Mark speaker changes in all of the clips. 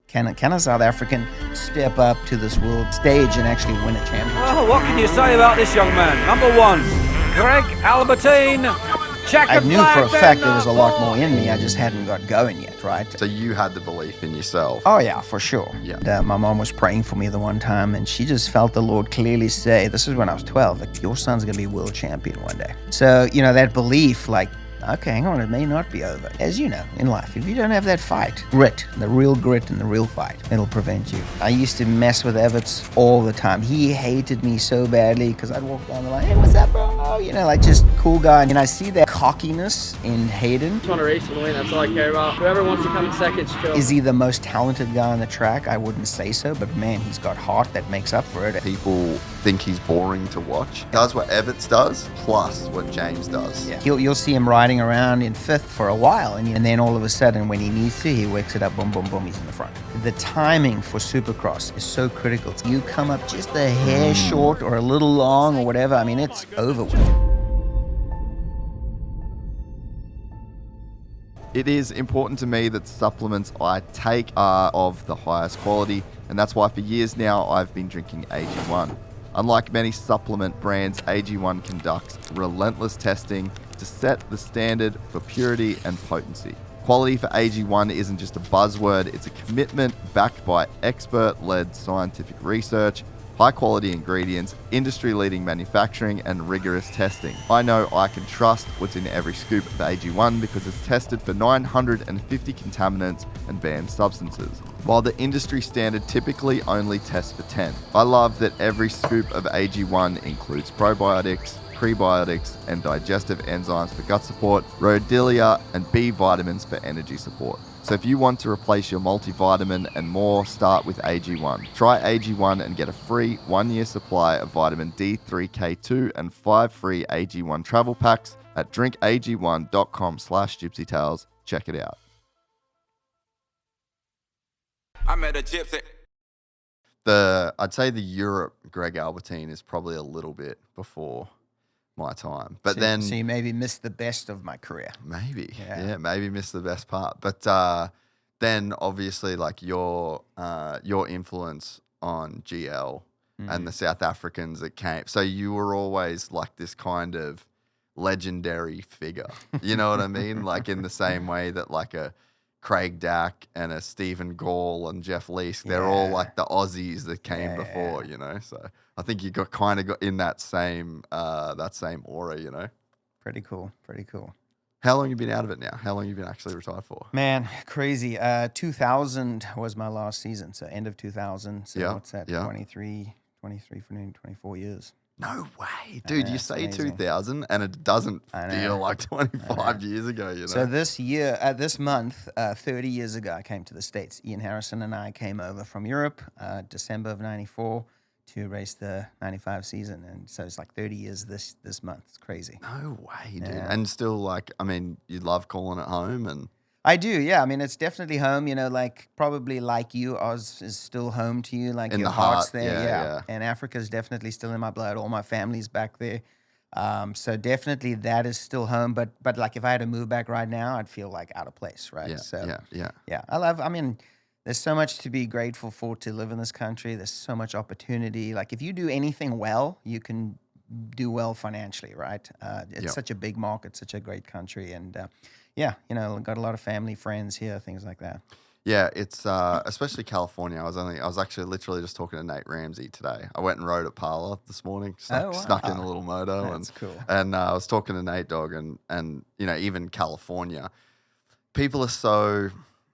Speaker 1: Can a South African step up to this world stage and actually win a championship?
Speaker 2: Well, what can you say about this young man? Number 1, Greg Albertyn.
Speaker 1: I knew for a fact there was a lot more in me. I just hadn't got going yet, right?
Speaker 3: So you had the belief in yourself.
Speaker 1: Oh, yeah, for sure.
Speaker 3: Yeah.
Speaker 1: And, my mom was praying for me the one time, and she just felt the Lord clearly say, this is when I was 12, like, your son's going to be world champion one day. So, that belief, like, okay, hang on, it may not be over. As you know, in life, if you don't have that fight, the real grit and the real fight, it'll prevent you. I used to mess with Everts all the time. He hated me so badly because I'd walk down the line, hey, what's up, bro? Like just cool guy. And I see that cockiness in Haiden.
Speaker 4: Just want to race and win, that's all I care about. Whoever wants to come in second, chill.
Speaker 1: Is he the most talented guy on the track? I wouldn't say so, but man, he's got heart that makes up for it.
Speaker 3: People think he's boring to watch. He does what Everts does, plus what James does.
Speaker 1: Yeah. You'll see him riding around in fifth for a while, and then all of a sudden, when he needs to, he wakes it up, boom, boom, boom, he's in the front. The timing for Supercross is so critical. You come up just a hair short or a little long or whatever, it's over with.
Speaker 3: It is important to me that supplements I take are of the highest quality, and that's why for years now I've been drinking AG1. Unlike many supplement brands, AG1 conducts relentless testing to set the standard for purity and potency. Quality for AG1 isn't just a buzzword, it's a commitment backed by expert-led scientific research, high-quality ingredients, industry-leading manufacturing, and rigorous testing. I know I can trust what's in every scoop of AG1 because it's tested for 950 contaminants and banned substances, while the industry standard typically only tests for 10. I love that every scoop of AG1 includes probiotics, prebiotics, and digestive enzymes for gut support, rhodiola and B vitamins for energy support. So if you want to replace your multivitamin and more, start with AG1. Try AG1 and get a free 1-year supply of vitamin D3K2 and 5 free AG1 travel packs at drinkag1.com/gypsytales. Check it out.
Speaker 5: I met a gypsy.
Speaker 3: I'd say the Europe Greg Albertyn is probably a little bit before my time, but
Speaker 1: so,
Speaker 3: then
Speaker 1: so you maybe missed the best of my career.
Speaker 3: Maybe, maybe missed the best part. But then obviously, like your influence on GL and the South Africans that came. So you were always like this kind of legendary figure. You know what I mean? Like in the same way that like a Craig Dack and a Stephen Gall and Jeff Leask, they're all like the Aussies that came before, So I think you got in that same aura,
Speaker 1: Pretty cool.
Speaker 3: How long have you been out of it now? How long have you been actually retired for?
Speaker 1: Man, crazy. 2000 was my last season, so end of 2000. So what's that? 23 for 24 years.
Speaker 3: No way, dude. You say amazing. 2000 and it doesn't feel like 25 years ago,
Speaker 1: So this month, 30 years ago, I came to the States. Ian Harrison and I came over from Europe, December of 94, to race the 95 season. And so it's like 30 years this month. It's crazy.
Speaker 3: No way, dude. And still you love calling it home and...
Speaker 1: I do, yeah. It's definitely home, probably like you, Oz is still home to you, like in your heart's there. Yeah. And Africa's definitely still in my blood. All my family's back there. So definitely that is still home. But like if I had to move back right now, I'd feel like out of place, right? Yeah. There's so much to be grateful for to live in this country. There's so much opportunity. Like if you do anything well, you can do well financially, right? It's such a big market, such a great country. And got a lot of family, friends here, things like that.
Speaker 3: Yeah, it's especially California. I was actually literally just talking to Nate Ramsey today. I went and rode at Parla this morning, snuck in a little moto.
Speaker 1: That's cool.
Speaker 3: And I was talking to Nate Dogg and even California, people are so...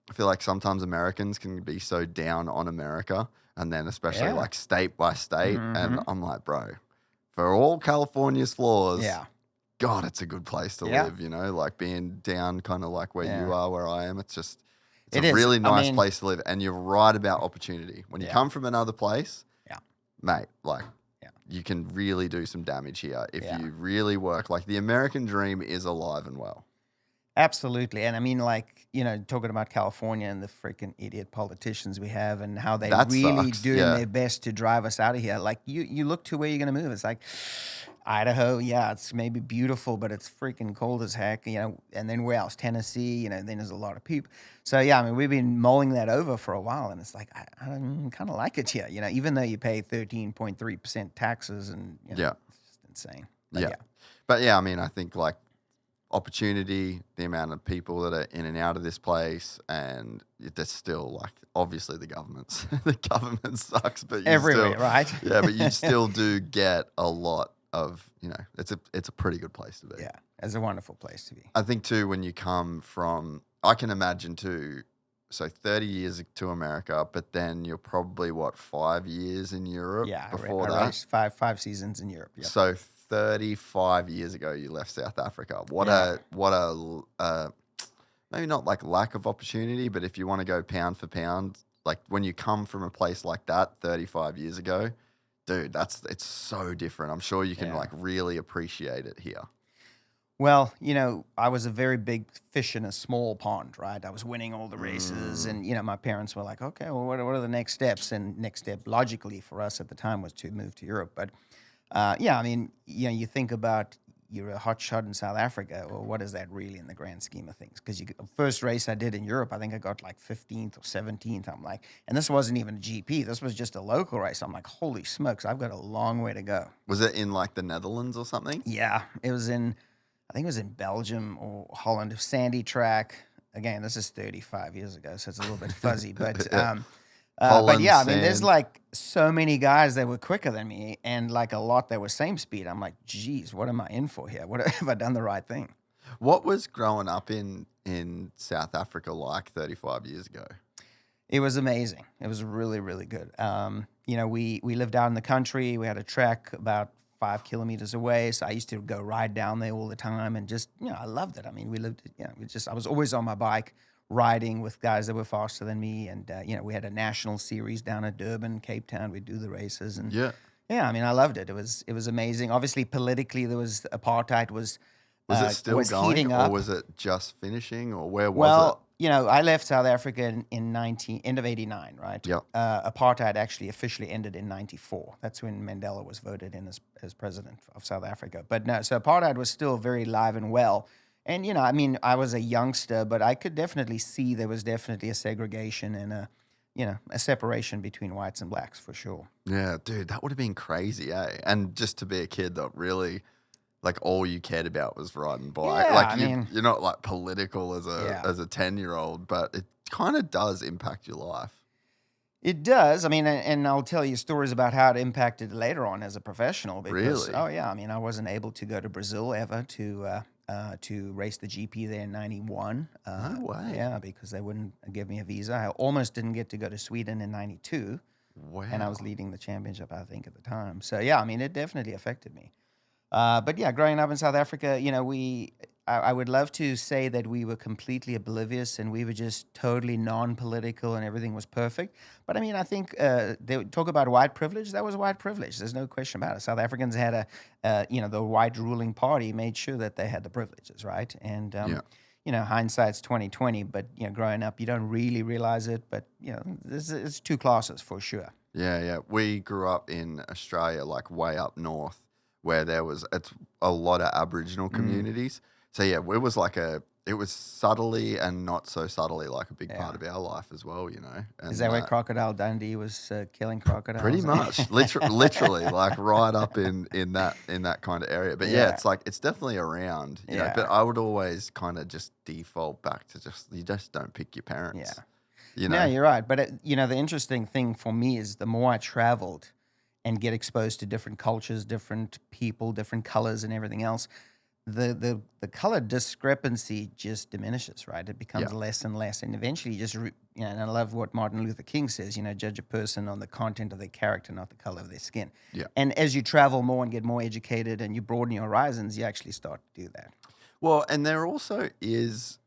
Speaker 3: I feel like sometimes Americans can be so down on America, and then especially like state by state. And I'm like, bro, for all California's flaws, God, it's a good place to live, like being down kind of like where you are, where I am. It's a really nice place to live. And you're right about opportunity. When you come from another place, mate, you can really do some damage here if you really work. Like the American dream is alive and well.
Speaker 1: Absolutely. And talking about California and the freaking idiot politicians we have and how they really doing their best to drive us out of here. Like you look to where you're going to move. It's like, Idaho, yeah, it's maybe beautiful, but it's freaking cold as heck, you know. And then where else? Tennessee, you know, then there's a lot of people. So, yeah, I mean, we've been mulling that over for a while, and it's like, I kind of like it here, you know, even though you pay 13.3% taxes and, you know, it's just insane. But
Speaker 3: But, yeah, I mean, I think, like, opportunity, the amount of people that are in and out of this place, and there's still, like, obviously the government sucks, but you
Speaker 1: everywhere,
Speaker 3: still,
Speaker 1: right?
Speaker 3: Yeah, but you still do get a lot of, you know, it's a pretty good place to be.
Speaker 1: Yeah, it's a wonderful place to be.
Speaker 3: I think too, when you come from, I can imagine too, so 30 years to America, but then you're probably 5 years in Europe before
Speaker 1: I
Speaker 3: that?
Speaker 1: raced five seasons in Europe. Yep.
Speaker 3: So 35 years ago, you left South Africa. What a maybe not like lack of opportunity, but if you want to go pound for pound, like when you come from a place like that 35 years ago, dude, it's so different. I'm sure you can like really appreciate it here.
Speaker 1: Well, you know, I was a very big fish in a small pond, right? I was winning all the races, and, you know, my parents were like, okay, well, what are the next steps? And next step, logically, for us at the time was to move to Europe. But, yeah, I mean, you know, you think about you're a hot shot in South Africa. Well, what is that really in the grand scheme of things? Because first race I did in Europe, I think I got like 15th or 17th. I'm like, and this wasn't even a GP. This was just a local race. I'm like, holy smokes, I've got a long way to go.
Speaker 3: Was it in like the Netherlands or something?
Speaker 1: Yeah, it was in... I think it was in Belgium or Holland, sandy track. Again, this is 35 years ago, so it's a little bit fuzzy. But yeah, I mean, there's like so many guys that were quicker than me and like a lot that were same speed. I'm like, geez, what am I in for here? What have I done the right thing?
Speaker 3: What was growing up in South Africa like 35 years ago?
Speaker 1: It was amazing. It was really, really good. You know, we lived out in the country. We had a track about 5 kilometers away, so I used to go ride down there all the time, and just, you know, I loved it. I mean, we lived, you know, I was always on my bike riding with guys that were faster than me, and you know, we had a national series down at Durban, Cape Town. We'd do the races, and yeah, I mean, I loved it. It was amazing. Obviously, politically, there was apartheid was
Speaker 3: it still going,
Speaker 1: heating up.
Speaker 3: Or was it just finishing, or where was it?
Speaker 1: You know, I left South Africa in end of 89, right?
Speaker 3: Yeah.
Speaker 1: Apartheid actually officially ended in 94. That's when Mandela was voted in as president of South Africa. But no, so apartheid was still very live and well. And, you know, I mean, I was a youngster, but I could definitely see there was definitely a segregation and a separation between whites and blacks for sure.
Speaker 3: Yeah, dude, that would have been crazy, eh? And just to be a kid that really... like all you cared about was riding bike.
Speaker 1: Yeah,
Speaker 3: like
Speaker 1: I mean,
Speaker 3: you're not like political as a 10-year-old, but it kind of does impact your life.
Speaker 1: It does. I mean, and I'll tell you stories about how it impacted later on as a professional. Because,
Speaker 3: really?
Speaker 1: Oh yeah. I mean, I wasn't able to go to Brazil ever to race the GP there in '91.
Speaker 3: No way.
Speaker 1: Yeah, because they wouldn't give me a visa. I almost didn't get to go to Sweden in '92.
Speaker 3: Wow.
Speaker 1: And I was leading the championship, I think, at the time. So yeah, I mean, it definitely affected me. But yeah, growing up in South Africa, you know, I would love to say that we were completely oblivious and we were just totally non-political and everything was perfect. But I mean, I think they talk about white privilege. That was white privilege. There's no question about it. South Africans had the white ruling party made sure that they had the privileges, right? And you know, hindsight's 20/20. But you know, growing up, you don't really realize it. But you know, it's two classes for sure.
Speaker 3: Yeah. We grew up in Australia, like way up north, where it's a lot of Aboriginal communities. So yeah, it was subtly and not so subtly like a big part of our life as well, you know. And,
Speaker 1: is that where Crocodile Dundee was killing crocodiles?
Speaker 3: Pretty much, literally, like right up in that kind of area. But yeah, it's like it's definitely around, you know. But I would always kind of just default back to you just don't pick your parents.
Speaker 1: Yeah,
Speaker 3: you know.
Speaker 1: No, you're right. But you know, the interesting thing for me is the more I traveled and get exposed to different cultures, different people, different colors and everything else, the color discrepancy just diminishes, right? It becomes less and less. And eventually you just, and I love what Martin Luther King says, you know, judge a person on the content of their character, not the color of their skin.
Speaker 3: Yeah.
Speaker 1: And as you travel more and get more educated and you broaden your horizons, you actually start to do that.
Speaker 3: Well, and there also it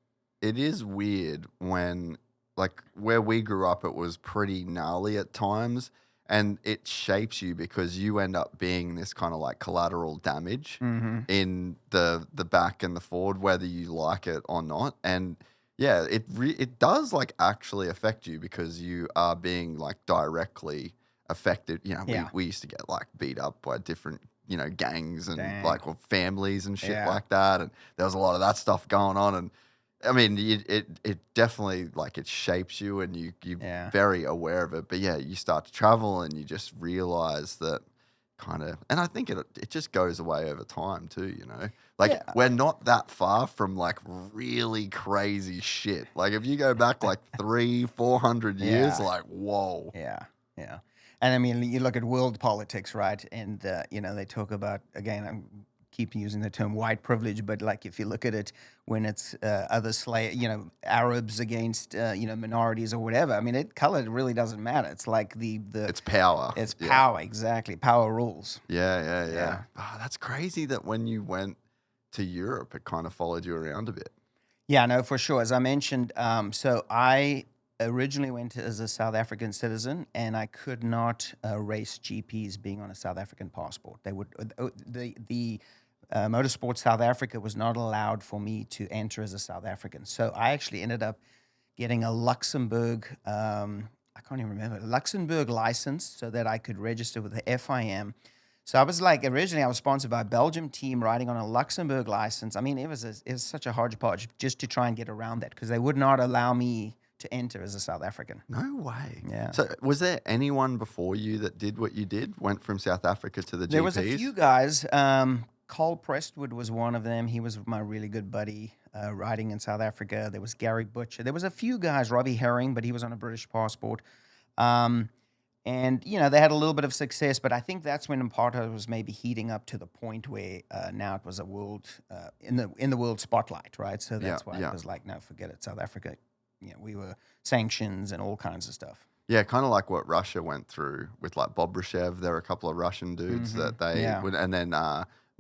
Speaker 3: is weird when, like, where we grew up, it was pretty gnarly at times. And it shapes you because you end up being this kind of like collateral damage in the back and the forward, whether you like it or not. And yeah, it does like actually affect you because you are being like directly affected. You know, we used to get like beat up by different gangs and or families and shit like that. And there was a lot of that stuff going on. And I mean, it definitely it shapes you, and you're very aware of it. But yeah, you start to travel and you just realize that and I think it just goes away over time too, we're not that far from really crazy shit. If you go back 300-400 years, whoa.
Speaker 1: Yeah. And I mean, you look at world politics, right? And they talk about, again, I'm keep using the term white privilege, but if you look at it when it's other Arabs against minorities or whatever, I mean, color really doesn't matter. It's
Speaker 3: it's power.
Speaker 1: It's power, exactly. Power rules.
Speaker 3: Yeah. Oh, that's crazy that when you went to Europe, it kind of followed you around a bit.
Speaker 1: Yeah, no, for sure. As I mentioned, so I originally went as a South African citizen, and I could not race GPs being on a South African passport. They would the Motorsports South Africa was not allowed for me to enter as a South African. So I actually ended up getting a Luxembourg, I can't even remember, Luxembourg license so that I could register with the FIM. So I was originally I was sponsored by a Belgium team riding on a Luxembourg license. I mean, it was such a hodgepodge just to try and get around that because they would not allow me to enter as a South African.
Speaker 3: No way.
Speaker 1: Yeah.
Speaker 3: So was there anyone before you that did what you did, went from South Africa to the GPs?
Speaker 1: There was a few guys. Cole Prestwood was one of them. He was my really good buddy riding in South Africa. There was Gary Butcher. There was a few guys, Robbie Herring, but he was on a British passport. And, they had a little bit of success, but I think that's when Imparto was maybe heating up to the point where now it was a world, in the world spotlight, right? So that's why it was no, forget it, South Africa. We were sanctions and all kinds of stuff.
Speaker 3: Yeah, kind of like what Russia went through with Bob Brashev. There were a couple of Russian dudes that they would, and then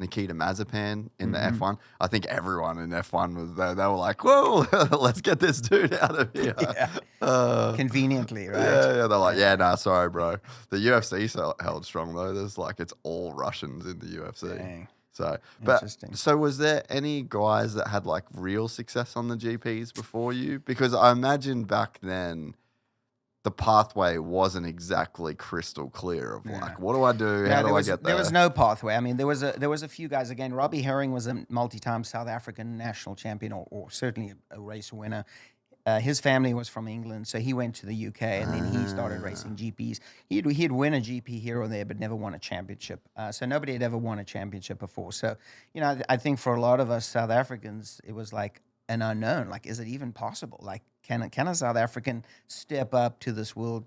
Speaker 3: Nikita Mazepan in the F1. I think everyone in F1 was there. They were like, whoa, let's get this dude out of here.
Speaker 1: Conveniently, right?
Speaker 3: Yeah, they're like, sorry, bro. The UFC held strong, though. There's it's all Russians in the UFC.
Speaker 1: Dang.
Speaker 3: So was there any guys that had real success on the GPs before you? Because I imagine back then the pathway wasn't exactly crystal clear of what do I do? How do I get there?
Speaker 1: There was no pathway. I mean, there was a few guys. Again, Robbie Herring was a multi-time South African national champion, or certainly a race winner. His family was from England, so he went to the UK, and then he started racing GPs. He'd win a GP here or there, but never won a championship. So nobody had ever won a championship before. So, I think for a lot of us South Africans, it was an unknown. Is it even possible? Can a South African step up to this world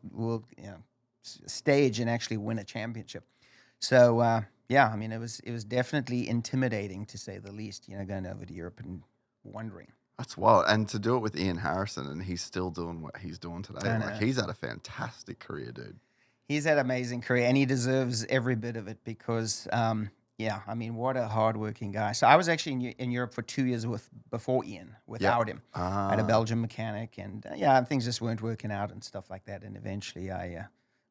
Speaker 1: stage and actually win a championship? So I mean, it was definitely intimidating to say the least. Going over to Europe and wondering.
Speaker 3: That's wild. And to do it with Ian Harrison, and he's still doing what he's doing today. He's had a fantastic career, dude. He's had
Speaker 1: an amazing career, and he deserves every bit of it because, I mean, what a hardworking guy. So I was actually in Europe for 2 years before Ian, without him. I had a Belgian mechanic, and things just weren't working out and stuff like that. And eventually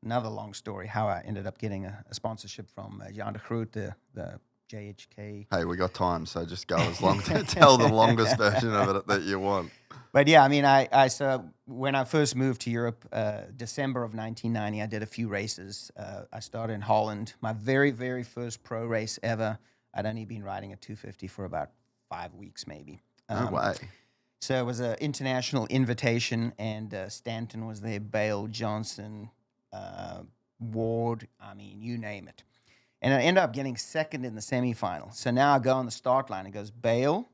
Speaker 1: another long story, how I ended up getting a sponsorship from Jan de Groot, the JHK.
Speaker 3: Hey, we got time, so just go as long to tell the longest version of it that you want.
Speaker 1: But I mean, so when I first moved to Europe, December of 1990, I did a few races. I started in Holland. My very, very first pro race ever. I'd only been riding a 250 for about 5 weeks, maybe.
Speaker 3: No way.
Speaker 1: So it was an international invitation, and Stanton was there, Bale, Johnson, Ward, I mean, you name it. And I ended up getting second in the semifinal. So now I go on the start line. It goes Bale,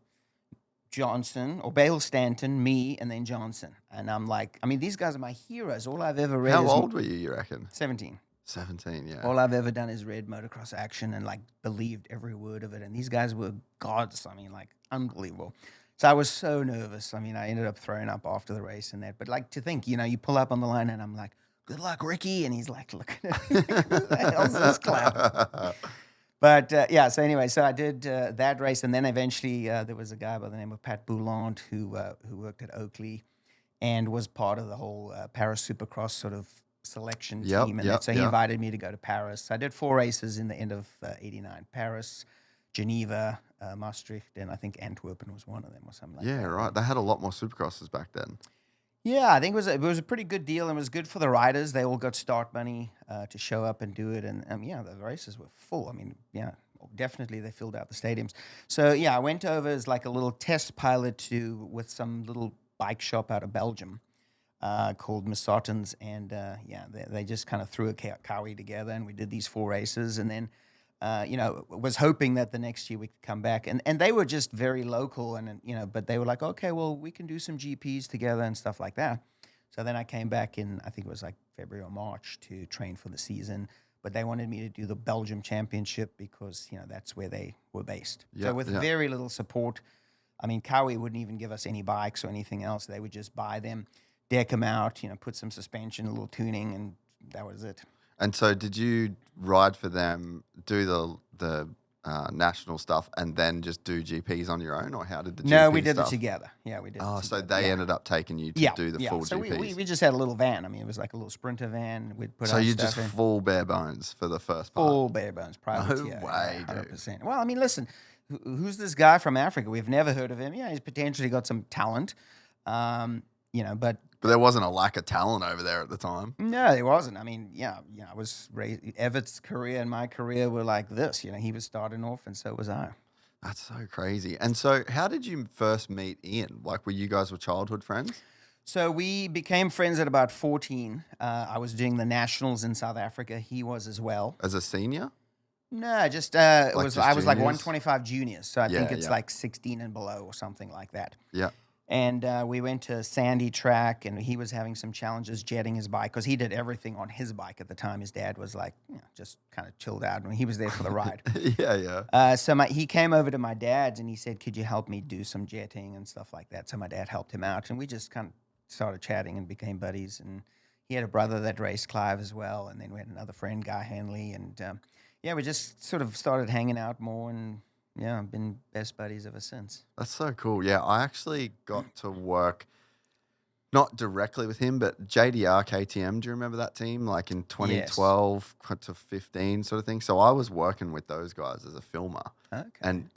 Speaker 1: Johnson, or Bale, Stanton, me, and then Johnson. And I'm like, I mean, these guys are my heroes. All I've ever read
Speaker 3: How old were you reckon?
Speaker 1: 17.
Speaker 3: 17, yeah.
Speaker 1: All I've ever done is read motocross action and believed every word of it. And these guys were gods. I mean, unbelievable. So I was so nervous. I mean, I ended up throwing up after the race and that. But to think, you pull up on the line and I'm like, good luck, Ricky. And he's looking at me. Who the hell's this clown? But, so anyway, so I did that race. And then eventually there was a guy by the name of Pat Bouland who worked at Oakley and was part of the whole Paris Supercross sort of selection team. And so he invited me to go to Paris. I did 4 races in the end of 89. Paris, Geneva, Maastricht, and I think Antwerpen was one of them or something like that.
Speaker 3: Yeah, right. They had a lot more Supercrosses back then.
Speaker 1: Yeah, I think it was a pretty good deal, and it was good for the riders. They all got start money to show up and do it, and the races were full. I mean, definitely they filled out the stadiums. So yeah, I went over as like a little test pilot with some little bike shop out of Belgium called MXON, and they just kind of threw a Kawi together, and we did these 4 races, and then was hoping that the next year we could come back, and they were just very local, and but they were like, okay, well, we can do some GPs together and stuff like that. So then I came back in, I think it was like February or March, to train for the season. But they wanted me to do the Belgium Championship because, that's where they were based. So with very little support, I mean, Kawi wouldn't even give us any bikes or anything else. They would just buy them, deck them out, put some suspension, a little tuning, and that was it.
Speaker 3: And so did you ride for them, do the national stuff, and then just do GPs on your own, or how did the GP
Speaker 1: No, we did
Speaker 3: stuff?
Speaker 1: it together. Yeah, we did.
Speaker 3: Oh, so they ended up taking you to do the full
Speaker 1: so
Speaker 3: GPs.
Speaker 1: we just had a little van. I mean, it was like a little Sprinter van. We'd put
Speaker 3: so
Speaker 1: our
Speaker 3: you
Speaker 1: stuff
Speaker 3: just
Speaker 1: in.
Speaker 3: full bare bones for the first part?
Speaker 1: Full bare bones, private.
Speaker 3: No way, dude.
Speaker 1: 100%. Well, I mean, listen, who's this guy from Africa? We've never heard of him. Yeah, he's potentially got some talent, but
Speaker 3: there wasn't a lack of talent over there at the time.
Speaker 1: No, there wasn't. I mean, I was raised. Everts' career and my career were like this. He was starting off, and so was I.
Speaker 3: That's so crazy. And so how did you first meet Ian? Like, were you guys childhood friends?
Speaker 1: So we became friends at about 14. I was doing the nationals in South Africa. He was as well.
Speaker 3: As a senior?
Speaker 1: No, just I was like 125 juniors. So I think it's like 16 and below or something like that.
Speaker 3: Yeah.
Speaker 1: And we went to Sandy Track, and he was having some challenges jetting his bike because he did everything on his bike at the time. His dad was like, just kind of chilled out, and he was there for the ride. So he came over to my dad's, and he said, could you help me do some jetting and stuff like that? So my dad helped him out, and we just kind of started chatting and became buddies. And he had a brother that raced Clive as well, and then we had another friend, Guy Hanley, and we just sort of started hanging out more, and I've been best buddies ever since.
Speaker 3: That's so cool. Yeah, I actually got to work not directly with him, but JDR KTM. Do you remember that team? Like in 2012 to 15 sort of thing. So I was working with those guys as a filmer.
Speaker 1: Okay.
Speaker 3: And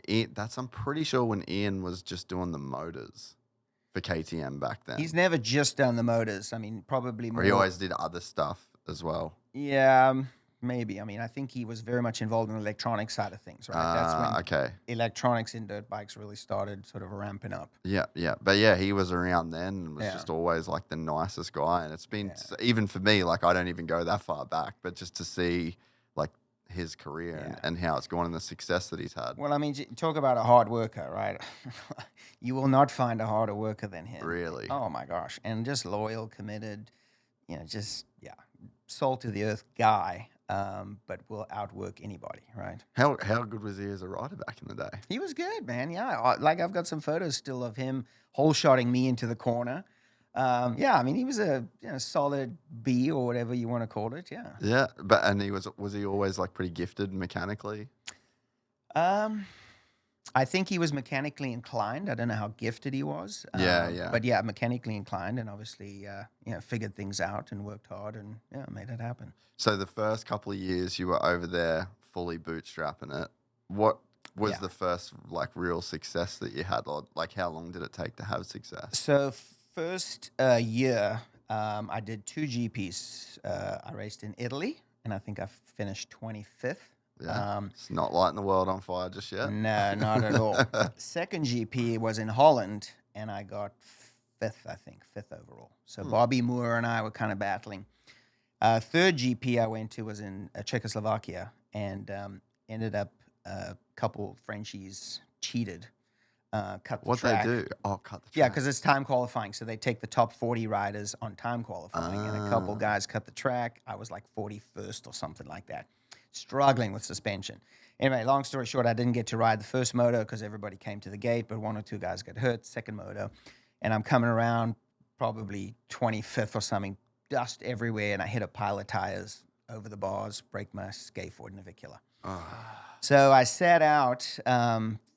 Speaker 3: I'm pretty sure when Ian was just doing the motors for KTM back then.
Speaker 1: He's never just done the motors. I mean, probably more.
Speaker 3: Or he always did other stuff as well.
Speaker 1: Yeah, maybe. I mean, I think he was very much involved in the electronic side of things, right? That's when electronics in dirt bikes really started sort of ramping up.
Speaker 3: Yeah. But he was around then and was just always like the nicest guy. And it's been, even for me, like I don't even go that far back, but just to see like his career and how it's gone and the success that he's had.
Speaker 1: Well, I mean, talk about a hard worker, right? You will not find a harder worker than him.
Speaker 3: Really?
Speaker 1: Oh my gosh. And just loyal, committed, salt to the earth guy. But will outwork anybody, right?
Speaker 3: How good was he as a rider back in the day?
Speaker 1: He was good, man. Yeah, like I've got some photos still of him hole shotting me into the corner. I mean, he was a solid B or whatever you want to call it. Yeah.
Speaker 3: Yeah, and he was he always like pretty gifted mechanically?
Speaker 1: I think he was mechanically inclined. I don't know how gifted he was. But mechanically inclined, and obviously, figured things out and worked hard and made it happen.
Speaker 3: So the first couple of years you were over there fully bootstrapping it. What was the first like real success that you had? Or like how long did it take to have success?
Speaker 1: So first year, I did 2 GPs. I raced in Italy, and I think I finished 25th.
Speaker 3: Yeah, it's not lighting the world on fire just yet.
Speaker 1: No, not at all. Second GP was in Holland, and I got 5th, I think, 5th overall. So Bobby Moore and I were kind of battling. Third GP I went to was in Czechoslovakia, and ended up a couple Frenchies cheated, cut the track.
Speaker 3: What'd they do? Oh, cut the track.
Speaker 1: Yeah, because it's time qualifying, so they take the top 40 riders on time qualifying, and a couple guys cut the track. I was like 41st or something like that. Struggling with suspension. Anyway, long story short, I didn't get to ride the first moto because everybody came to the gate, but 1 or 2 guys got hurt, second moto. And I'm coming around probably 25th or something, dust everywhere, and I hit a pile of tires over the bars, break my scaphoid navicular. So I sat out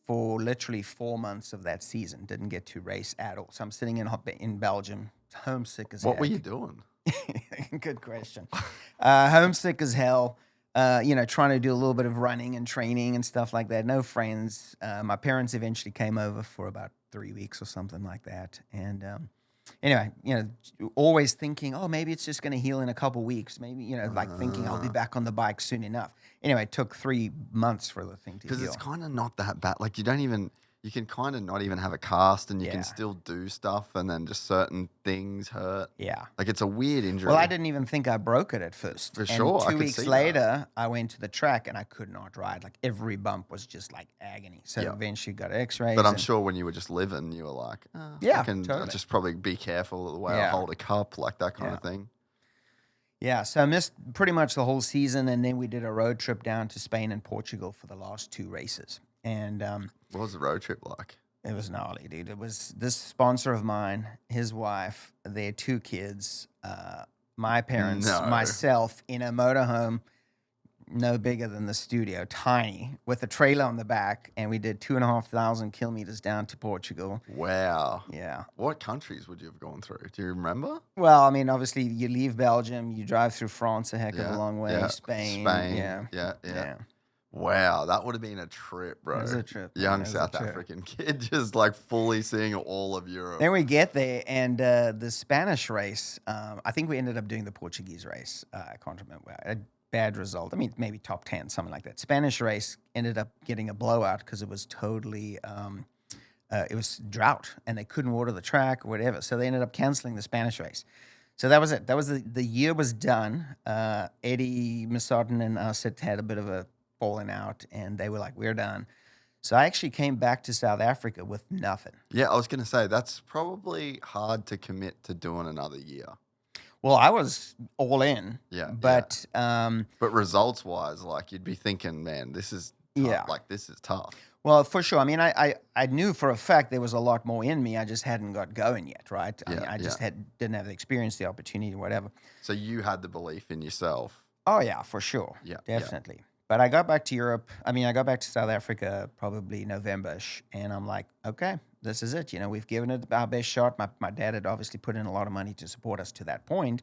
Speaker 1: for literally 4 months of that season, didn't get to race at all. So I'm sitting in Belgium, homesick as hell.
Speaker 3: What were you doing?
Speaker 1: Good question. Homesick as hell. Trying to do a little bit of running and training and stuff like that. No friends. My parents eventually came over for about 3 weeks or something like that. And anyway, always thinking, oh, maybe it's just going to heal in a couple weeks. Maybe, like thinking I'll be back on the bike soon enough. Anyway, it took 3 months for the thing to heal.
Speaker 3: Because it's kind of not that bad. Like you can kind of not even have a cast and you can still do stuff and then just certain things hurt.
Speaker 1: Yeah.
Speaker 3: Like it's a weird injury.
Speaker 1: Well, I didn't even think I broke it at first.
Speaker 3: For sure.
Speaker 1: 2 weeks later, I went to the track and I could not ride. Like every bump was just like agony. So eventually got x-rays.
Speaker 3: But I'm sure when you were just living, you were like, I can just probably be careful of the way I hold a cup, like that kind of thing.
Speaker 1: Yeah, so I missed pretty much the whole season, and then we did a road trip down to Spain and Portugal for the last 2 races. And
Speaker 3: what was the road trip like?
Speaker 1: It was gnarly, dude. It was this sponsor of mine, his wife, their 2 kids, my parents, myself, in a motorhome no bigger than the studio, tiny, with a trailer on the back, and we did 2,500 kilometers down to Portugal.
Speaker 3: Wow.
Speaker 1: Yeah.
Speaker 3: What countries would you have gone through? Do you remember?
Speaker 1: Well, I mean, obviously, you leave Belgium, you drive through France a heck of a long way, Spain. Yeah.
Speaker 3: Wow, that would have been a trip, bro.
Speaker 1: It was a trip.
Speaker 3: Young South African kid just like fully seeing all of Europe.
Speaker 1: Then we get there, and the Spanish race, I think we ended up doing the Portuguese race. I can't remember. A bad result. I mean, maybe top 10, something like that. Spanish race ended up getting a blowout because it was totally, it was drought, and they couldn't water the track or whatever. So they ended up canceling the Spanish race. So that was it. That was the year was done. Eddie Masarden and us had a bit of a falling out, and they were like, we're done. So I actually came back to South Africa with nothing.
Speaker 3: Yeah, I was going to say, that's probably hard to commit to doing another year.
Speaker 1: Well, I was all in.
Speaker 3: Yeah.
Speaker 1: But
Speaker 3: but results-wise, like, you'd be thinking, man, this is tough.
Speaker 1: Yeah.
Speaker 3: Like, this is tough.
Speaker 1: Well, for sure. I mean, I knew for a fact there was a lot more in me. I just hadn't got going yet, right? I just didn't have the experience, the opportunity, whatever.
Speaker 3: So you had the belief in yourself.
Speaker 1: Oh, yeah, for sure.
Speaker 3: Yeah.
Speaker 1: Definitely. Yeah. But I got back to Europe. I mean, I got back to South Africa probably November-ish, and I'm like, okay, this is it. We've given it our best shot. My dad had obviously put in a lot of money to support us to that point.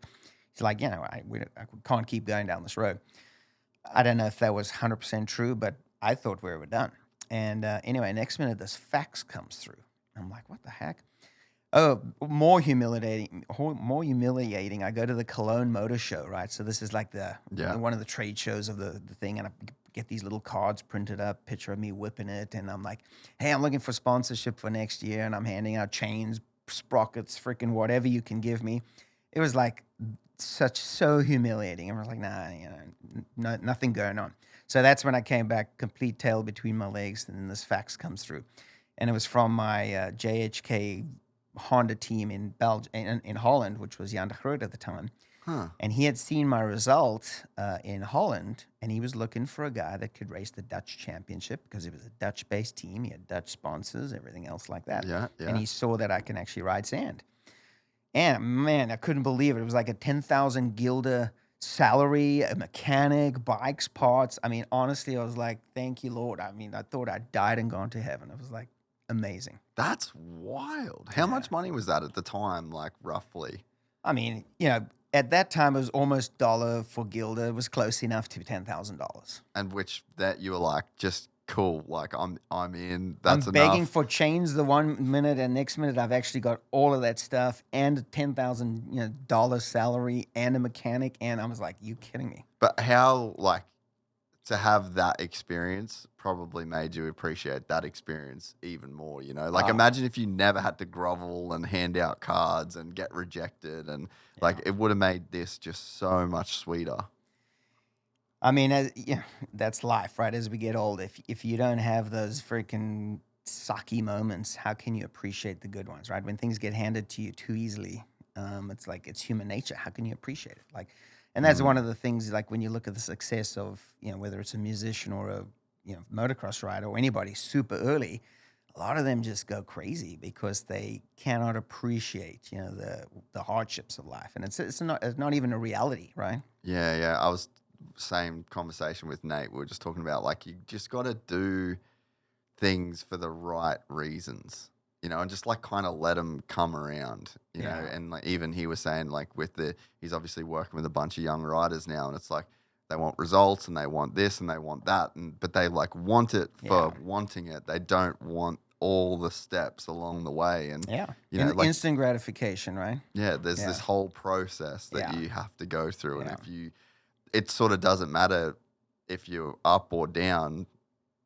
Speaker 1: He's like, I can't keep going down this road. I don't know if that was 100% true, but I thought we were done. And anyway, next minute, this fax comes through. I'm like, what the heck? Oh, more humiliating. I go to the Cologne Motor Show, right? So this is like one of the trade shows of the thing, and I get these little cards printed up, picture of me whipping it, and I'm like, hey, I'm looking for sponsorship for next year, and I'm handing out chains, sprockets, freaking whatever you can give me. It was like so humiliating. I was like, nah, nothing going on. So that's when I came back, complete tail between my legs, and then this fax comes through, and it was from my JHK Honda team in Holland, which was Jan de Groot at the time. And he had seen my result in Holland, and he was looking for a guy that could race the Dutch championship because it was a Dutch-based team. He had Dutch sponsors, everything else like that.
Speaker 3: Yeah.
Speaker 1: And he saw that I can actually ride sand. And, man, I couldn't believe it. It was like a 10,000 guilder salary, a mechanic, bikes, parts. I mean, honestly, I was like, thank you, Lord. I mean, I thought I died and gone to heaven. It was like amazing.
Speaker 3: That's wild. How much money was that at the time, like roughly?
Speaker 1: I mean, at that time it was almost $1 for Gilda. It was close enough to $10,000.
Speaker 3: And which that you were like, just cool. Like I'm in. That's
Speaker 1: I'm
Speaker 3: enough.
Speaker 1: begging for change the 1 minute, and next minute I've actually got all of that stuff and a $10,000 salary and a mechanic. And I was like, you kidding me?
Speaker 3: But how, like, to have that experience probably made you appreciate that experience even more, Like, imagine if you never had to grovel and hand out cards and get rejected, and like, it would have made this just so much sweeter.
Speaker 1: I mean, that's life, right? As we get old, if you don't have those freaking sucky moments, how can you appreciate the good ones, right? When things get handed to you too easily, it's like, it's human nature. How can you appreciate it? Like, and that's one of the things, like, when you look at the success of, whether it's a musician or a, motocross rider or anybody super early, a lot of them just go crazy because they cannot appreciate, the hardships of life. And it's not even a reality, right?
Speaker 3: Yeah. I was same conversation with Nate. We were just talking about, like, you just got to do things for the right reasons. And just like kind of let them come around, you know. And like, even he was saying, like, he's obviously working with a bunch of young riders now, and it's like they want results and they want this and they want that, but they like want it for wanting it. They don't want all the steps along the way. And
Speaker 1: you know, instant gratification, right?
Speaker 3: Yeah, there's this whole process that you have to go through, and it sort of doesn't matter if you're up or down.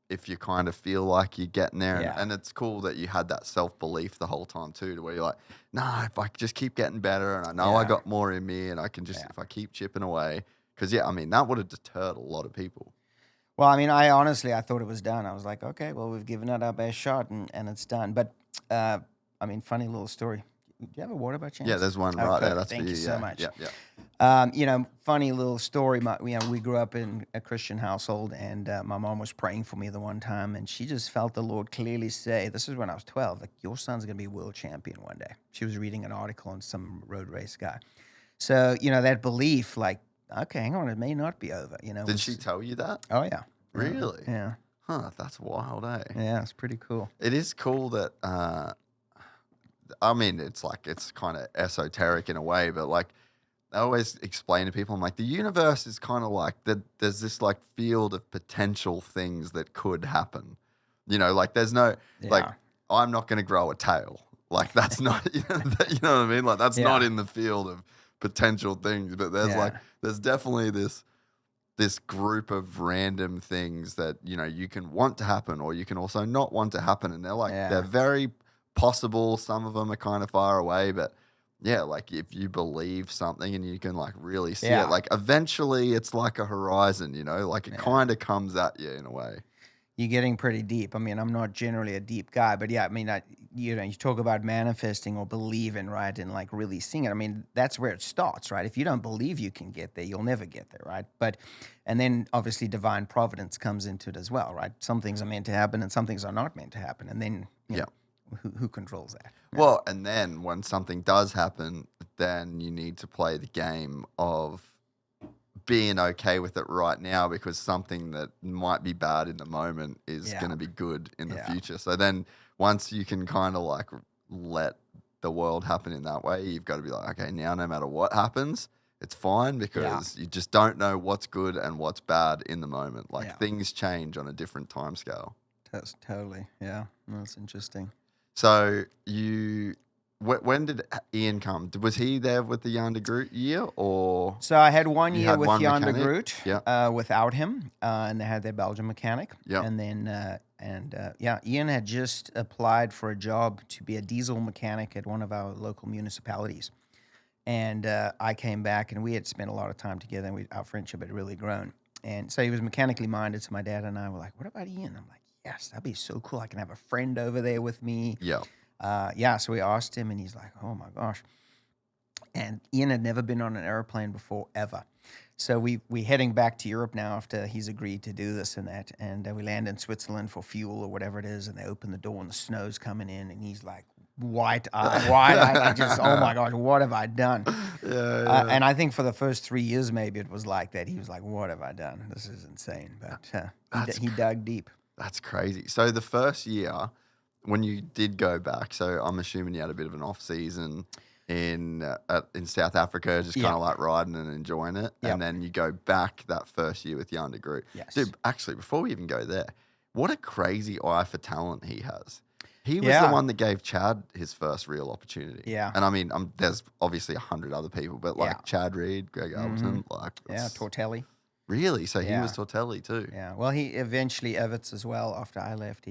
Speaker 3: If you kind of feel like you're getting there, and it's cool that you had that self-belief the whole time too, to where you're like, nah, if I just keep getting better, and I know I got more in me, and I can just, if I keep chipping away, because I mean, that would have deterred a lot of people.
Speaker 1: Well, I mean, I honestly thought it was done. I was like, okay, well, we've given it our best shot, and it's done. But, I mean, funny little story. Do you have a water by chance?
Speaker 3: Yeah, there's one right there. That's
Speaker 1: Thank
Speaker 3: for
Speaker 1: you so much.
Speaker 3: Yeah.
Speaker 1: You know, funny little story. We grew up in a Christian household, and my mom was praying for me the one time, and she just felt the Lord clearly say, this is when I was 12, like, your son's going to be world champion one day. She was reading an article on some road race guy. So, you know, that belief, like, okay, hang on, it may not be over. You know,
Speaker 3: Did she tell you that?
Speaker 1: Oh, yeah.
Speaker 3: Really?
Speaker 1: Yeah.
Speaker 3: Huh, that's wild, eh?
Speaker 1: Yeah, it's pretty cool.
Speaker 3: It is cool that, I mean, it's kind of esoteric in a way, but like, I always explain to people, I'm like, the universe is kind of like, there's this like field of potential things that could happen. You know, like there's no, like, I'm not going to grow a tail. Like that's not, you know what I mean? Like that's not in the field of potential things, but there's like, there's definitely this group of random things that, you know, you can want to happen, or you can also not want to happen. And they're like, they're very possible. Some of them are kind of far away, but like if you believe something and you can like really see it, like eventually it's like a horizon, you know, like it kind of comes at you in a way.
Speaker 1: You're getting pretty deep. I mean, I'm not generally a deep guy, but I mean, you know, you talk about manifesting or believing, right? And like really seeing it. I mean, that's where it starts, right? If you don't believe you can get there, you'll never get there, right? And then obviously divine providence comes into it as well, right? Some things are meant to happen and some things are not meant to happen. And then, you know, who controls that?
Speaker 3: Well, and then when something does happen, then you need to play the game of being okay with it right now, because something that might be bad in the moment is going to be good in the future. So then once you can kind of like let the world happen in that way, you've got to be like, okay, now no matter what happens, it's fine, because you just don't know what's good and what's bad in the moment. Like things change on a different time scale.
Speaker 1: Totally. Yeah. That's interesting.
Speaker 3: So when did Ian come? Was he there with the Jan de Groot year, or?
Speaker 1: So I had 1 year with Jan de Groot without him, and they had their Belgian mechanic. And then, Ian had just applied for a job to be a diesel mechanic at one of our local municipalities. And I came back, and we had spent a lot of time together, and our friendship had really grown. And so he was mechanically minded, so my dad and I were like, what about Ian? I'm like, yes, that'd be so cool. I can have a friend over there with me. So we asked him, and he's like, oh my gosh. And Ian had never been on an airplane before, ever. So we heading back to Europe now after he's agreed to do this and that. And we land in Switzerland for fuel or whatever it is. And they open the door and the snow's coming in. And he's like, wide-eyed, like just, oh my gosh, what have I done? And I think for the first 3 years, maybe it was like that. He was like, what have I done? This is insane. But he dug deep.
Speaker 3: That's crazy. So the first year, when you did go back, so I'm assuming you had a bit of an off season in South Africa, just kind of like riding and enjoying it, and then you go back that first year with Jan de Groot. Dude, actually, before we even go there, what a crazy eye for talent he has. He was the one that gave Chad his first real opportunity. And I mean, there's obviously 100 other people, but like Chad Reed, Greg Albertyn, like
Speaker 1: Tortelli.
Speaker 3: Really? So he was Tortelli too?
Speaker 1: Yeah. Well, he eventually Everts as well after I left.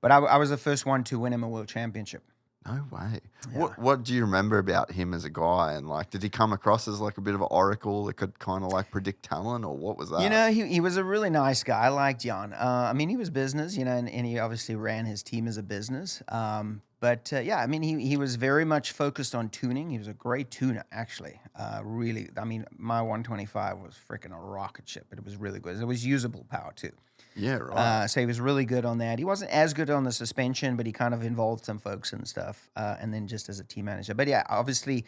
Speaker 1: But I was the first one to win him a world championship.
Speaker 3: No way. Yeah. What do you remember about him as a guy? And like, did he come across as like a bit of an oracle that could kind of like predict talent, or what was that?
Speaker 1: You know, he was a really nice guy. I liked Jan. I mean, he was business, you know, and he obviously ran his team as a business. But I mean, he was very much focused on tuning. He was a great tuner, actually. Really, I mean, my 125 was freaking a rocket ship, but it was really good. It was usable power too.
Speaker 3: Yeah, right.
Speaker 1: So he was really good on that. He wasn't as good on the suspension, but he kind of involved some folks and stuff. And then just as a team manager. But yeah, obviously,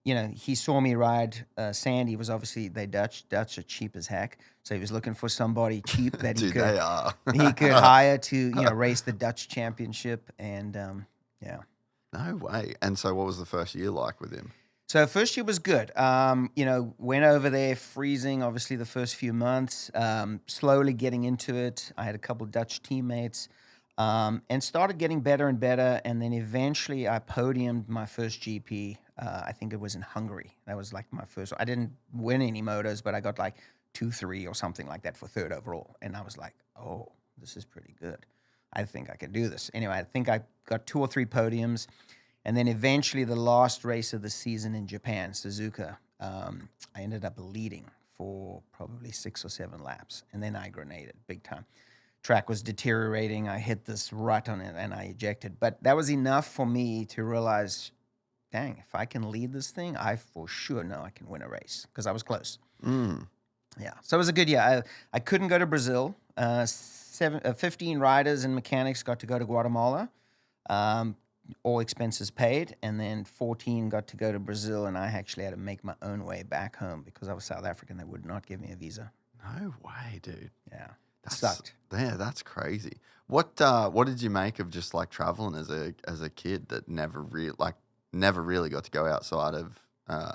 Speaker 1: you know, he saw me ride Sandy. Was obviously Dutch are cheap as heck. So he was looking for somebody cheap that he could he could hire to race the Dutch championship. And
Speaker 3: no way. And so, what was the first year like with him?
Speaker 1: So first year was good. Went over there freezing, obviously the first few months, slowly getting into it. I had a couple of Dutch teammates. And started getting better and better. And then eventually I podiumed my first GP. I think it was in Hungary. That was like my first. I didn't win any motos, but I got like 2, 3 or something like that for third overall. And I was like, oh, this is pretty good. I think I can do this. Anyway, I think I got 2 or 3 podiums. And then eventually the last race of the season in Japan, Suzuka, I ended up leading for probably 6 or 7 laps. And then I grenaded big time. Track was deteriorating. I hit this rut on it and I ejected. But that was enough for me to realize, dang, if I can lead this thing, I for sure know I can win a race because I was close. Yeah, so it was a good year. I couldn't go to Brazil. 15 riders and mechanics got to go to Guatemala, all expenses paid, and then 14 got to go to Brazil, and I actually had to make my own way back home because I was South African. They would not give me a visa.
Speaker 6: No way, dude.
Speaker 1: Yeah. Sucked.
Speaker 6: Yeah, that's crazy. What did you make of just like traveling as a kid that never really got to go outside of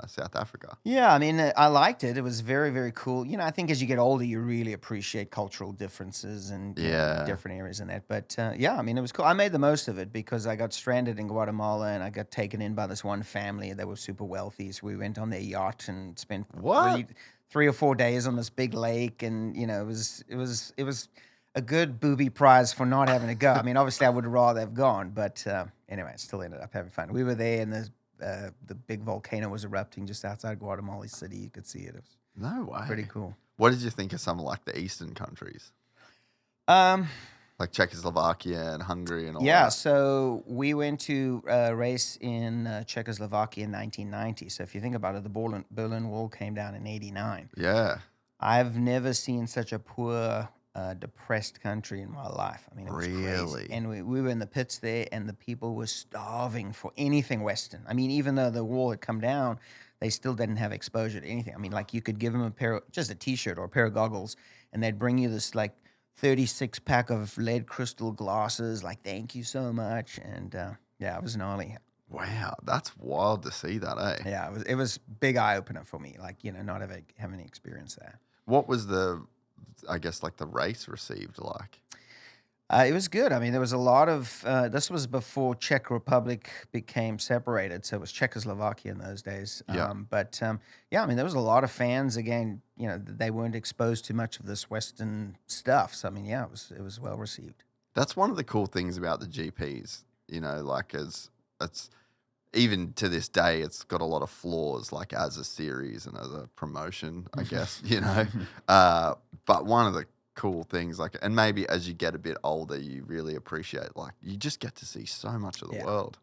Speaker 6: South Africa?
Speaker 1: Yeah, I mean, I liked it. It was very, very cool. You know, I think as you get older, you really appreciate cultural differences and different areas in that. But yeah, I mean, it was cool. I made the most of it because I got stranded in Guatemala and I got taken in by this one family that was super wealthy. So we went on their yacht and spent 3 or 4 days on this big lake, and you know, it was a good booby prize for not having to go. I mean, obviously, I would rather have gone, but anyway, I still ended up having fun. We were there, and the big volcano was erupting just outside Guatemala City. You could see it. It was
Speaker 6: no way.
Speaker 1: Pretty cool.
Speaker 6: What did you think of some of like the eastern countries? Like Czechoslovakia and Hungary and all that?
Speaker 1: Yeah, so we went to a race in Czechoslovakia in 1990. So if you think about it, the Berlin Wall came down in 89.
Speaker 6: Yeah.
Speaker 1: I've never seen such a poor, depressed country in my life. I mean, it was crazy. And we were in the pits there, and the people were starving for anything Western. I mean, even though the wall had come down, they still didn't have exposure to anything. I mean, like you could give them just a T-shirt or a pair of goggles, and they'd bring you this like 36-pack of lead crystal glasses, like, thank you so much. And yeah, it was gnarly.
Speaker 6: Wow, that's wild to see that, eh?
Speaker 1: Yeah, it was big eye-opener for me, like, you know, not having experienced that.
Speaker 6: What was the race received like?
Speaker 1: It was good. I mean, there was a lot of, this was before Czech Republic became separated, so it was Czechoslovakia in those days.
Speaker 6: Yeah.
Speaker 1: Yeah, I mean, there was a lot of fans. Again, you know, they weren't exposed to much of this Western stuff. So, I mean, yeah, it was well received.
Speaker 6: That's one of the cool things about the GPs, you know, like it's even to this day, it's got a lot of flaws, like as a series and as a promotion, I guess, you know. But one of the cool things, like, and maybe as you get a bit older, you really appreciate, like, you just get to see so much of the world.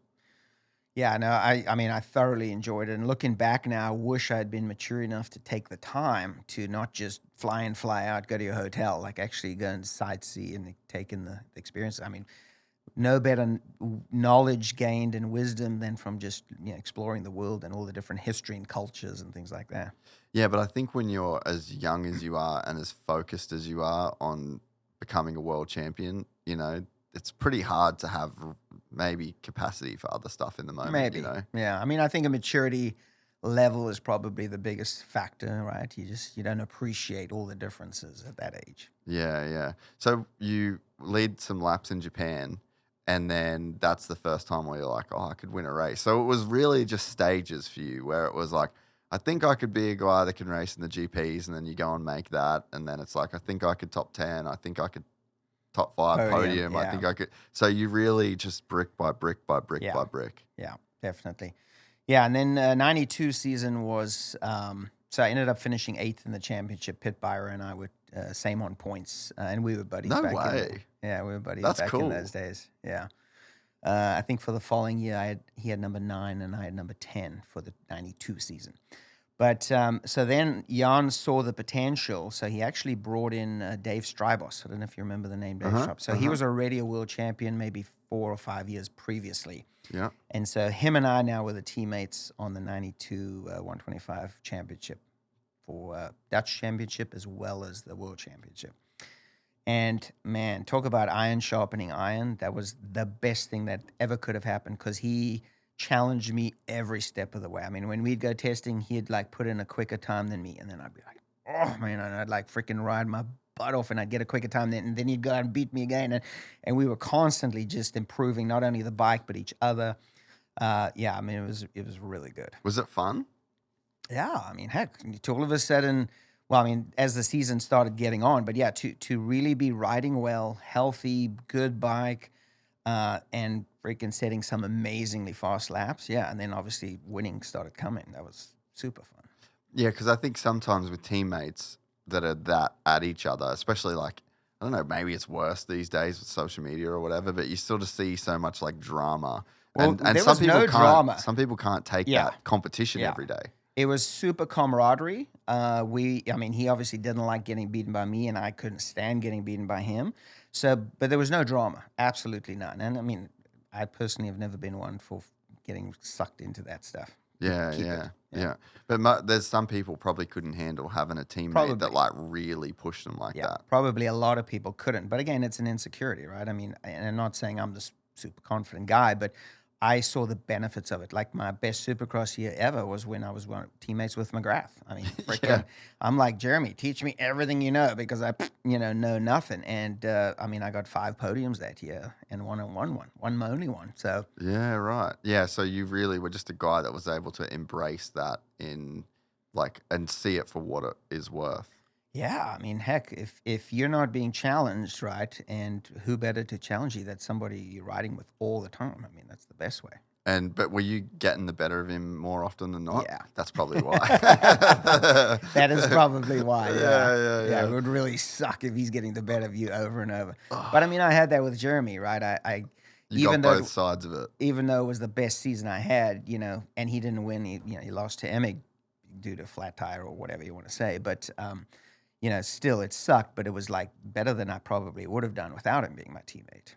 Speaker 1: Yeah, no, I mean, I thoroughly enjoyed it. And looking back now, I wish I had been mature enough to take the time to not just fly in, fly out, go to your hotel, like actually go and sightsee and take in the experience. I mean, no better knowledge gained and wisdom than from just, you know, exploring the world and all the different history and cultures and things like that.
Speaker 6: Yeah, but I think when you're as young as you are and as focused as you are on becoming a world champion, you know, it's pretty hard to have maybe capacity for other stuff in the moment.
Speaker 1: Maybe,
Speaker 6: you know?
Speaker 1: Yeah. I mean, I think a maturity level is probably the biggest factor, right? You don't appreciate all the differences at that age.
Speaker 6: Yeah, yeah. So you lead some laps in Japan, and then that's the first time where you're like, oh, I could win a race. So it was really just stages for you where it was like, I think I could be a guy that can race in the GPs, and then you go and make that. And then it's like, I think I could top 10. I think I could top 5 podium.
Speaker 1: Yeah.
Speaker 6: I think I could. So you really just brick by brick by brick by brick.
Speaker 1: Yeah, definitely. Yeah, and then 92 season was, so I ended up finishing 8th in the championship. Pit Byron and I were same on points, and we were buddies.
Speaker 6: No
Speaker 1: back
Speaker 6: way.
Speaker 1: Yeah, we were buddies
Speaker 6: That's
Speaker 1: back
Speaker 6: cool.
Speaker 1: in those days. Yeah. I think for the following year, he had number 9 and I had number 10 for the 92 season. But so then Jan saw the potential, so he actually brought in Dave Strybos. I don't know if you remember the name Dave Strybos. So he was already a world champion maybe 4 or 5 years previously.
Speaker 6: Yeah.
Speaker 1: And so him and I now were the teammates on the 92 125 championship for Dutch championship as well as the world championship. And, man, talk about iron sharpening iron. That was the best thing that ever could have happened because he challenged me every step of the way. I mean, when we'd go testing, he'd, like, put in a quicker time than me. And then I'd be like, oh, man, and I'd, like, freaking ride my butt off and I'd get a quicker time, and then he'd go out and beat me again. And we were constantly just improving not only the bike, but each other. Yeah, I mean, it was really good.
Speaker 6: Was it fun?
Speaker 1: Yeah, I mean, heck, to all of a sudden, well, I mean, as the season started getting on, but yeah, to really be riding well, healthy, good bike, and freaking setting some amazingly fast laps. Yeah, and then obviously winning started coming. That was super fun.
Speaker 6: Yeah, because I think sometimes with teammates that are that at each other, especially like, I don't know, maybe it's worse these days with social media or whatever, but you sort of see so much like drama.
Speaker 1: Well,
Speaker 6: and
Speaker 1: there
Speaker 6: some
Speaker 1: was
Speaker 6: people
Speaker 1: no
Speaker 6: can't,
Speaker 1: drama.
Speaker 6: Some people can't take that competition every day.
Speaker 1: It was super camaraderie. I mean, he obviously didn't like getting beaten by me, and I couldn't stand getting beaten by him. So, but there was no drama, absolutely none. And I mean, I personally have never been one for getting sucked into that stuff.
Speaker 6: Yeah. But there's some people probably couldn't handle having a teammate that like really pushed them like that.
Speaker 1: Probably a lot of people couldn't. But again, it's an insecurity, right? I mean, and I'm not saying I'm this super confident guy, but I saw the benefits of it. Like my best Supercross year ever was when I was teammates with McGrath. I mean, freaking, I'm like, Jeremy, teach me everything you know, because I, know nothing. And I mean, I got 5 podiums that year and one only one. So
Speaker 6: yeah, right. Yeah, so you really were just a guy that was able to embrace that and see it for what it is worth.
Speaker 1: Yeah, I mean, heck, if you're not being challenged, right, and who better to challenge you than somebody you're riding with all the time? I mean, that's the best way.
Speaker 6: But were you getting the better of him more often than not?
Speaker 1: Yeah.
Speaker 6: That's probably why.
Speaker 1: That is probably why,
Speaker 6: Yeah.
Speaker 1: It would really suck if he's getting the better of you over and over. But, I mean, I had that with Jeremy, right?
Speaker 6: You got both sides of it.
Speaker 1: Even though it was the best season I had, and he didn't win, he lost to Emig due to flat tire or whatever you want to say. But, still it sucked, but it was like better than I probably would have done without him being my teammate.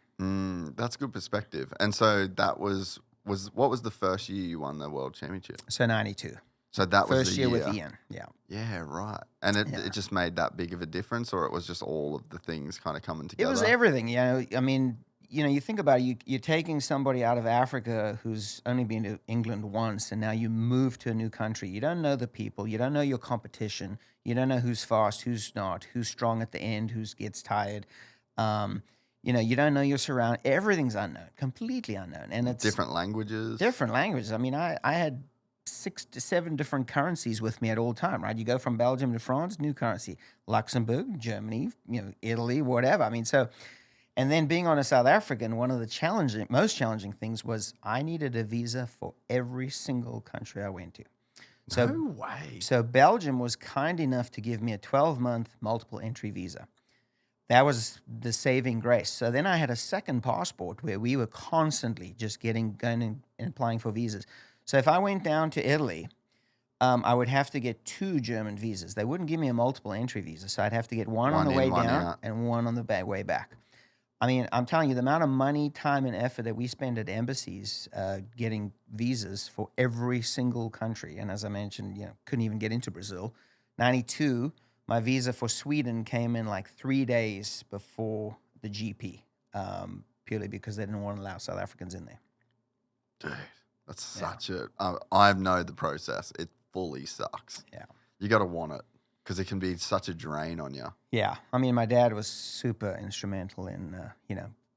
Speaker 6: That's good perspective. And so that was what was the first year you won the World Championship?
Speaker 1: So 92.
Speaker 6: So that was
Speaker 1: first
Speaker 6: the
Speaker 1: year with Ian. Yeah.
Speaker 6: Yeah, right. And it just made that big of a difference, or it was just all of the things kind of coming together?
Speaker 1: It was everything. I mean, you think about it, you're taking somebody out of Africa who's only been to England once, and now you move to a new country. You don't know the people. You don't know your competition. You don't know who's fast, who's not, who's strong at the end, who gets tired. You don't know your surround. Everything's unknown, completely unknown. And it's
Speaker 6: different languages.
Speaker 1: I mean, I had 6 to 7 different currencies with me at all time, right? You go from Belgium to France, new currency. Luxembourg, Germany, Italy, whatever. I mean, so... And then being on a South African, one of the most challenging things was I needed a visa for every single country I went to. So,
Speaker 6: no way.
Speaker 1: So Belgium was kind enough to give me a 12-month multiple entry visa. That was the saving grace. So then I had a second passport where we were constantly just going and applying for visas. So if I went down to Italy, I would have to get 2 German visas. They wouldn't give me a multiple entry visa. So I'd have to get one on the way down and one on the way back. I mean, I'm telling you, the amount of money, time, and effort that we spend at embassies getting visas for every single country. And as I mentioned, couldn't even get into Brazil. 92, my visa for Sweden came in like 3 days before the GP, purely because they didn't want to allow South Africans in there.
Speaker 6: Dude, that's such a... I know the process. It fully sucks.
Speaker 1: Yeah.
Speaker 6: You got to want it, because it can be such a drain on you.
Speaker 1: Yeah. I mean, my dad was super instrumental in,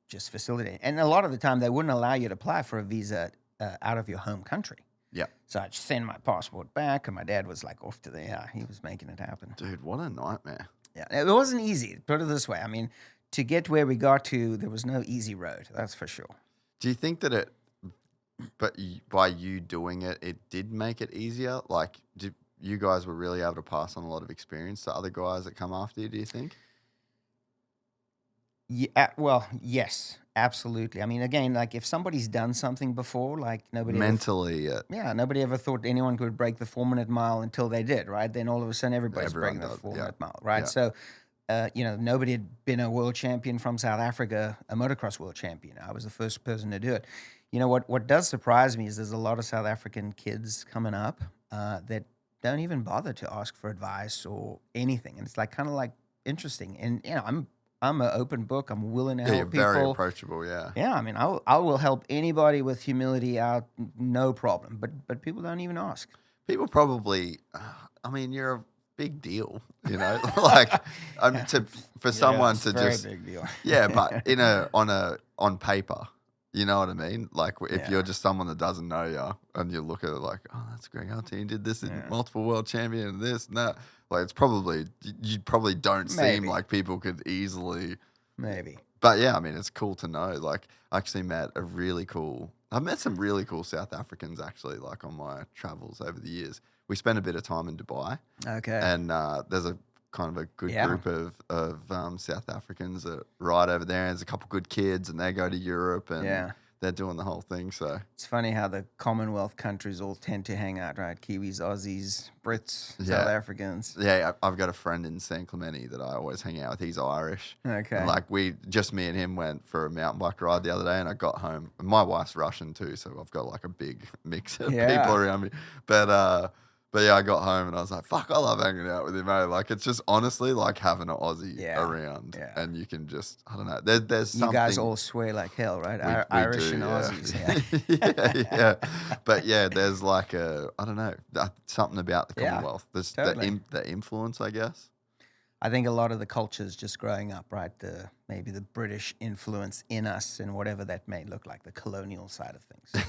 Speaker 1: just facilitating. And a lot of the time, they wouldn't allow you to apply for a visa out of your home country.
Speaker 6: Yeah.
Speaker 1: So I'd send my passport back, and my dad was like off to there. He was making it happen.
Speaker 6: Dude, what a nightmare.
Speaker 1: Yeah. It wasn't easy, put it this way. I mean, to get where we got to, there was no easy road. That's for sure.
Speaker 6: Do you think that by you doing it, it did make it easier? Like, you guys were really able to pass on a lot of experience to other guys that come after you, do you think?
Speaker 1: Yeah, well, yes, absolutely. I mean, again, like if somebody's done something before, like nobody nobody ever thought anyone could break the 4-minute mile until they did, right? Then all of a sudden everyone breaking the 4-minute mile, right? Yeah. So, nobody had been a world champion from South Africa, a motocross world champion. I was the first person to do it. What does surprise me is there's a lot of South African kids coming up that don't even bother to ask for advice or anything. And it's like kind of like interesting. And, I'm an open book. I'm willing to help people.
Speaker 6: You're very approachable, yeah.
Speaker 1: Yeah, I mean, I will help anybody with humility out, no problem. But people don't even ask.
Speaker 6: People probably, you're big deal, you know. Like, for someone to
Speaker 1: very
Speaker 6: just
Speaker 1: big deal.
Speaker 6: but on paper, you know what I mean. Like, if you're just someone that doesn't know you, and you look at it like, oh, that's Greg Albertyn did this, multiple world champion, and this and that. Like, it's probably you probably don't seem like people could easily
Speaker 1: maybe.
Speaker 6: But yeah, I mean, it's cool to know. Like, I actually I've met some really cool South Africans actually, like on my travels over the years. We spent a bit of time in Dubai.
Speaker 1: Okay.
Speaker 6: And there's a kind of a good group of South Africans that ride over there. And there's a couple good kids, and they go to Europe, and they're doing the whole thing. So
Speaker 1: it's funny how the Commonwealth countries all tend to hang out, right? Kiwis, Aussies, Brits, South Africans.
Speaker 6: Yeah, I've got a friend in San Clemente that I always hang out with. He's Irish.
Speaker 1: Okay.
Speaker 6: And like me and him went for a mountain bike ride the other day, and I got home. My wife's Russian too, so I've got like a big mix of people around me. But yeah, I got home and I was like, fuck, I love hanging out with him, mate. Like, it's just honestly like having an Aussie around. Yeah. And you can just, I don't know, there's something.
Speaker 1: You guys all swear like hell, right?
Speaker 6: We
Speaker 1: Irish
Speaker 6: do,
Speaker 1: and Aussies.
Speaker 6: Yeah. But yeah, there's like I don't know, something about the Commonwealth. There's the influence, I guess.
Speaker 1: I think a lot of the cultures just growing up, right? Maybe the British influence in us and whatever that may look like, the colonial side of things.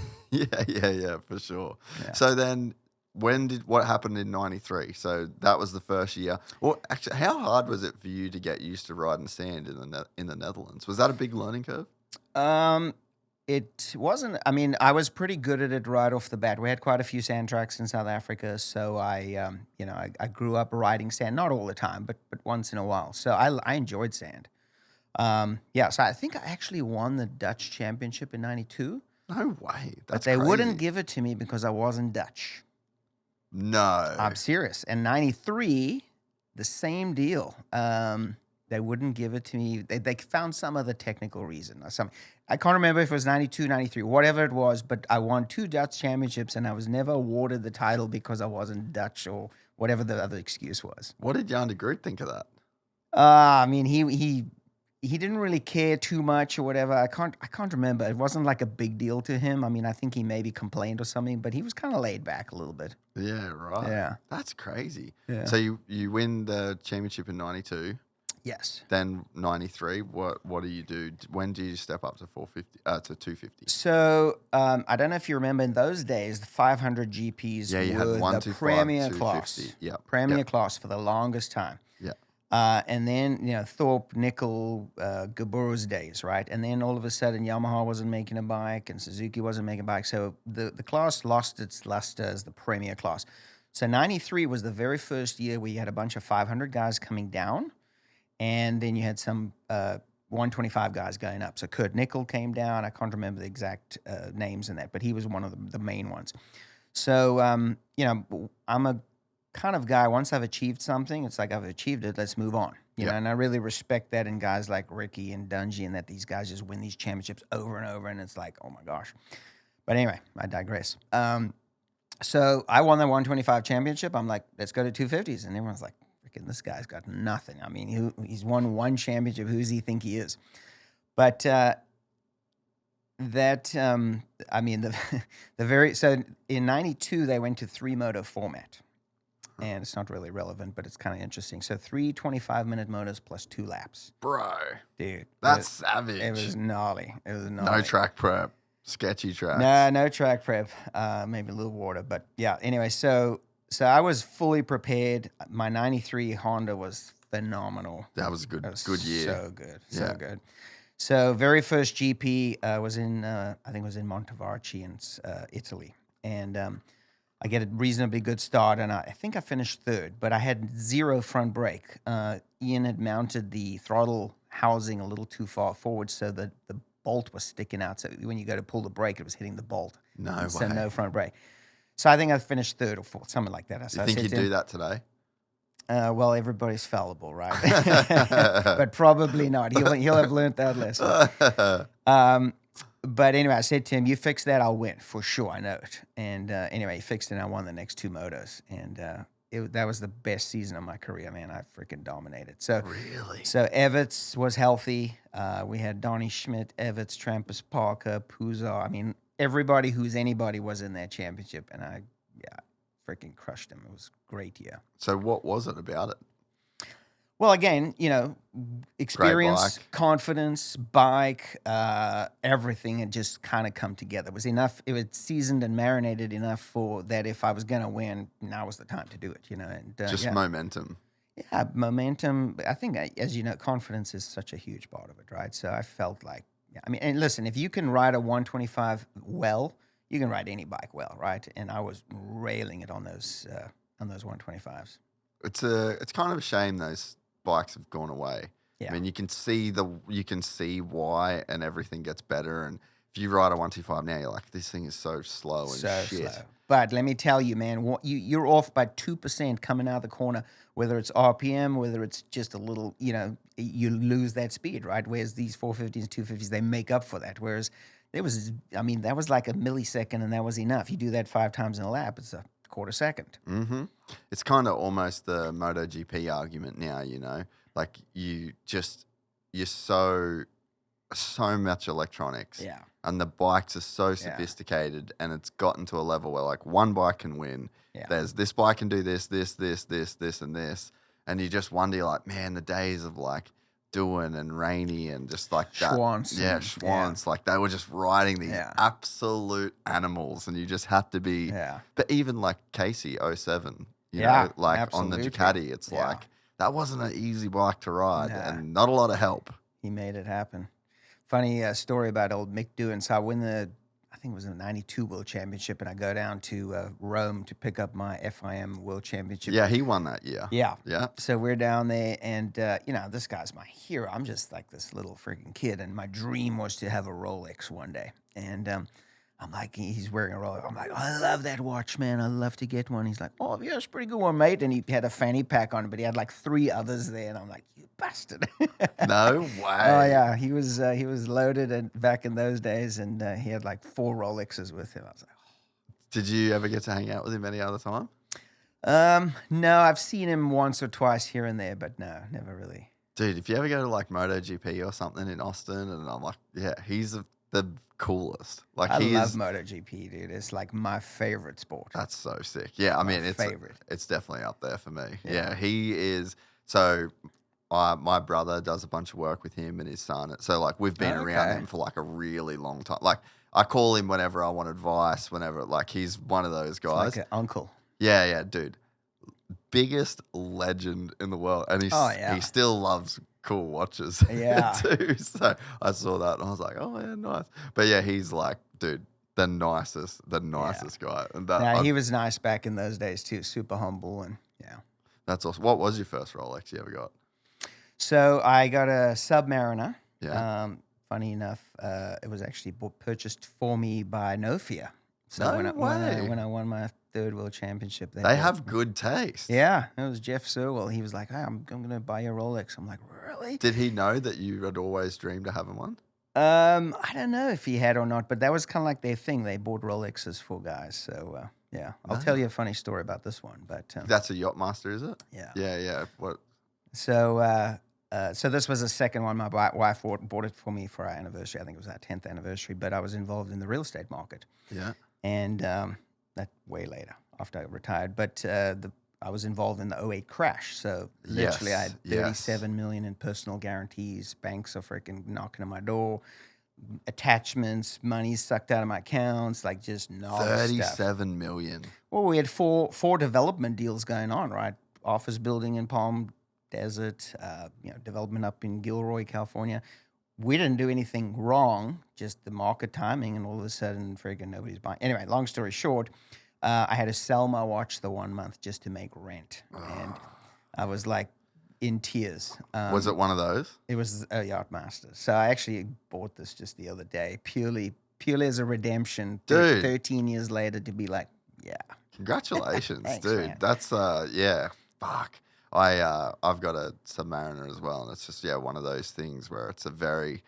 Speaker 6: yeah, for sure. Yeah. So then, what happened in '93? So that was the first year. Well, actually, how hard was it for you to get used to riding sand in the Netherlands? Was that a big learning curve?
Speaker 1: It wasn't. I mean, I was pretty good at it right off the bat. We had quite a few sand tracks in South Africa, so I grew up riding sand, not all the time, but once in a while. So I enjoyed sand. So I think I actually won the Dutch championship in '92.
Speaker 6: No way.
Speaker 1: But they wouldn't give it to me because I wasn't Dutch.
Speaker 6: No.
Speaker 1: I'm serious. And '93, the same deal. They wouldn't give it to me. They found some other technical reason or something. I can't remember if it was '92, '93, whatever it was, but I won 2 Dutch championships and I was never awarded the title because I wasn't Dutch or whatever the other excuse was.
Speaker 6: What did Jan de Groot think of that?
Speaker 1: I mean, he didn't really care too much or whatever. I can't remember. It wasn't like a big deal to him. I mean, I think he maybe complained or something, but he was kind of laid back a little bit.
Speaker 6: Yeah, right.
Speaker 1: Yeah.
Speaker 6: That's crazy.
Speaker 1: Yeah.
Speaker 6: So you win the championship in '92.
Speaker 1: Yes.
Speaker 6: Then '93, what do you do? When do you step up to 450 to 250?
Speaker 1: So I don't know if you remember in those days, the 500 GPs were the premier class.
Speaker 6: Yeah.
Speaker 1: Premier class for the longest time.
Speaker 6: Yeah.
Speaker 1: And then, Thorpe, Nicoll, Gabur's days, right? And then all of a sudden, Yamaha wasn't making a bike and Suzuki wasn't making a bike. So the class lost its luster as the premier class. So '93 was the very first year where you had a bunch of 500 guys coming down. And then you had some 125 guys going up. So Kurt Nicoll came down. I can't remember the exact names in that, but he was one of the main ones. So, I'm a kind of guy, once I've achieved something, it's like I've achieved it, let's move on. You know, and I really respect that in guys like Ricky and Dungey, and that these guys just win these championships over and over, and it's like, oh my gosh. But anyway, I digress. So I won the 125 championship. I'm like, let's go to 250s. And everyone's like, freaking, this guy's got nothing. I mean, he's won 1 championship. Who does he think he is? But so in '92, they went to 3-moto format. And it's not really relevant, but it's kind of interesting. So 3 25-minute motors plus 2 laps.
Speaker 6: Bro.
Speaker 1: Dude.
Speaker 6: That's savage.
Speaker 1: It was gnarly.
Speaker 6: No track prep. Sketchy tracks.
Speaker 1: No track prep. Maybe a little water. But yeah, anyway, so I was fully prepared. My '93 Honda was phenomenal.
Speaker 6: That was a good year.
Speaker 1: So good. So good. So very first GP was in, I think it was in Montevarchi in Italy. And I get a reasonably good start, and I think I finished 3rd, but I had 0 front brake. Ian had mounted the throttle housing a little too far forward, so that the bolt was sticking out. So when you go to pull the brake, it was hitting the bolt.
Speaker 6: No way.
Speaker 1: So no front brake. So I think I finished 3rd or 4th, something like that.
Speaker 6: You think you'd do that today?
Speaker 1: Well, everybody's fallible, right? But probably not. He'll have learned that lesson. But anyway, I said to him, you fix that, I'll win. For sure, I know it. And anyway, he fixed it, and I won the next 2 motos. And that was the best season of my career, man. I freaking dominated. So,
Speaker 6: really?
Speaker 1: So Everts was healthy. We had Donnie Schmidt, Everts, Trampus Parker, Puzo. I mean, everybody who's anybody was in that championship. And freaking crushed him. It was a great year.
Speaker 6: So what was it about it?
Speaker 1: Well, again, experience, confidence, bike, everything had just kind of come together. It was enough. It was seasoned and marinated enough for that. If I was going to win, now was the time to do it. And
Speaker 6: just momentum.
Speaker 1: Yeah, momentum. I think, as you know, confidence is such a huge part of it, right? So I felt like, and listen, if you can ride a 125 well, you can ride any bike well, right? And I was railing it on those 125s.
Speaker 6: It's kind of a shame those bikes have gone away.
Speaker 1: Yeah.
Speaker 6: I mean, you can see why, and everything gets better. And if you ride a 125 now, you're like, this thing is so slow and shit.
Speaker 1: Slow. But let me tell you, man, you're off by 2% coming out of the corner, whether it's RPM, whether it's just a little, you lose that speed, right? Whereas these 450s, 250s, they make up for that. Whereas that was like a millisecond, and that was enough. You do that 5 times in a lap, it's a quarter second.
Speaker 6: Mm-hmm. It's kind of almost the MotoGP argument now, like you're so much electronics.
Speaker 1: Yeah.
Speaker 6: And the bikes are so sophisticated, and it's gotten to a level where like one bike can win.
Speaker 1: Yeah.
Speaker 6: There's this bike can do this, and this. And you just wonder, you're like, man, the days of like Doohan and Rainey and just like that.
Speaker 1: Schwantz.
Speaker 6: Yeah, Schwantz. Like they were just riding these absolute animals, and you just had to be.
Speaker 1: Yeah.
Speaker 6: But even like Casey 07, like
Speaker 1: absolutely.
Speaker 6: on the Ducati, it's like that wasn't an easy bike to ride, and not a lot of help.
Speaker 1: He made it happen. Funny story about old Mick Doohan. So I win I think it was the 92 World Championship, and I go down to Rome to pick up my FIM World Championship.
Speaker 6: Yeah, he won that year.
Speaker 1: Yeah.
Speaker 6: Yeah.
Speaker 1: So we're down there, and, this guy's my hero. I'm just like this little freaking kid, and my dream was to have a Rolex one day. And I'm like, he's wearing a Rolex. I'm like, I love that watch, man. I love to get one. He's like, oh, yeah, it's a pretty good one, mate. And he had a fanny pack on it, but he had like 3 others there. And I'm like, you bastard.
Speaker 6: No way.
Speaker 1: Oh, yeah. He was loaded back in those days, and he had like 4 Rolexes with him. I was like, oh.
Speaker 6: Did you ever get to hang out with him any other time?
Speaker 1: No, I've seen him once or twice here and there, but no, never really.
Speaker 6: Dude, if you ever go to like MotoGP or something in Austin, and I'm like, yeah, he's the coolest. Like
Speaker 1: I love MotoGP, dude. It's like my favorite sport.
Speaker 6: That's so sick. Yeah, I mean, it's definitely up there for me. Yeah, he is. So my brother does a bunch of work with him and his son. So like we've been around him for like a really long time. Like I call him whenever I want advice, whenever like he's one of those guys.
Speaker 1: It's like an uncle.
Speaker 6: Yeah, dude. Biggest legend in the world. And he still loves cool watches too. So I saw that and I was like, oh yeah, nice. But yeah, he's like, dude, the nicest guy. And
Speaker 1: he was nice back in those days too. Super humble, and
Speaker 6: that's awesome. What was your first Rolex you ever got?
Speaker 1: So I got a Submariner.
Speaker 6: Yeah.
Speaker 1: Funny enough, it was actually purchased for me by Nofia. So
Speaker 6: no way.
Speaker 1: When I won my 3rd World Championship,
Speaker 6: they have good taste.
Speaker 1: Yeah, it was Jeff Sewell. He was like, hey, I'm going to buy you a Rolex. I'm like, really?
Speaker 6: Did he know that you had always dreamed of having one?
Speaker 1: I don't know if he had or not, but that was kind of like their thing. They bought Rolexes for guys. So, I'll tell you a funny story about this one. But
Speaker 6: that's a Yachtmaster, is it?
Speaker 1: Yeah.
Speaker 6: Yeah. What?
Speaker 1: So, so this was the second one. My wife bought it for me for our anniversary. I think it was our 10th anniversary. But I was involved in the real estate market.
Speaker 6: Yeah.
Speaker 1: And that way later after I retired. But I was involved in the 2008 crash. So literally I had 37 million in personal guarantees. Banks are freaking knocking on my door. Attachments, money sucked out of my accounts, like just gnarly stuff.
Speaker 6: 37 million.
Speaker 1: Well, we had four development deals going on, right? Office building in Palm Desert, development up in Gilroy, California. We didn't do anything wrong, just the market timing, and all of a sudden, friggin' nobody's buying. Anyway, long story short, I had to sell my watch the 1 month just to make rent, and I was like in tears.
Speaker 6: Was it one of those?
Speaker 1: It was a Yachtmaster. So I actually bought this just the other day, purely as a redemption.
Speaker 6: Dude.
Speaker 1: 13 years later to be like, yeah.
Speaker 6: Congratulations,
Speaker 1: Thanks,
Speaker 6: dude.
Speaker 1: man.
Speaker 6: That's fuck. I've got a Submariner as well, and it's just one of those things where it's a very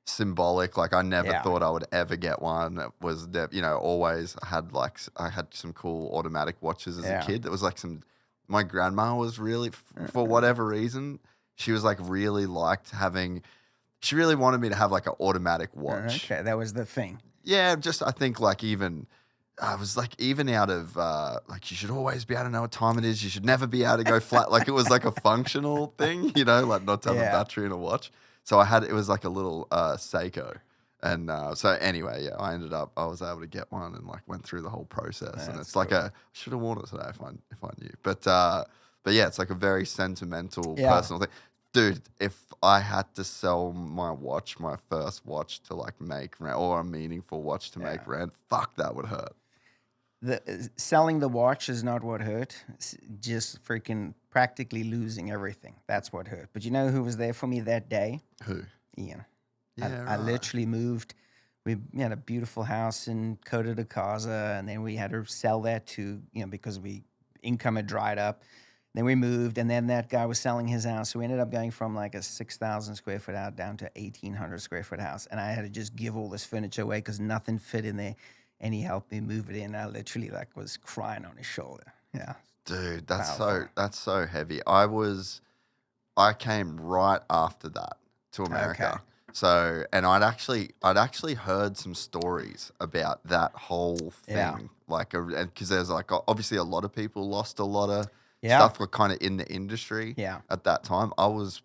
Speaker 6: symbolic. Like I never thought I would ever get one. It was always I had some cool automatic watches as a kid. That was like my grandma was really for whatever reason she was like really liked having. She really wanted me to have like an automatic watch.
Speaker 1: Okay, that was the thing.
Speaker 6: Yeah, just I think like even I was like, even out of like, you should always be able to know what time it is. You should never be able to go flat. Like, it was like a functional thing, you know, like not to have a battery in a watch. So it was like a little Seiko. And so anyway, yeah, I was able to get one and like went through the whole process. And it's cool. Like I should have worn it today if I knew. But yeah, it's like a very sentimental, personal thing. Dude, if I had to sell my first watch to like make rent, or a meaningful watch to make rent, fuck, that would hurt.
Speaker 1: Selling the watch is not what hurt. It's just freaking practically losing everything. That's what hurt. But you know who was there for me that day?
Speaker 6: Who?
Speaker 1: Ian.
Speaker 6: Yeah,
Speaker 1: I literally moved. We had a beautiful house in Coto de Casa, and then we had to sell that to, because income had dried up. Then we moved, and then that guy was selling his house. So we ended up going from like a 6,000 square foot house down to 1,800 square foot house. And I had to just give all this furniture away because nothing fit in there. And he helped me move it in. I literally like was crying on his shoulder. Yeah.
Speaker 6: Dude, that's so heavy. I came right after that to America. Okay. So, and I'd actually heard some stories about that whole thing. Like, because there's like, obviously a lot of people lost a lot of stuff were kind of in the industry at that time. I was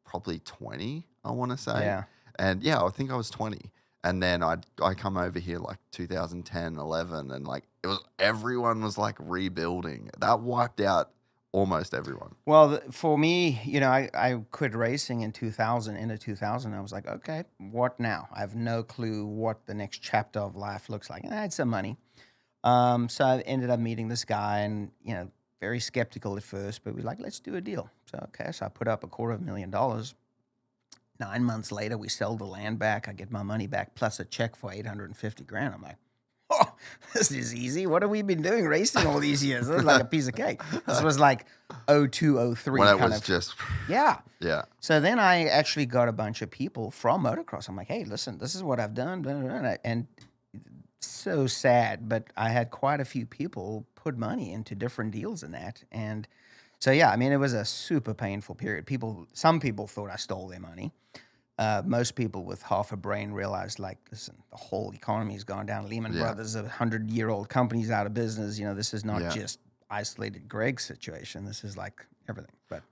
Speaker 6: probably 20, I want to say. Yeah. And I think I was 20. And then I come over here like 2010, 11, and like everyone was like rebuilding. That wiped out almost everyone.
Speaker 1: Well, for me, I quit racing in 2000. In 2000, I was like, okay, what now? I have no clue what the next chapter of life looks like. And I had some money. So I ended up meeting this guy, and, very skeptical at first, but we're like, let's do a deal. So, okay, so I put up $250,000. 9 months later, we sell the land back. I get my money back plus a check for $850,000. I'm like, oh, this is easy. What have we been doing racing all these years? This is like a piece of cake. This was like 02, 03.
Speaker 6: When it was just...
Speaker 1: Yeah.
Speaker 6: Yeah.
Speaker 1: So then I actually got a bunch of people from motocross. I'm like, hey, listen, this is what I've done. Blah, blah, blah. And so sad, but I had quite a few people put money into different deals in that. And so, it was a super painful period. Some people thought I stole their money. Most people with half a brain realized, like, listen, the whole economy's gone down. Lehman Brothers, 100-year-old companies out of business. This is not just isolated Greg's situation. This is like everything. But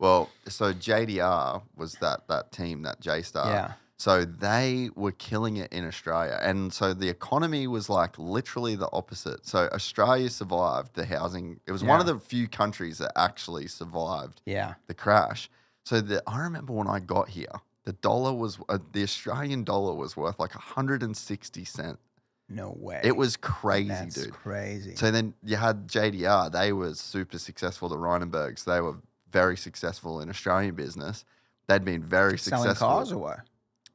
Speaker 6: so JDR was that team, that J-Star.
Speaker 1: Yeah.
Speaker 6: So they were killing it in Australia. And so the economy was like literally the opposite. So Australia survived the housing. It was one of the few countries that actually survived the crash. So I remember when I got here, the Australian dollar was worth like 160 cents.
Speaker 1: No way.
Speaker 6: It was crazy,
Speaker 1: That's
Speaker 6: dude.
Speaker 1: Crazy.
Speaker 6: So then you had JDR. They were super successful, the Reinenbergs. They were very successful in Australian business. They'd been very successful.
Speaker 1: Selling cars or what?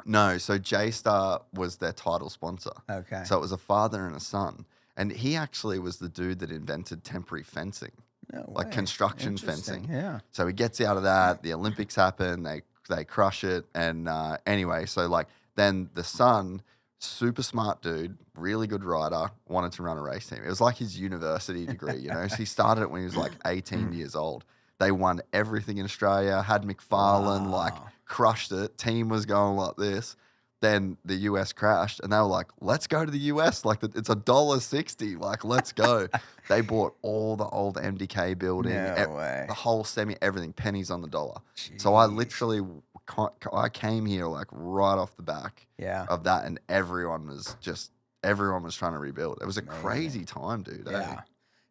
Speaker 6: No, so J-Star was their title sponsor.
Speaker 1: Okay.
Speaker 6: So it was a father and a son. And he actually was the dude that invented temporary fencing.
Speaker 1: No way.
Speaker 6: Like construction fencing.
Speaker 1: Yeah.
Speaker 6: So he gets out of that. The Olympics happen. They crush it. And anyway, so like then the son, super smart dude, really good rider, wanted to run a race team. It was like his university degree, So he started it when he was like 18 years old. They won everything in Australia, had McFarlane, like crushed it. Team was going like this. Then the US crashed, and they were like, let's go to the US. Like, it's $1.60. Like, let's go. They bought all the old MDK building, the whole everything, pennies on the dollar. Jeez. So I came here like right off the back of that, and everyone was trying to rebuild. It was a crazy time, dude.
Speaker 1: Yeah.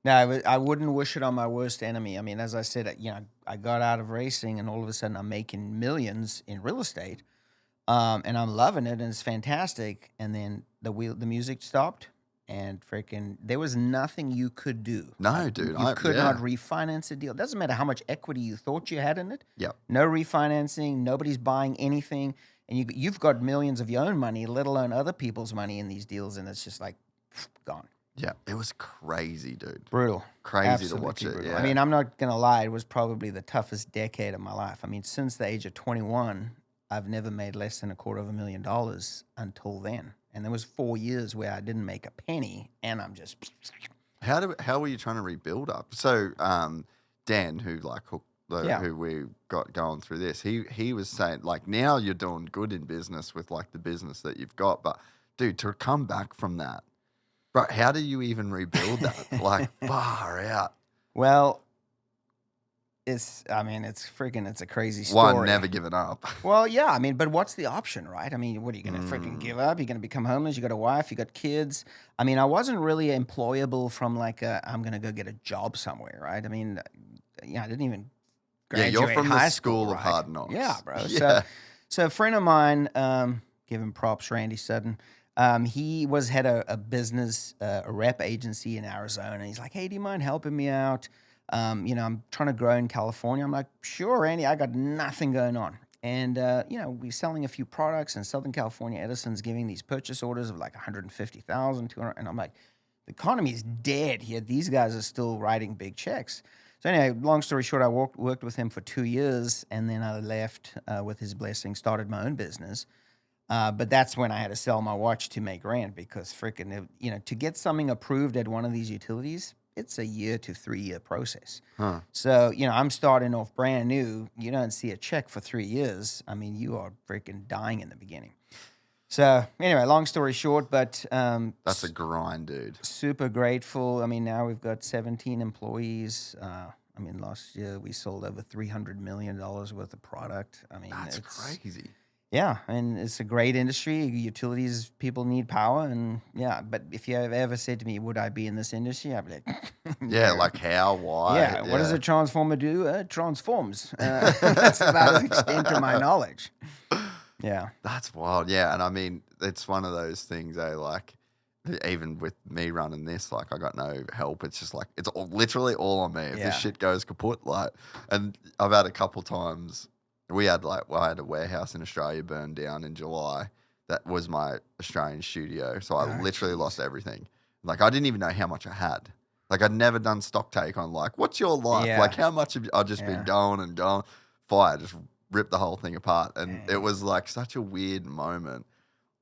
Speaker 1: No, I wouldn't wish it on my worst enemy. I mean, as I said, I got out of racing, and all of a sudden I'm making millions in real estate, and I'm loving it, and it's fantastic. And then the music stopped, and freaking there was nothing you could do.
Speaker 6: No, dude,
Speaker 1: you could not refinance a deal. It doesn't matter how much equity you thought you had in it.
Speaker 6: Yeah,
Speaker 1: no refinancing. Nobody's buying anything, and you've got millions of your own money, let alone other people's money in these deals, and it's just like gone.
Speaker 6: Yeah, it was crazy, dude.
Speaker 1: Brutal.
Speaker 6: Crazy
Speaker 1: Absolutely
Speaker 6: to watch it,
Speaker 1: brutal.
Speaker 6: yeah.
Speaker 1: I mean, I'm not going to lie. It was probably the toughest decade of my life. I mean, since the age of 21, I've never made less than $250,000 until then. And there was 4 years where I didn't make a penny, and I'm just...
Speaker 6: How were you trying to rebuild up? So, Dan, who we got going through this, he was saying, like, now you're doing good in business with, like, the business that you've got. But, dude, to come back from that, Bro, how do you even rebuild that? Like, far out.
Speaker 1: Well, it's a crazy story.
Speaker 6: One, never giving up.
Speaker 1: Well, yeah, I mean, but what's the option, right? I mean, what are you going to freaking give up? You're going to become homeless? You got a wife? You got kids? I mean, I wasn't really employable from like I'm going to go get a job somewhere, right? I mean, yeah, I didn't even graduate
Speaker 6: you're from
Speaker 1: high
Speaker 6: the
Speaker 1: school,
Speaker 6: school of
Speaker 1: right?
Speaker 6: hard knocks.
Speaker 1: Yeah, bro.
Speaker 6: Yeah.
Speaker 1: So a friend of mine, give him props, Randy Sutton. He had a business, a rep agency in Arizona. He's like, hey, do you mind helping me out? I'm trying to grow in California. I'm like, sure, Randy, I got nothing going on. And, we're selling a few products in Southern California. Edison's giving these purchase orders of like 150,000, 200. And I'm like, the economy is dead here. These guys are still writing big checks. So anyway, long story short, I worked with him for 2 years, and then I left with his blessing, started my own business. But that's when I had to sell my watch to make rent because freaking, to get something approved at one of these utilities, it's a 1 to 3 year process.
Speaker 6: Huh.
Speaker 1: So, I'm starting off brand new. You don't see a check for 3 years. I mean, you are freaking dying in the beginning. So, anyway, long story short, but...
Speaker 6: that's a grind, dude.
Speaker 1: Super grateful. I mean, now we've got 17 employees. Last year we sold over $300 million worth of product. I mean,
Speaker 6: that's crazy.
Speaker 1: Yeah, and it's a great industry. Utilities, people need power, and yeah. But if you have ever said to me, "Would I be in this industry?" I'd be like,
Speaker 6: "Yeah, like how? Why?
Speaker 1: Yeah, what does a transformer do? It transforms." That's about the extent of my knowledge. Yeah,
Speaker 6: that's wild. Yeah, and I mean, it's one of those things. Like, even with me running this, like, I got no help. It's just like it's literally all on me. If this shit goes kaput, like, and I've had a couple times. I had a warehouse in Australia burned down in July. That was my Australian studio. So I literally lost everything. Like, I didn't even know how much I had. Like, I'd never done stock take on, like, what's your life?
Speaker 1: Yeah.
Speaker 6: Like, how much have you... I've just been going and going. Fire just ripped the whole thing apart. And it was, like, such a weird moment.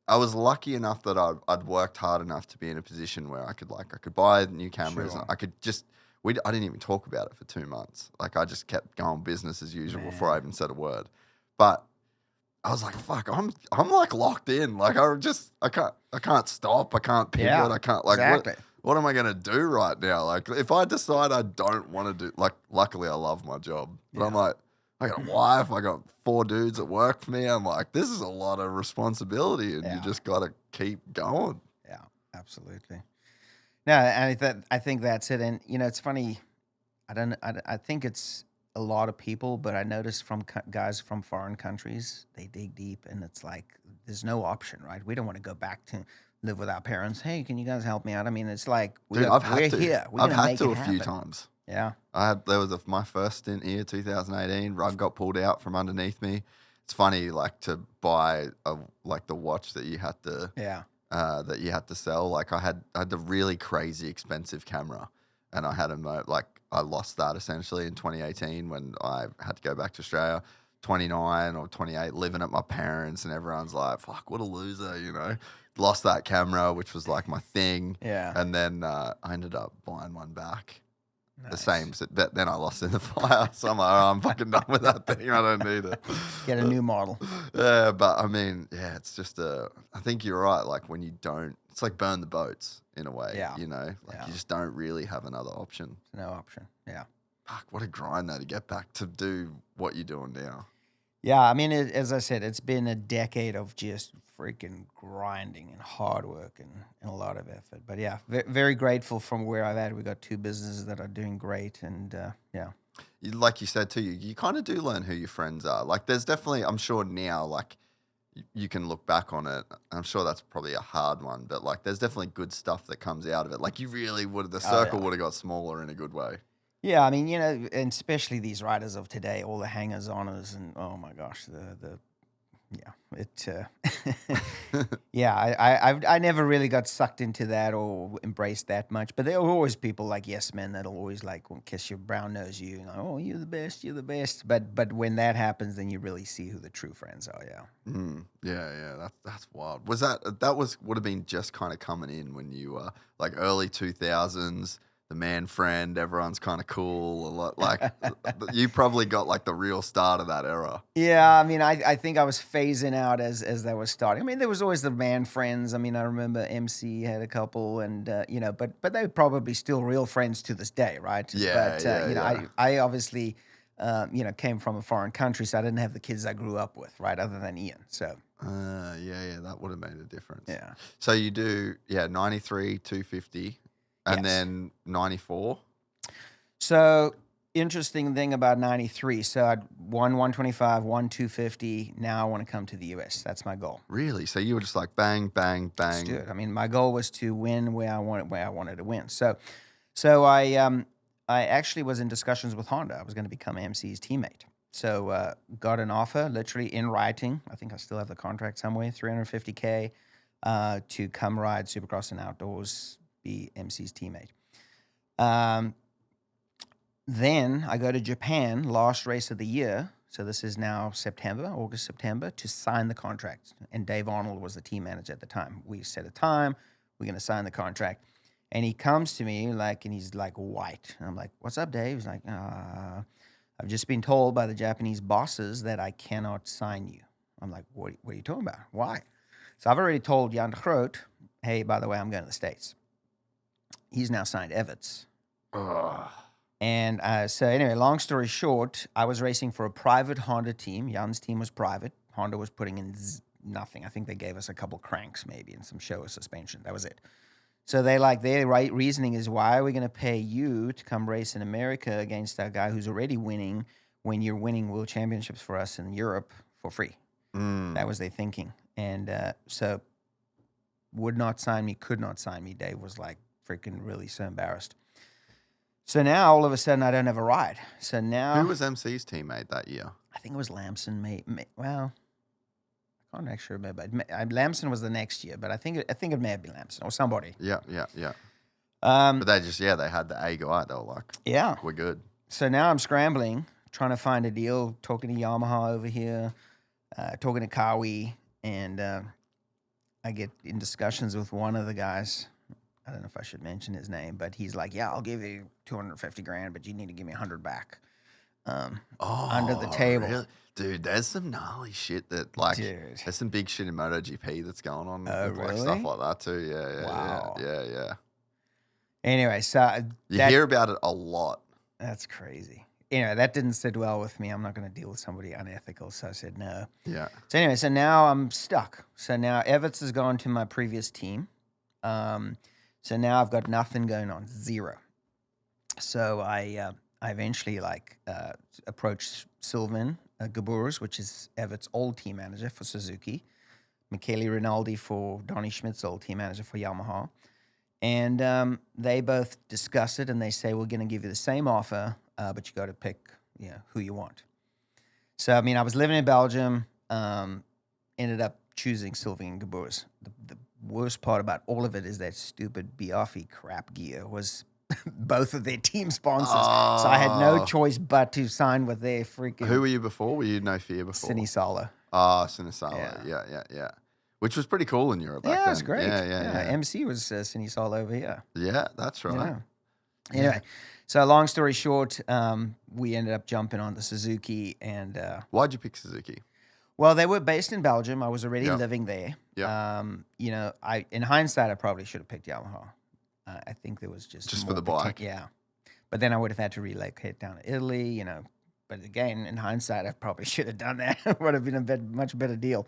Speaker 6: I was lucky enough that I'd worked hard enough to be in a position where I could buy new cameras.
Speaker 1: Sure.
Speaker 6: And I could just... I didn't even talk about it for 2 months. Like, I just kept going business as usual before I even said a word. But I was like, fuck, I'm like locked in. Like, I can't stop. I can't pivot. I can't, like,
Speaker 1: exactly.
Speaker 6: What am I going to do right now? Like, if I decide I don't want to do, like, luckily I love my job. But I'm like, I got a wife. I got 4 dudes that work for me. I'm like, this is a lot of responsibility, and you just got to keep going.
Speaker 1: Yeah, absolutely. No, and I think that's it. And it's funny. I think it's a lot of people, but I noticed from guys from foreign countries, they dig deep, and it's like there's no option, right? We don't want to go back to live with our parents. Hey, can you guys help me out? I mean, it's like we're here.
Speaker 6: I've had to a few times.
Speaker 1: Yeah,
Speaker 6: there was my first stint here, 2018. Rug got pulled out from underneath me. It's funny, like, to buy the watch that you had to. Yeah. That you had to sell. Like, I had the really crazy expensive camera, and I had I lost that essentially in 2018 when I had to go back to Australia. 29 or 28, living at my parents, and everyone's like, "Fuck, what a loser," Lost that camera, which was like my thing. Yeah. And then I ended up buying one back. Nice. The same, but then I lost it in the fire. So I'm like, I'm fucking done with that thing. I don't need it.
Speaker 1: Get a new model.
Speaker 6: Yeah, but I mean, it's just I think you're right. Like, when you don't, it's like burn the boats in a way. Yeah. You just don't really have another option.
Speaker 1: No option. Yeah.
Speaker 6: Fuck, what a grind though to get back to do what you're doing now.
Speaker 1: Yeah, I mean, as I said, it's been a decade of just freaking grinding and hard work and a lot of effort. But yeah, very grateful from where I've at. We've got 2 businesses that are doing great, and yeah.
Speaker 6: Like you said too, you kind of do learn who your friends are. Like, there's definitely, I'm sure now, like, you can look back on it. I'm sure that's probably a hard one, but like, there's definitely good stuff that comes out of it. Like, you really the circle would have got smaller in a good way.
Speaker 1: Yeah, I mean, and especially these riders of today, all the hangers-oners, and oh my gosh, I never really got sucked into that or embraced that much. But there were always people like yes men that'll always like kiss your brown nose you, oh, you're the best. But when that happens, then you really see who the true friends are.
Speaker 6: Yeah. That's wild. Would have been just kind of coming in when you were like early 2000s. the man friend. Everyone's kind of cool. A lot like you probably got like the real start of that era.
Speaker 1: Yeah, I mean, I think I was phasing out as that was starting. I mean, there was always the man friends. I mean, I remember MC had a couple, and but they're probably still real friends to this day, right?
Speaker 6: Yeah,
Speaker 1: but I obviously came from a foreign country, so I didn't have the kids I grew up with, right, other than Ian. So
Speaker 6: that would have made a difference.
Speaker 1: Yeah.
Speaker 6: So you do 93, 250, and then 94.
Speaker 1: So interesting thing about 93. So I'd won 125, won 250. Now I want to come to the US. That's my goal.
Speaker 6: Really? So you were just like bang, bang, bang.
Speaker 1: Let's do it. I mean, my goal was to win where I wanted to win. So I actually was in discussions with Honda. I was going to become MC's teammate. So got an offer, literally in writing. I think I still have the contract somewhere, $350K to come ride Supercross and Outdoors, be MC's teammate. Then I go to Japan, last race of the year. So this is now August, September, to sign the contract. And Dave Arnold was the team manager at the time. We set a time. We're going to sign the contract. And he comes to me and he's like white. And I'm like, what's up, Dave? He's like, I've just been told by the Japanese bosses that I cannot sign you. I'm like, what are you talking about? Why? So I've already told Jan de Groot, hey, by the way, I'm going to the States. He's now signed Everts. And so anyway, long story short, I was racing for a private Honda team. Jan's team was private. Honda was putting in nothing. I think they gave us a couple cranks maybe and some show suspension. That was it. So their reasoning is, why are we going to pay you to come race in America against a guy who's already winning when you're winning world championships for us in Europe for free? That was their thinking. And so would not sign me, could not sign me. Dave was like freaking really so embarrassed. So now all of a sudden I don't have a ride. So now,
Speaker 6: who was MC's teammate that year?
Speaker 1: I think it was Lamson. Well, I can't actually remember. Lamson was the next year, but I think it may have been Lamson or somebody.
Speaker 6: Yeah. But they had the A guy. They were like,
Speaker 1: yeah,
Speaker 6: we're good.
Speaker 1: So now I'm scrambling, trying to find a deal, talking to Yamaha over here, talking to Kawi, and I get in discussions with one of the guys. I don't know if I should mention his name, but he's like, yeah, I'll give you $250,000, but you need to give me $100 back. Under the table.
Speaker 6: Really? Dude, there's some gnarly shit that, there's some big shit in MotoGP that's going on with
Speaker 1: really?
Speaker 6: stuff like that too. Yeah.
Speaker 1: Wow.
Speaker 6: Yeah.
Speaker 1: Anyway, so
Speaker 6: you hear about it a lot.
Speaker 1: That's crazy. Anyway, that didn't sit well with me. I'm not going to deal with somebody unethical, so I said no.
Speaker 6: Yeah.
Speaker 1: So anyway, so now I'm stuck. So now Everts has gone to my previous team. So now I've got nothing going on, zero. So I eventually approached Sylvain Gaburs, which is Everts' old team manager for Suzuki, Michele Rinaldi for Donnie Schmidt's old team manager for Yamaha. And they both discuss it, and they say, we're going to give you the same offer, but you got to pick who you want. So, I mean, I was living in Belgium, ended up choosing Sylvain Gaburs. The worst part about all of it is that stupid Biaffi crap gear was both of their team sponsors. So I had no choice but to sign with their freaking...
Speaker 6: Who were you before? Were you No Fear before?
Speaker 1: Sinisala.
Speaker 6: Sinisala. Yeah. Which was pretty cool in Europe back then.
Speaker 1: Yeah, it was great.
Speaker 6: Yeah.
Speaker 1: MC was Sinisala over here.
Speaker 6: Yeah, that's right.
Speaker 1: Yeah. Anyway, so long story short, we ended up jumping on the Suzuki and...
Speaker 6: Why'd you pick Suzuki?
Speaker 1: Well, they were based in Belgium. I was already living there.
Speaker 6: Yeah.
Speaker 1: In hindsight, I probably should have picked Yamaha. I think there was just
Speaker 6: for the bike.
Speaker 1: Yeah. But then I would have had to relocate down to Italy, But again, in hindsight, I probably should have done that. It would have been a much better deal.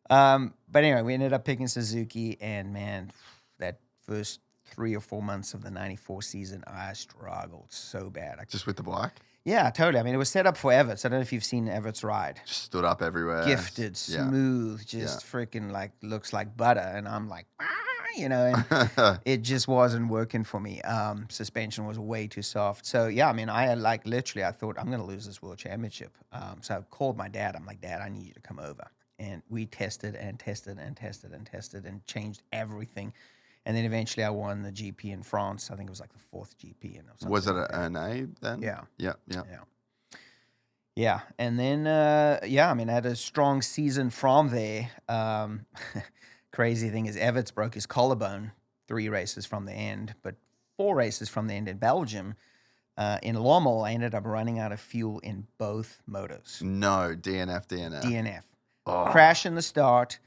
Speaker 1: But anyway, we ended up picking Suzuki, and man, that first 3 or 4 months of the 94 season, I struggled so bad.
Speaker 6: Just with the bike?
Speaker 1: Yeah, totally. I mean, it was set up for Everts. I don't know if you've seen Everts ride.
Speaker 6: Just stood up everywhere.
Speaker 1: Gifted, smooth, freaking looks like butter. And I'm like, and it just wasn't working for me. Suspension was way too soft. So, yeah, I mean, I had literally, I thought, I'm going to lose this world championship. So I called my dad. I'm like, Dad, I need you to come over. And we tested and changed everything. And then eventually I won the GP in France. I think it was like the 4th GP.
Speaker 6: Was it an A then?
Speaker 1: Yeah.
Speaker 6: Yeah.
Speaker 1: And then, I mean, I had a strong season from there. Crazy thing is Everts broke his collarbone 3 races from the end, but 4 races from the end in Belgium, in Lommel, I ended up running out of fuel in both motos.
Speaker 6: No, DNF.
Speaker 1: DNF.
Speaker 6: Oh.
Speaker 1: Crash in the start,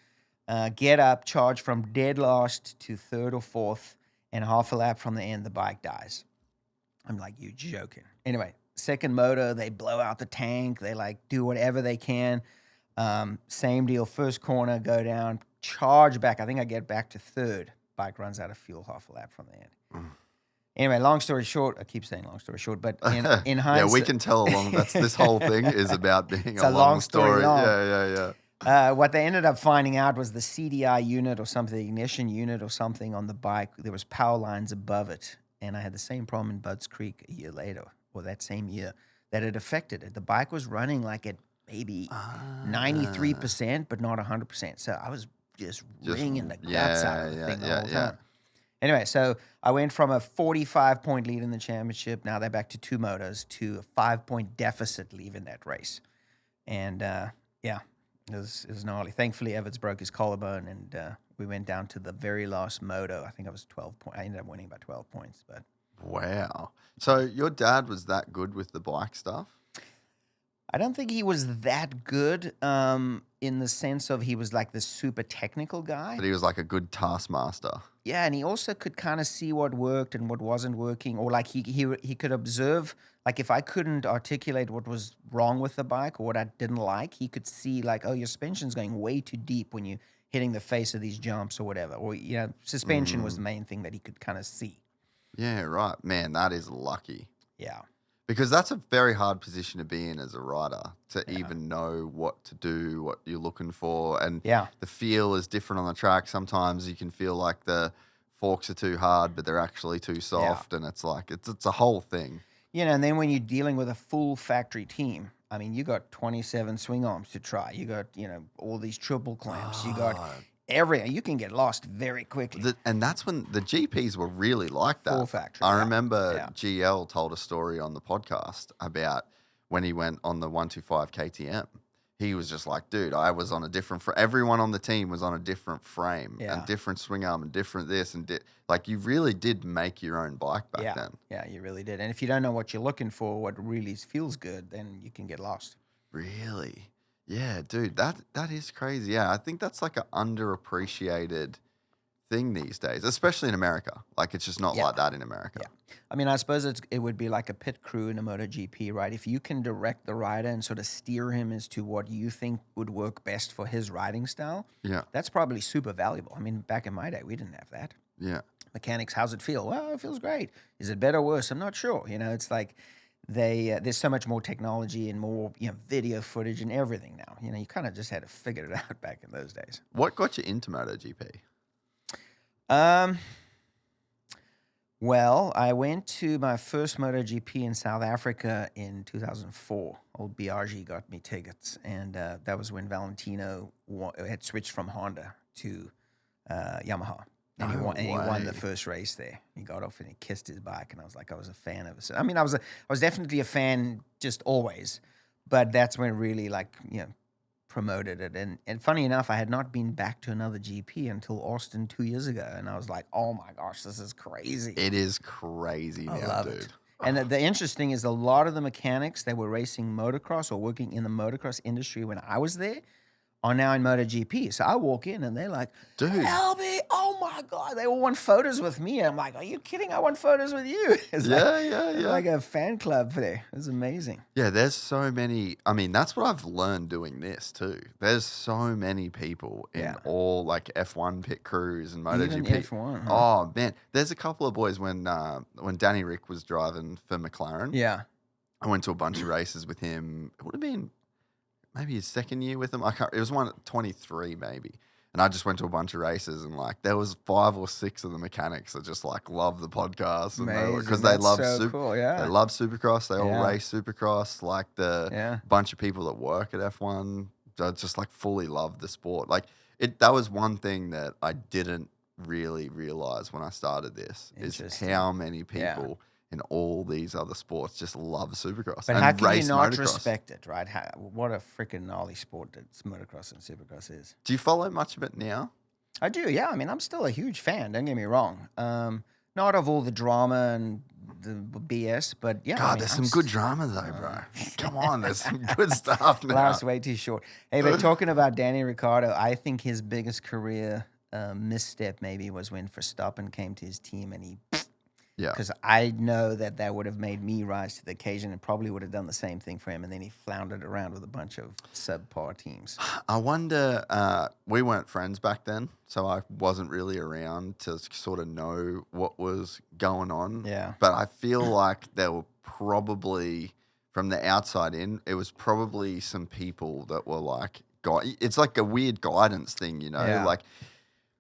Speaker 1: get up, charge from dead last to 3rd or 4th, and half a lap from the end, the bike dies. I'm like, you joking. Anyway, second moto, they blow out the tank. They like do whatever they can. Same deal. First corner, go down, charge back. I think I get back to 3rd. Bike runs out of fuel half a lap from the end. Anyway, long story short, I keep saying long story short, but in hindsight,
Speaker 6: yeah, we can tell along. That's this whole thing is about being a
Speaker 1: long story. Long.
Speaker 6: Yeah.
Speaker 1: What they ended up finding out was the CDI unit or something, the ignition unit or something on the bike. There was power lines above it, and I had the same problem in Budds Creek a year later, or that same year, that it affected it. The bike was running like at maybe 93%, but not 100%. So I was just wringing the guts out of the thing the whole time. Anyway, so I went from a 45-point lead in the championship, now they're back to 2 motos, to a 5-point deficit leaving that race. And, it was gnarly. Thankfully, Everts broke his collarbone, and we went down to the very last moto. I think I was 12 points. I ended up winning by 12 points. But
Speaker 6: wow. So your dad was that good with the bike stuff?
Speaker 1: I don't think he was that good in the sense of he was like the super technical guy.
Speaker 6: But he was like a good taskmaster.
Speaker 1: Yeah, and he also could kind of see what worked and what wasn't working, or like he could observe. Like if I couldn't articulate what was wrong with the bike or what I didn't like, he could see like, oh, your suspension's going way too deep when you're hitting the face of these jumps or whatever. Or, suspension was the main thing that he could kind of see.
Speaker 6: Yeah, right. Man, that is lucky.
Speaker 1: Yeah.
Speaker 6: Because that's a very hard position to be in as a rider, to even know what to do, what you're looking for. And the feel is different on the track. Sometimes you can feel like the forks are too hard, but they're actually too soft. And it's like, it's a whole thing.
Speaker 1: And then when you're dealing with a full factory team, I mean, you got 27 swing arms to try. You got, all these triple clamps. You got everything. You can get lost very quickly.
Speaker 6: And that's when the GPs were really like that.
Speaker 1: Full factory.
Speaker 6: I remember GL told a story on the podcast about when he went on the 125 KTM. He was just like, dude, I was on a different everyone on the team was on a different frame and different swing arm and different this and like you really did make your own bike back then.
Speaker 1: Yeah, you really did. And if you don't know what you're looking for, what really feels good, then you can get lost.
Speaker 6: Really? Yeah, dude, that is crazy. Yeah, I think that's like an underappreciated thing these days, especially in America. Like it's just not like that in America.
Speaker 1: Yeah. I mean, I suppose it would be like a pit crew in a MotoGP, right? If you can direct the rider and sort of steer him as to what you think would work best for his riding style, that's probably super valuable. I mean, back in my day, we didn't have that.
Speaker 6: Yeah.
Speaker 1: Mechanics, how's it feel? Well, it feels great. Is it better or worse? I'm not sure. It's like there's so much more technology and more video footage and everything now. You kind of just had to figure it out back in those days.
Speaker 6: What got you into MotoGP?
Speaker 1: Well, I went to my first MotoGP in South Africa in 2004. Old Biaggi got me tickets, and that was when Valentino had switched from Honda to Yamaha. And he won the first race there. He got off and he kissed his bike, and I was like, I was a fan of it. So, I mean, I was definitely a fan just always, but that's when really promoted it. And funny enough, I had not been back to another GP until Austin 2 years ago, and I was like, oh my gosh, this is crazy.
Speaker 6: It is crazy
Speaker 1: I
Speaker 6: now,
Speaker 1: love
Speaker 6: dude.
Speaker 1: it. And the interesting is a lot of the mechanics that were racing motocross or working in the motocross industry when I was there are now in MotoGP. So I walk in and they're like, dude, LB, oh my God. They all want photos with me. I'm like, are you kidding? I want photos with you. It's like a fan club there. It was amazing.
Speaker 6: Yeah, there's so many. I mean, that's what I've learned doing this too. There's so many people in all like F1 pit crews and MotoGP.
Speaker 1: Even F1, huh?
Speaker 6: Oh, man. There's a couple of boys when Danny Rick was driving for McLaren.
Speaker 1: Yeah.
Speaker 6: I went to a bunch of races with him. It would have been maybe his second year with him. It was 23 maybe. And I just went to a bunch of races, and like there was 5 or 6 of the mechanics that just like love the podcast, and because they love they love Supercross. They all race Supercross. Like the bunch of people that work at F1 just like fully love the sport. Like that was one thing that I didn't really realize when I started this is how many people in all these other sports just love Supercross.
Speaker 1: But
Speaker 6: and
Speaker 1: how can
Speaker 6: race
Speaker 1: you not
Speaker 6: motocross.
Speaker 1: Respect it, right? What a freaking gnarly sport that motocross and Supercross is.
Speaker 6: Do you follow much of it now?
Speaker 1: I do, yeah. I mean, I'm still a huge fan. Don't get me wrong. Not of all the drama and the BS, but yeah.
Speaker 6: God, there's some good drama though, bro. Come on, there's some good stuff now.
Speaker 1: Life's way too short. Hey, but talking about Danny Ricciardo, I think his biggest career misstep maybe was when Verstappen came to his team and he...
Speaker 6: Yeah.
Speaker 1: Because I know that would have made me rise to the occasion and probably would have done the same thing for him. And then he floundered around with a bunch of subpar teams.
Speaker 6: I wonder, we weren't friends back then, so I wasn't really around to sort of know what was going on.
Speaker 1: Yeah.
Speaker 6: But I feel like there were probably, from the outside in, it was probably some people that were like, it's like a weird guidance thing, you know?
Speaker 1: Yeah.
Speaker 6: Like,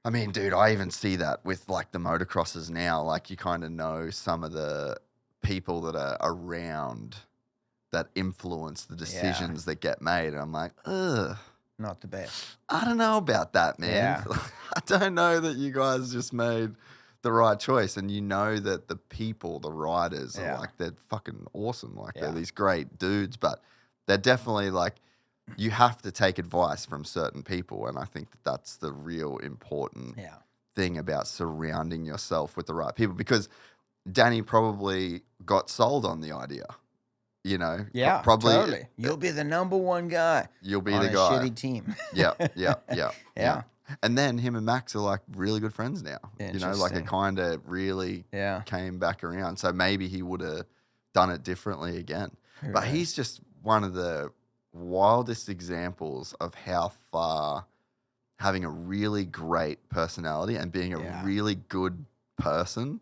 Speaker 6: I mean, dude, I even see that with like the motocrossers now. Like you kind of know some of the people that are around that influence the decisions that get made. And I'm like, ugh.
Speaker 1: Not the best.
Speaker 6: I don't know about that, man.
Speaker 1: Yeah.
Speaker 6: I don't know that you guys just made the right choice. And you know that the people, the riders, are like, they're fucking awesome. Like they're these great dudes, but they're definitely like, you have to take advice from certain people. And I think that that's the real important thing about surrounding yourself with the right people, because Danny probably got sold on the idea, you know?
Speaker 1: Yeah,
Speaker 6: probably.
Speaker 1: totally. You'll be the number one guy.
Speaker 6: You'll be
Speaker 1: on
Speaker 6: the
Speaker 1: a
Speaker 6: guy.
Speaker 1: shitty team.
Speaker 6: Yeah. And then him and Max are like really good friends now. You know, like it kind of really came back around. So maybe he would have done it differently again. Right. But he's just one of the wildest examples of how far having a really great personality and being a really good person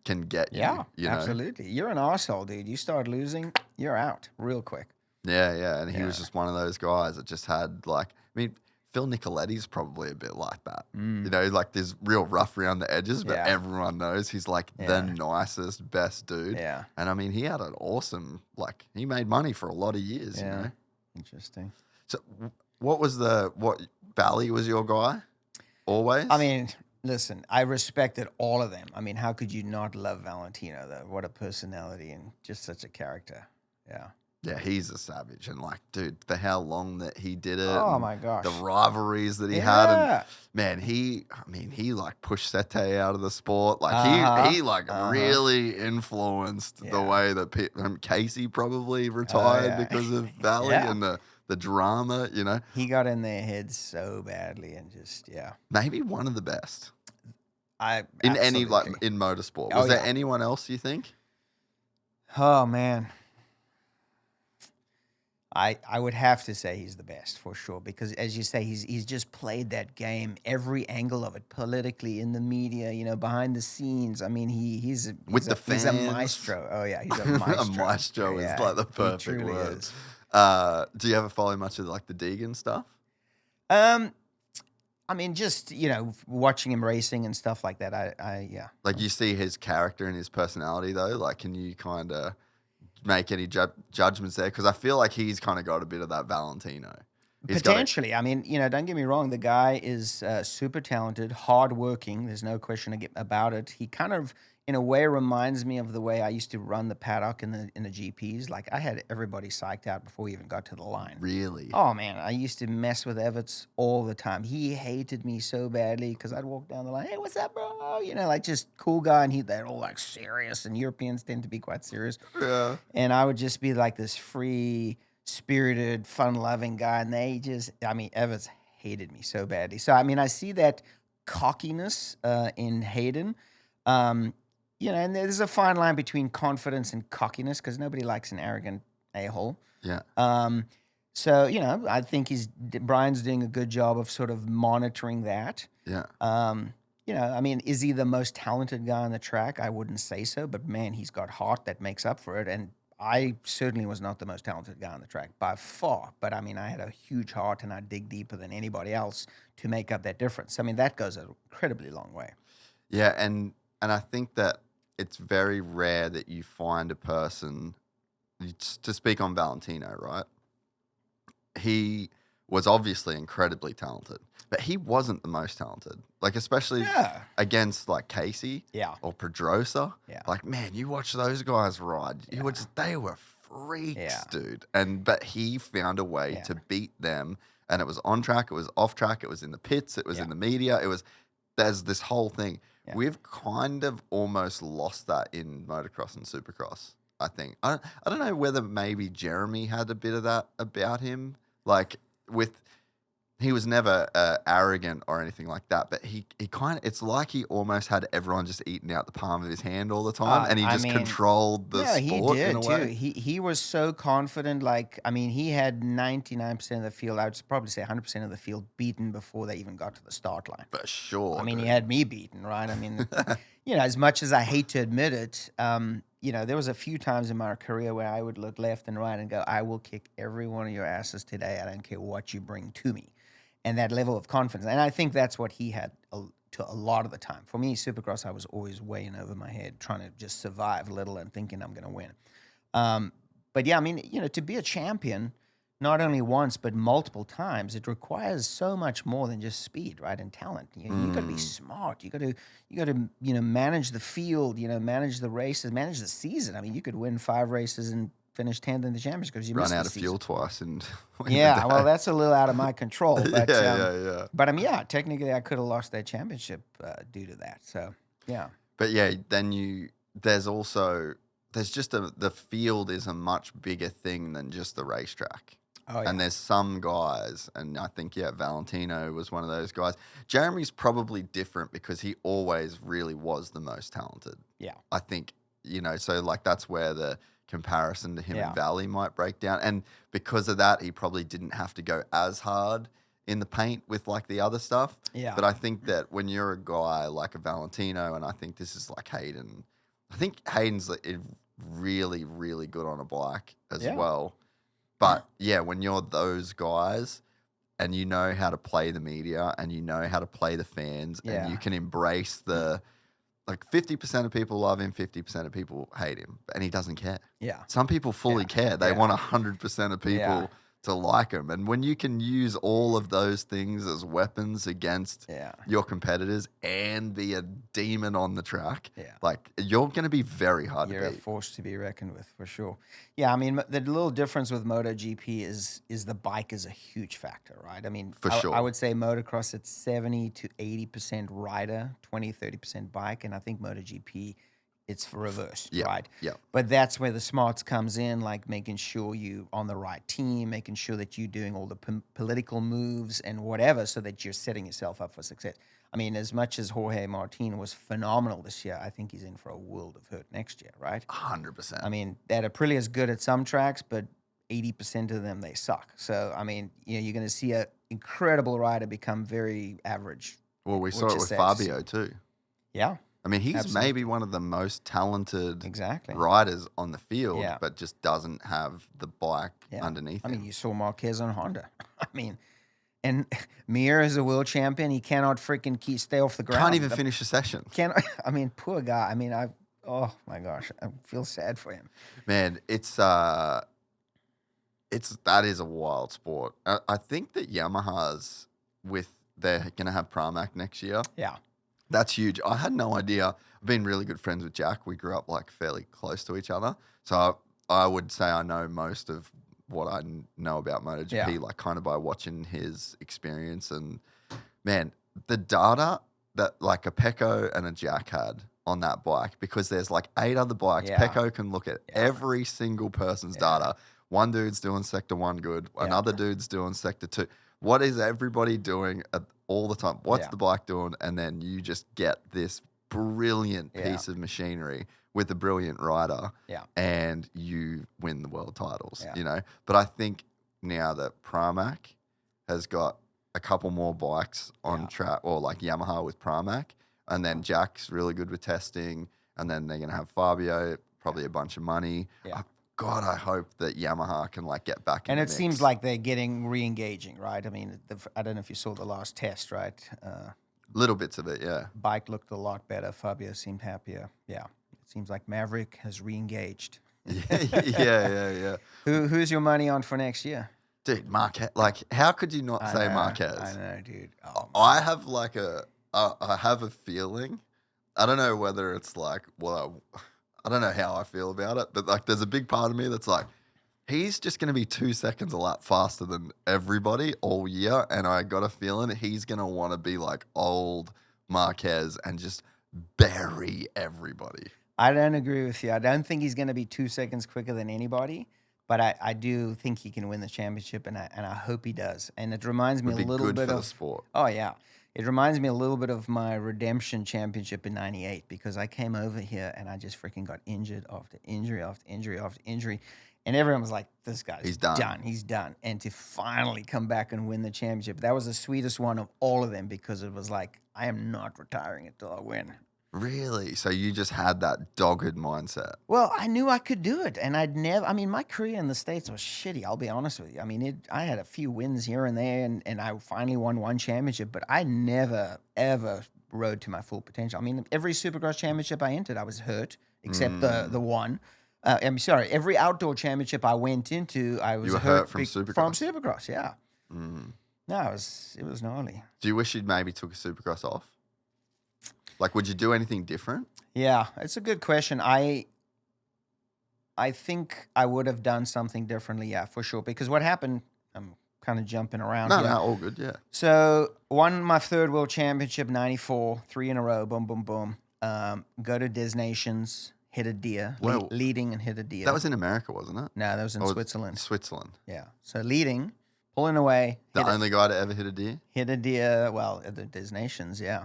Speaker 6: can get you.
Speaker 1: Yeah,
Speaker 6: you know?
Speaker 1: Absolutely. You're an arsehole, dude. You start losing, you're out real quick.
Speaker 6: Yeah. And he was just one of those guys that just had like, I mean, Phil Nicoletti's probably a bit like that. You know, like there's real rough around the edges, but everyone knows he's like the nicest, best dude.
Speaker 1: Yeah.
Speaker 6: And I mean, he had an awesome, like he made money for a lot of years, you know?
Speaker 1: Interesting.
Speaker 6: So what Valley was your guy? Always?
Speaker 1: I mean, listen, I respected all of them. I mean, how could you not love Valentino, though? What a personality and just such a character. Yeah.
Speaker 6: Yeah, he's a savage. And like, dude, for how long that he did it.
Speaker 1: Oh, my gosh.
Speaker 6: The rivalries that he had. And man, he like pushed Sete out of the sport. Like he really influenced the way that Casey probably retired because of Valley and the drama, you know.
Speaker 1: He got in their heads so badly and just,
Speaker 6: maybe one of the best.
Speaker 1: In
Speaker 6: any, like, in motorsport. Was there anyone else you think?
Speaker 1: Oh, man. I would have to say he's the best for sure, because as you say, he's just played that game, every angle of it, politically, in the media, you know, behind the scenes. I mean, he's a maestro. Oh yeah, he's a maestro.
Speaker 6: A maestro is like the perfect word. Is. Do you ever follow much of like the Deegan stuff?
Speaker 1: I mean, just, you know, watching him racing and stuff like that. Like
Speaker 6: you see his character and his personality though. Like, can you kind of make any judgments there? Because I feel like he's kind of got a bit of that Valentino.
Speaker 1: Potentially. I mean, you know, don't get me wrong. The guy is super talented, hardworking. There's no question about it. He kind of, in a way, reminds me of the way I used to run the paddock in the GPs. Like, I had everybody psyched out before we even got to the line.
Speaker 6: Really?
Speaker 1: Oh, man. I used to mess with Everts all the time. He hated me so badly because I'd walk down the line, hey, what's up, bro? You know, like, just cool guy. And they're all, like, serious. And Europeans tend to be quite serious.
Speaker 6: Yeah.
Speaker 1: And I would just be, like, this free-spirited, fun-loving guy. And Everts hated me so badly. So, I mean, I see that cockiness in Haiden. You know, and there's a fine line between confidence and cockiness, because nobody likes an arrogant a-hole.
Speaker 6: Yeah.
Speaker 1: So, you know, I think Brian's doing a good job of sort of monitoring that.
Speaker 6: Yeah.
Speaker 1: You know, I mean, is he the most talented guy on the track? I wouldn't say so, but man, he's got heart that makes up for it. And I certainly was not the most talented guy on the track by far, but I mean, I had a huge heart and I dig deeper than anybody else to make up that difference. I mean, that goes an incredibly long way.
Speaker 6: Yeah, and I think that it's very rare that you find a person, to speak on Valentino, right? He was obviously incredibly talented, but he wasn't the most talented. Like, especially against like Casey or Pedrosa.
Speaker 1: Yeah.
Speaker 6: Like, man, you watch those guys ride. They were freaks, dude. But he found a way to beat them. And it was on track, it was off track, it was in the pits, it was in the media. there's this whole thing.
Speaker 1: Yeah.
Speaker 6: We've kind of almost lost that in motocross and supercross, I think. I don't know whether maybe Jeremy had a bit of that about him. Like he was never arrogant or anything like that, but he kind of, it's like he almost had everyone just eating out the palm of his hand all the time, and he just controlled the sport in a way.
Speaker 1: He was so confident. Like, I mean, he had 99% of the field, I would probably say 100% of the field beaten before they even got to the start line.
Speaker 6: For sure.
Speaker 1: I mean, he had me beaten, right? I mean, as much as I hate to admit it, there was a few times in my career where I would look left and right and go, I will kick every one of your asses today. I don't care what you bring to me. And that level of confidence. And I think that's what he had to a lot of the time. For me, Supercross, I was always way in over my head, trying to just survive a little and thinking I'm going to win. But yeah, I mean, to be a champion, not only once, but multiple times, it requires so much more than just speed, right? And talent. You got to be smart. You got to manage the field, manage the races, manage the season. I mean, you could win 5 races and finish 10th in the championship because you
Speaker 6: run out of fuel twice and
Speaker 1: well, that's a little out of my control. But,
Speaker 6: yeah.
Speaker 1: But technically I could have lost that championship due to that. So yeah.
Speaker 6: But yeah, then there's just the field is a much bigger thing than just the racetrack.
Speaker 1: Oh, yeah.
Speaker 6: And there's some guys, and I think Valentino was one of those guys. Jeremy's probably different because he always really was the most talented.
Speaker 1: Yeah.
Speaker 6: I think so like that's where the comparison to him and Valley might break down. And because of that, he probably didn't have to go as hard in the paint with like the other stuff.
Speaker 1: Yeah.
Speaker 6: But I think that when you're a guy like a Valentino, and I think this is like Haiden, I think Hayden's really, really good on a bike as well. But when you're those guys and you know how to play the media and you know how to play the fans and you can embrace like 50% of people love him, 50% of people hate him, and he doesn't care.
Speaker 1: Yeah.
Speaker 6: Some people fully care. They want 100% of people to like him. And when you can use all of those things as weapons against your competitors and be a demon on the track, like you're going to be very hard to beat.
Speaker 1: You're a force to be reckoned with, for sure. Yeah, I mean, the little difference with MotoGP is the bike is a huge factor, right? I mean,
Speaker 6: for sure.
Speaker 1: I would say motocross, it's 70 to 80% rider, 20, 30% bike, and I think MotoGP, it's reversed, right?
Speaker 6: Yeah.
Speaker 1: But that's where the smarts comes in, like making sure you on the right team, making sure that you're doing all the political moves and whatever, so that you're setting yourself up for success. I mean, as much as Jorge Martin was phenomenal this year, I think he's in for a world of hurt next year, right?
Speaker 6: 100%.
Speaker 1: I mean, that Aprilia is good at some tracks, but 80% of them, they suck. So, I mean, you're going to see an incredible rider become very average.
Speaker 6: Well, we saw it with Fabio too.
Speaker 1: Yeah.
Speaker 6: I mean, he's maybe one of the most talented riders on the field, but just doesn't have the bike underneath him.
Speaker 1: I mean, you saw Marquez on Honda. I mean, and Mir is a world champion. He cannot freaking stay off the ground.
Speaker 6: Can't even finish a session.
Speaker 1: I mean, poor guy. I mean, oh my gosh, I feel sad for him.
Speaker 6: Man, that is a wild sport. I think that Yamaha's they're going to have Pramac next year.
Speaker 1: Yeah.
Speaker 6: That's huge. I had no idea. I've been really good friends with Jack. We grew up like fairly close to each other. So I would say I know most of what I know about MotoGP, like kind of by watching his experience. And man, the data that like a Pecco and a Jack had on that bike, because there's like 8 other bikes. Pecco can look at every single person's data. One dude's doing sector 1 good. Another dude's doing sector 2. What is everybody doing all the time? What's the bike doing? And then you just get this brilliant piece of machinery with a brilliant rider, and you win the world titles, But I think now that Pramac has got a couple more bikes on track, or like Yamaha with Pramac, and then Jack's really good with testing, and then they're going to have Fabio, probably a bunch of money. God, I hope that Yamaha can like get back in the mix.
Speaker 1: Seems like they're getting re-engaging, right? I mean, I don't know if you saw the last test, right?
Speaker 6: Little bits of it, yeah.
Speaker 1: Bike looked a lot better. Fabio seemed happier. Yeah. It seems like Maverick has re-engaged.
Speaker 6: Yeah.
Speaker 1: Who's your money on for next year?
Speaker 6: Dude, Marquez. Like, how could you not say Marquez?
Speaker 1: I know, dude. Oh,
Speaker 6: I have like I have a feeling. I don't know whether it's like, I don't know how I feel about it, but like there's a big part of me that's like, he's just going to be 2 seconds a lap faster than everybody all year, and I got a feeling he's going to want to be like old Marquez and just bury everybody.
Speaker 1: I don't agree with you. I don't think he's going to be 2 seconds quicker than anybody, but I do think he can win the championship, and I hope he does. And it reminds me a little bit
Speaker 6: for
Speaker 1: of
Speaker 6: the sport.
Speaker 1: Oh yeah, it reminds me a little bit of my redemption championship in '98 because I came over here and I just freaking got injured after injury after injury after injury. And everyone was like, this guy's done. He's done. And to finally come back and win the championship, that was the sweetest one of all of them because it was like, I am not retiring until I win.
Speaker 6: Really? So you just had that dogged mindset?
Speaker 1: Well, I knew I could do it. And my career in the States was shitty, I'll be honest with you. I mean, I had a few wins here and there, and I finally won one championship, but I never, ever rode to my full potential. I mean, every Supercross championship I entered, I was hurt, except the one. I'm sorry. Every outdoor championship I went into, I was hurt
Speaker 6: from Supercross.
Speaker 1: From Supercross, yeah. No, it was gnarly.
Speaker 6: Do you wish you'd maybe took a Supercross off? Like, would you do anything different?
Speaker 1: Yeah, it's a good question. I think I would have done something differently, yeah, for sure. Because what happened, I'm kind of jumping around here.
Speaker 6: No, all good, yeah.
Speaker 1: So, won my third world championship, 94, 3 in a row, boom, boom, boom. Go to Des Nations. Hit a deer, leading and hit a deer.
Speaker 6: That was in America, wasn't it?
Speaker 1: No, that was in Switzerland.
Speaker 6: Switzerland.
Speaker 1: Yeah. So leading, pulling away.
Speaker 6: The only guy to ever hit a deer?
Speaker 1: Hit a deer, well, at the Des Nations, yeah.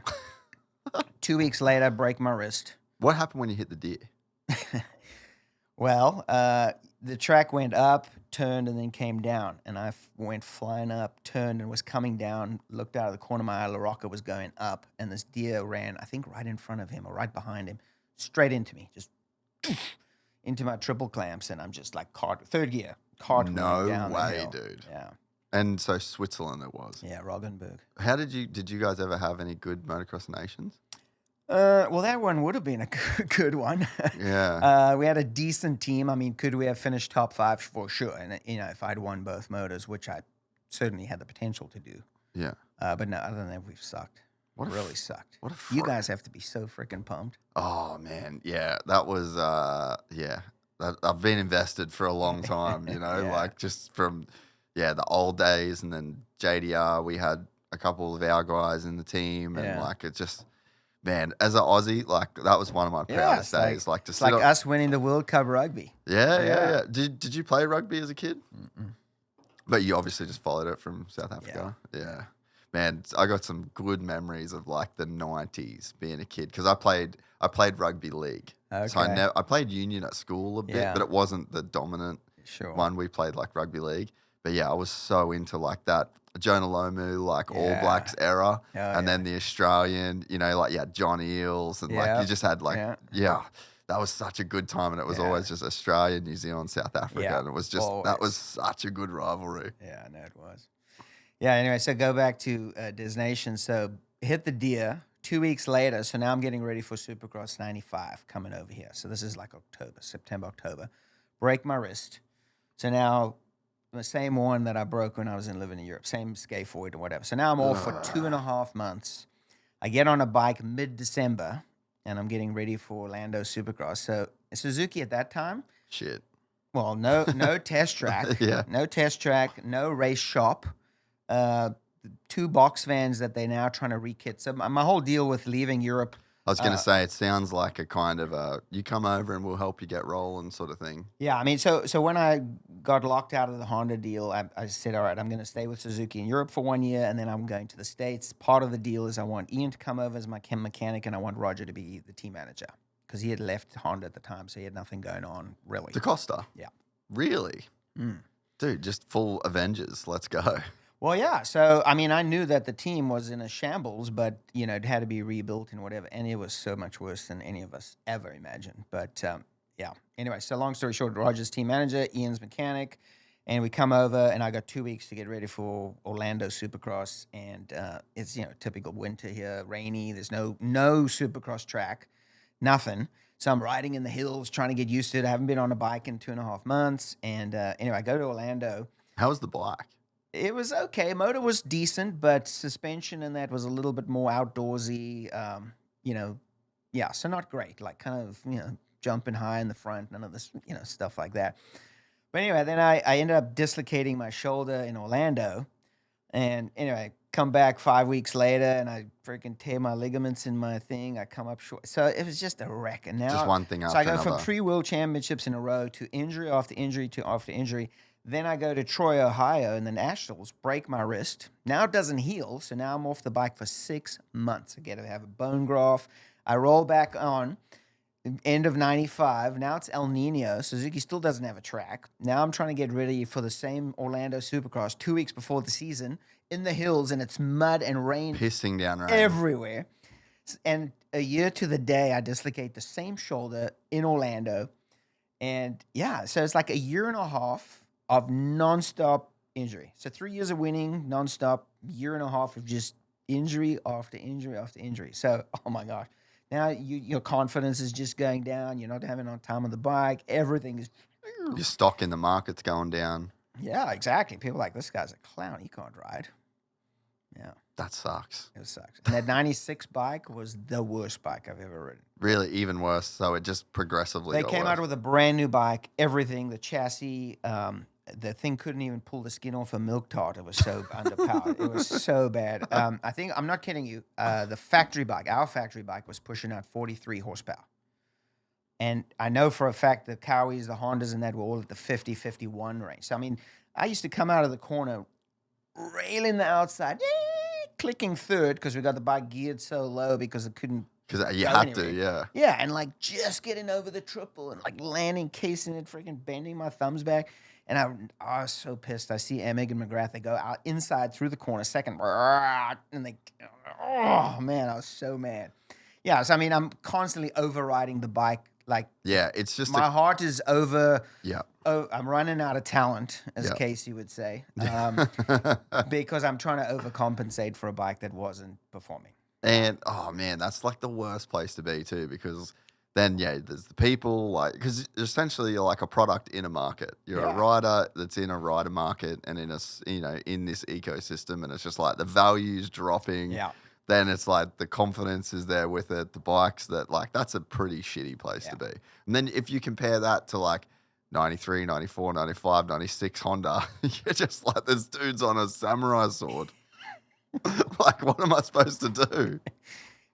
Speaker 1: 2 weeks later, break my wrist.
Speaker 6: What happened when you hit the deer?
Speaker 1: Well, the track went up, turned, and then came down. And I went flying up, turned, and was coming down, looked out of the corner of my eye, La Rocca was going up, and this deer ran, I think, right in front of him or right behind him, straight into me, just into my triple clamps, and I'm just like third gear, down the hill.
Speaker 6: Dude.
Speaker 1: Yeah.
Speaker 6: And so Switzerland it was.
Speaker 1: Yeah, Roggenburg.
Speaker 6: How did you guys ever have any good motocross nations?
Speaker 1: Well, that one would have been a good one.
Speaker 6: Yeah.
Speaker 1: We had a decent team. I mean, could we have finished top 5 for sure? And if I'd won both motors, which I certainly had the potential to do.
Speaker 6: Yeah.
Speaker 1: But no, other than that, we've sucked. Really sucked. You guys have to be so freaking pumped.
Speaker 6: Oh man, yeah, that was I've been invested for a long time, like just from the old days, and then JDR, we had a couple of our guys in the team, and like it just, man, as an Aussie, like that was one of my proudest days. Like to
Speaker 1: it's like us winning the World Cup rugby.
Speaker 6: Yeah. Did you play rugby as a kid? Mm-mm. But you obviously just followed it from South Africa. Yeah. Man, I got some good memories of like the 90s being a kid because I played rugby league. Okay. So I played union at school a bit, but it wasn't the dominant one. We played like rugby league. But yeah, I was so into like that Jonah Lomu, like All Blacks era. And then the Australian, like John Eales. And like you just had like, that was such a good time. And it was always just Australia, New Zealand, South Africa. And it was just, that was such a good rivalry.
Speaker 1: Yeah, I know it was. Yeah, anyway, so go back to Des Nations. So hit the deer 2 weeks later. So now I'm getting ready for Supercross 95 coming over here. So this is like September, October. Break my wrist. So now the same one that I broke when I was living in Europe, same scaphoid or whatever. So now I'm off for 2.5 months. I get on a bike mid-December, and I'm getting ready for Orlando Supercross. So Suzuki at that time.
Speaker 6: Shit.
Speaker 1: Well, no test track. No test track, no race shop. 2 box vans that they're now trying to rekit. So my whole deal with leaving Europe.
Speaker 6: I was going to say, it sounds like a kind of you come over and we'll help you get rolling sort of thing.
Speaker 1: Yeah, I mean, so when I got locked out of the Honda deal, I said, all right, I'm going to stay with Suzuki in Europe for 1 year, and then I'm going to the States. Part of the deal is I want Ian to come over as my chem mechanic, and I want Roger to be the team manager because he had left Honda at the time, so he had nothing going on, really.
Speaker 6: DaCosta?
Speaker 1: Yeah.
Speaker 6: Really? Dude, just full Avengers. Let's go.
Speaker 1: Well, yeah. So, I mean, I knew that the team was in a shambles, but, it had to be rebuilt and whatever. And it was so much worse than any of us ever imagined. But, yeah. Anyway, so long story short, Roger's team manager, Ian's mechanic. And we come over, and I got 2 weeks to get ready for Orlando Supercross. And it's, typical winter here, rainy. There's no Supercross track, nothing. So I'm riding in the hills, trying to get used to it. I haven't been on a bike in 2.5 months. And anyway, I go to Orlando.
Speaker 6: How was the bike?
Speaker 1: It was okay. Motor was decent, but suspension and that was a little bit more outdoorsy. So not great. Like kind of, jumping high in the front, none of this, stuff like that. But anyway, then I ended up dislocating my shoulder in Orlando. And anyway, come back 5 weeks later, and I freaking tear my ligaments in my thing. I come up short. So it was just a wreck. And now,
Speaker 6: Just one thing
Speaker 1: so
Speaker 6: after
Speaker 1: I go from
Speaker 6: another.
Speaker 1: 3 world championships in a row to injury after injury to after injury. Then I go to Troy, Ohio, in the Nationals, break my wrist. Now it doesn't heal, so now I'm off the bike for 6 months. I get to have a bone graft. I roll back on. End of 95. Now it's El Nino. Suzuki still doesn't have a track. Now I'm trying to get ready for the same Orlando Supercross 2 weeks before the season in the hills, and it's mud and rain
Speaker 6: Pissing down rain.
Speaker 1: everywhere. And a year to the day, I dislocate the same shoulder in Orlando. And yeah, so it's like a year and a half of nonstop injury. So 3 years of winning nonstop, year and a half of just injury after injury after injury. So, oh my gosh. Now your confidence is just going down. You're not having on time on the bike. Everything is...
Speaker 6: Your stock in the market's going down.
Speaker 1: Yeah, exactly. People are like, this guy's a clown. He can't ride. Yeah.
Speaker 6: That sucks.
Speaker 1: It sucks. And that 96 bike was the worst bike I've ever ridden.
Speaker 6: Really, even worse. So it just progressively
Speaker 1: They
Speaker 6: got
Speaker 1: came
Speaker 6: worse.
Speaker 1: out with a brand new bike, everything, the chassis, the thing couldn't even pull the skin off a milk tart. It was so underpowered. It was so bad. I think, I'm not kidding you, the factory bike, our factory bike was pushing out 43 horsepower. And I know for a fact the Cowies, the Hondas, and that were all at the 50, 51 range. So, I mean, I used to come out of the corner, railing the outside, clicking third because we got the bike geared so low because it couldn't.
Speaker 6: Because you
Speaker 1: go
Speaker 6: had
Speaker 1: anywhere.
Speaker 6: to, yeah.
Speaker 1: Yeah, and like just getting over the triple and like landing, casing it, freaking bending my thumbs back. And I was so pissed. I see Jeremy McGrath. They go out inside through the corner, second, and they, oh man, I was so mad. Yeah, so I mean, I'm constantly overriding the bike. Like,
Speaker 6: Yeah, it's just
Speaker 1: my heart is over.
Speaker 6: Yeah.
Speaker 1: Oh, I'm running out of talent, as
Speaker 6: Yeah.
Speaker 1: Casey would say, because I'm trying to overcompensate for a bike that wasn't performing.
Speaker 6: And, oh, man, that's like the worst place to be, too, because then, yeah, there's the people, like, because essentially you're like a product in a market. You're a rider that's in a rider market and in a, you know, in this ecosystem, and it's just like the value's dropping.
Speaker 1: Yeah.
Speaker 6: Then it's like the confidence is there with it, the bikes that, like, that's a pretty shitty place to be. And then if you compare that to, like, 93, 94, 95, 96 Honda, you're just like, this dude's on a samurai sword. Like, what am I supposed to do?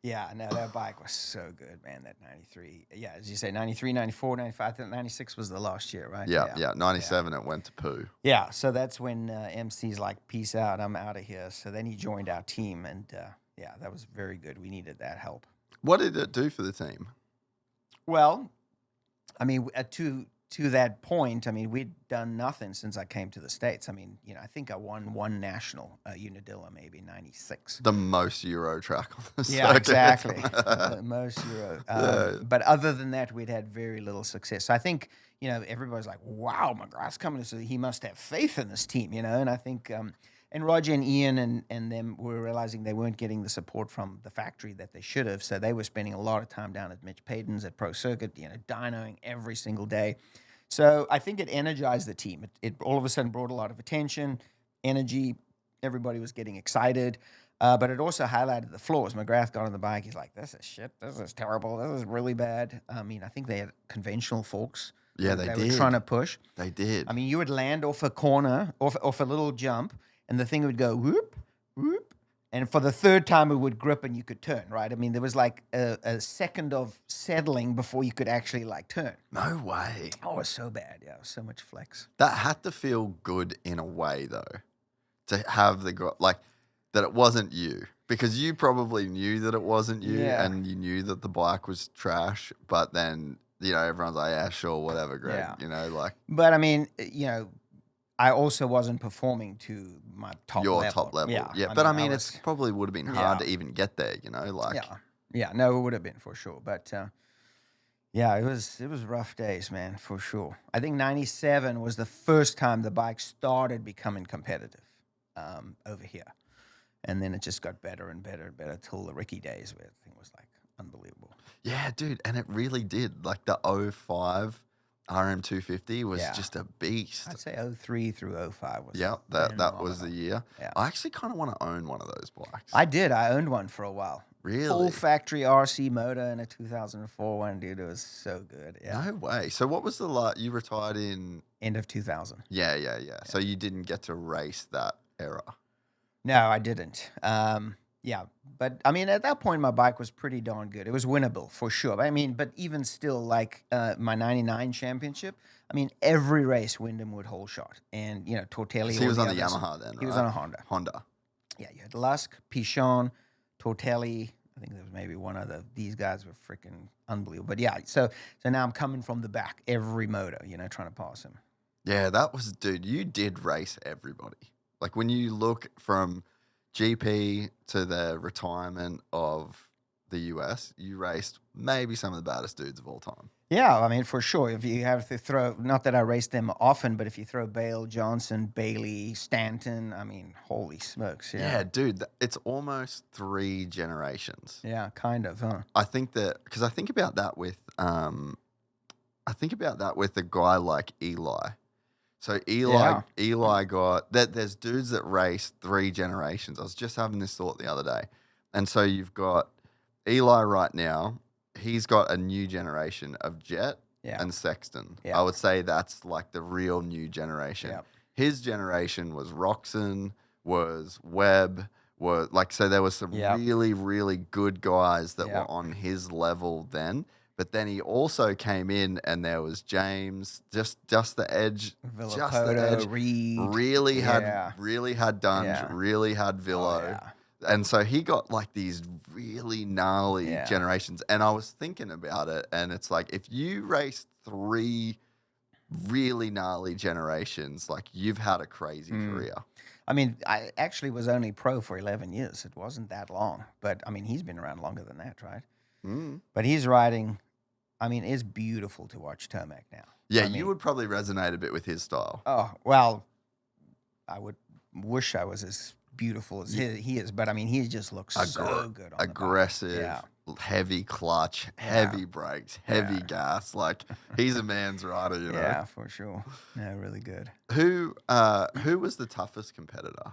Speaker 1: Yeah, no, that bike was so good, man, that 93. Yeah, as you say, 93, 94, 95. I think 96 was the last year, right?
Speaker 6: Yeah. 97, it went to poo.
Speaker 1: Yeah, so that's when MC's like, peace out, I'm out of here. So then he joined our team, and yeah, that was very good. We needed that help.
Speaker 6: What did it do for the team?
Speaker 1: Well, I mean, to that point, I mean, we'd done nothing since I came to the States. I mean, you know, I think I won one national, Unadilla, maybe 96.
Speaker 6: The most Euro track on the
Speaker 1: Yeah,
Speaker 6: circuit.
Speaker 1: exactly. Most Euro. But other than that, we'd had very little success. So I think, you know, everybody's like, wow, McGrath's coming, so he must have faith in this team, you know? And I think, and Roger and Ian and them were realizing they weren't getting the support from the factory that they should have. So they were spending a lot of time down at Mitch Payton's at Pro Circuit, you know, dynoing every single day. So I think it energized the team. It all of a sudden brought a lot of attention, energy. Everybody was getting excited. But it also highlighted the flaws. McGrath got on the bike. He's like, this is shit. This is terrible. This is really bad. I mean, I think they had conventional forks.
Speaker 6: Yeah,
Speaker 1: they
Speaker 6: did.
Speaker 1: were trying to push.
Speaker 6: They did.
Speaker 1: I mean, you would land off a corner, off a little jump, and the thing would go whoop, whoop. And for the third time, it would grip and you could turn, right? I mean, there was like a second of settling before you could actually like turn.
Speaker 6: No way.
Speaker 1: Oh, it was so bad. Yeah, it was so much flex.
Speaker 6: That had to feel good in a way, though, to have like that it wasn't you. Because you probably knew that it wasn't you, and you knew that the bike was trash, but then, you know, everyone's like, yeah, sure, whatever, Greg, you know, like.
Speaker 1: But I mean, you know, I also wasn't performing to my top level.
Speaker 6: Your top level.
Speaker 1: Yeah.
Speaker 6: But I mean, it's probably would have been hard to even get there, you know, like.
Speaker 1: Yeah, no, it would have been for sure. But yeah, it was rough days, man, for sure. I think 97 was the first time the bike started becoming competitive over here. And then it just got better and better and better till the Ricky days where the thing was like unbelievable.
Speaker 6: Yeah, dude. And it really did. Like the 05 RM250 was just a beast.
Speaker 1: I'd say 03 through 05 was.
Speaker 6: Yeah, that was the year.
Speaker 1: Yeah.
Speaker 6: I actually kind of want to own one of those bikes.
Speaker 1: I did. I owned one for a while.
Speaker 6: Really?
Speaker 1: Full factory RC motor in a 2004 one, dude. It was so good. Yeah.
Speaker 6: No way. So what was the you retired in?
Speaker 1: End of 2000.
Speaker 6: Yeah. So you didn't get to race that era.
Speaker 1: No, I didn't. Yeah, but I mean, at that point, my bike was pretty darn good. It was winnable for sure. I mean, but even still, like my '99 championship, I mean, every race Windham would hold shot, and Tortelli.
Speaker 6: So he was on the Yamaha then, right?
Speaker 1: He was on a Honda.
Speaker 6: Honda.
Speaker 1: Yeah, you had Lusk, Pichon, Tortelli. I think there was maybe one other. These guys were freaking unbelievable. But yeah, so now I'm coming from the back every moto, trying to pass him.
Speaker 6: Yeah, that was, dude, you did race everybody. Like when you look from GP to the retirement of the US, you raced maybe some of the baddest dudes of all time.
Speaker 1: Yeah, I mean, for sure. If you have to throw, not that I race them often, but if you throw Bale, Johnson, Bailey, Stanton, I mean, holy smokes.
Speaker 6: Yeah, dude, it's almost 3 generations.
Speaker 1: Yeah, kind of, huh?
Speaker 6: I think that, because I think about that with a guy like Eli. So Eli got that. There's dudes that race 3 generations. I was just having this thought the other day, and so you've got Eli right now. He's got a new generation of Jet and Sexton.
Speaker 1: Yeah.
Speaker 6: I would say that's like the real new generation.
Speaker 1: Yeah.
Speaker 6: His generation was Roxon, was Webb, so there was some really, really good guys that were on his level then. But then he also came in, and there was James, just the edge,
Speaker 1: Reed,
Speaker 6: really had Dunge, really had Villo.
Speaker 1: Oh, yeah.
Speaker 6: And so he got like these really gnarly generations. And I was thinking about it, and it's like if you race 3 really gnarly generations, like you've had a crazy career.
Speaker 1: I mean, I actually was only pro for 11 years. It wasn't that long. But, I mean, he's been around longer than that, right? But he's riding, I mean, it's beautiful to watch Tomac now.
Speaker 6: Yeah, you would probably resonate a bit with his style.
Speaker 1: Oh, well, I would wish I was as beautiful as he is, but I mean, he just looks so good on
Speaker 6: aggressive, heavy clutch, heavy brakes, heavy gas. Like he's a man's rider, you know.
Speaker 1: Yeah, for sure. Yeah, really good.
Speaker 6: Who was the toughest competitor?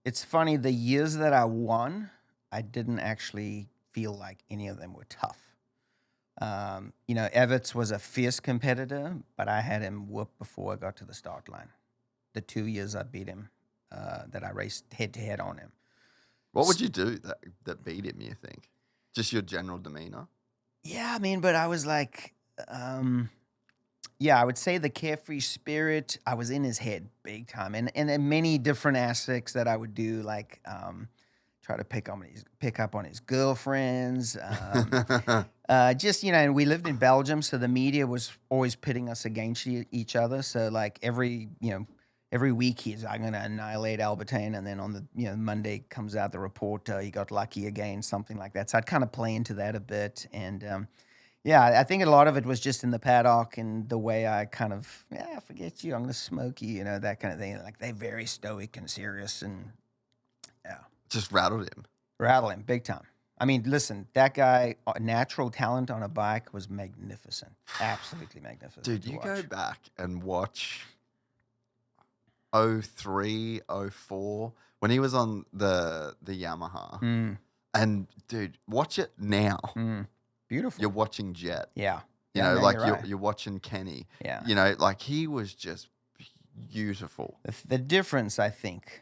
Speaker 1: It's funny, the years that I won, I didn't actually feel like any of them were tough. Everts was a fierce competitor, but I had him whooped before I got to the start line. The 2 years I beat him, that I raced head-to-head on him.
Speaker 6: What would you do that beat him, you think? Just your general demeanor?
Speaker 1: Yeah, I mean, but I was like, I would say the carefree spirit, I was in his head big time. And in many different aspects that I would do, like try to pick up on his girlfriends. And we lived in Belgium, so the media was always pitting us against each other. So like every week I'm going to annihilate Albertyn, and then on the Monday comes out the report, he got lucky again, something like that. So I'd kind of play into that a bit. And I think a lot of it was just in the paddock and the way I kind of, forget you, I'm going to smoke you, that kind of thing. Like they're very stoic and serious, and
Speaker 6: just rattled him
Speaker 1: big time. I mean, listen, that guy, natural talent on a bike was magnificent. Absolutely magnificent.
Speaker 6: Dude, you go back and watch 03, 04, when he was on the Yamaha. And, dude, watch it now.
Speaker 1: Beautiful.
Speaker 6: You're watching Jet.
Speaker 1: Yeah.
Speaker 6: You're watching Kenny.
Speaker 1: Yeah.
Speaker 6: Like he was just beautiful.
Speaker 1: The difference, I think,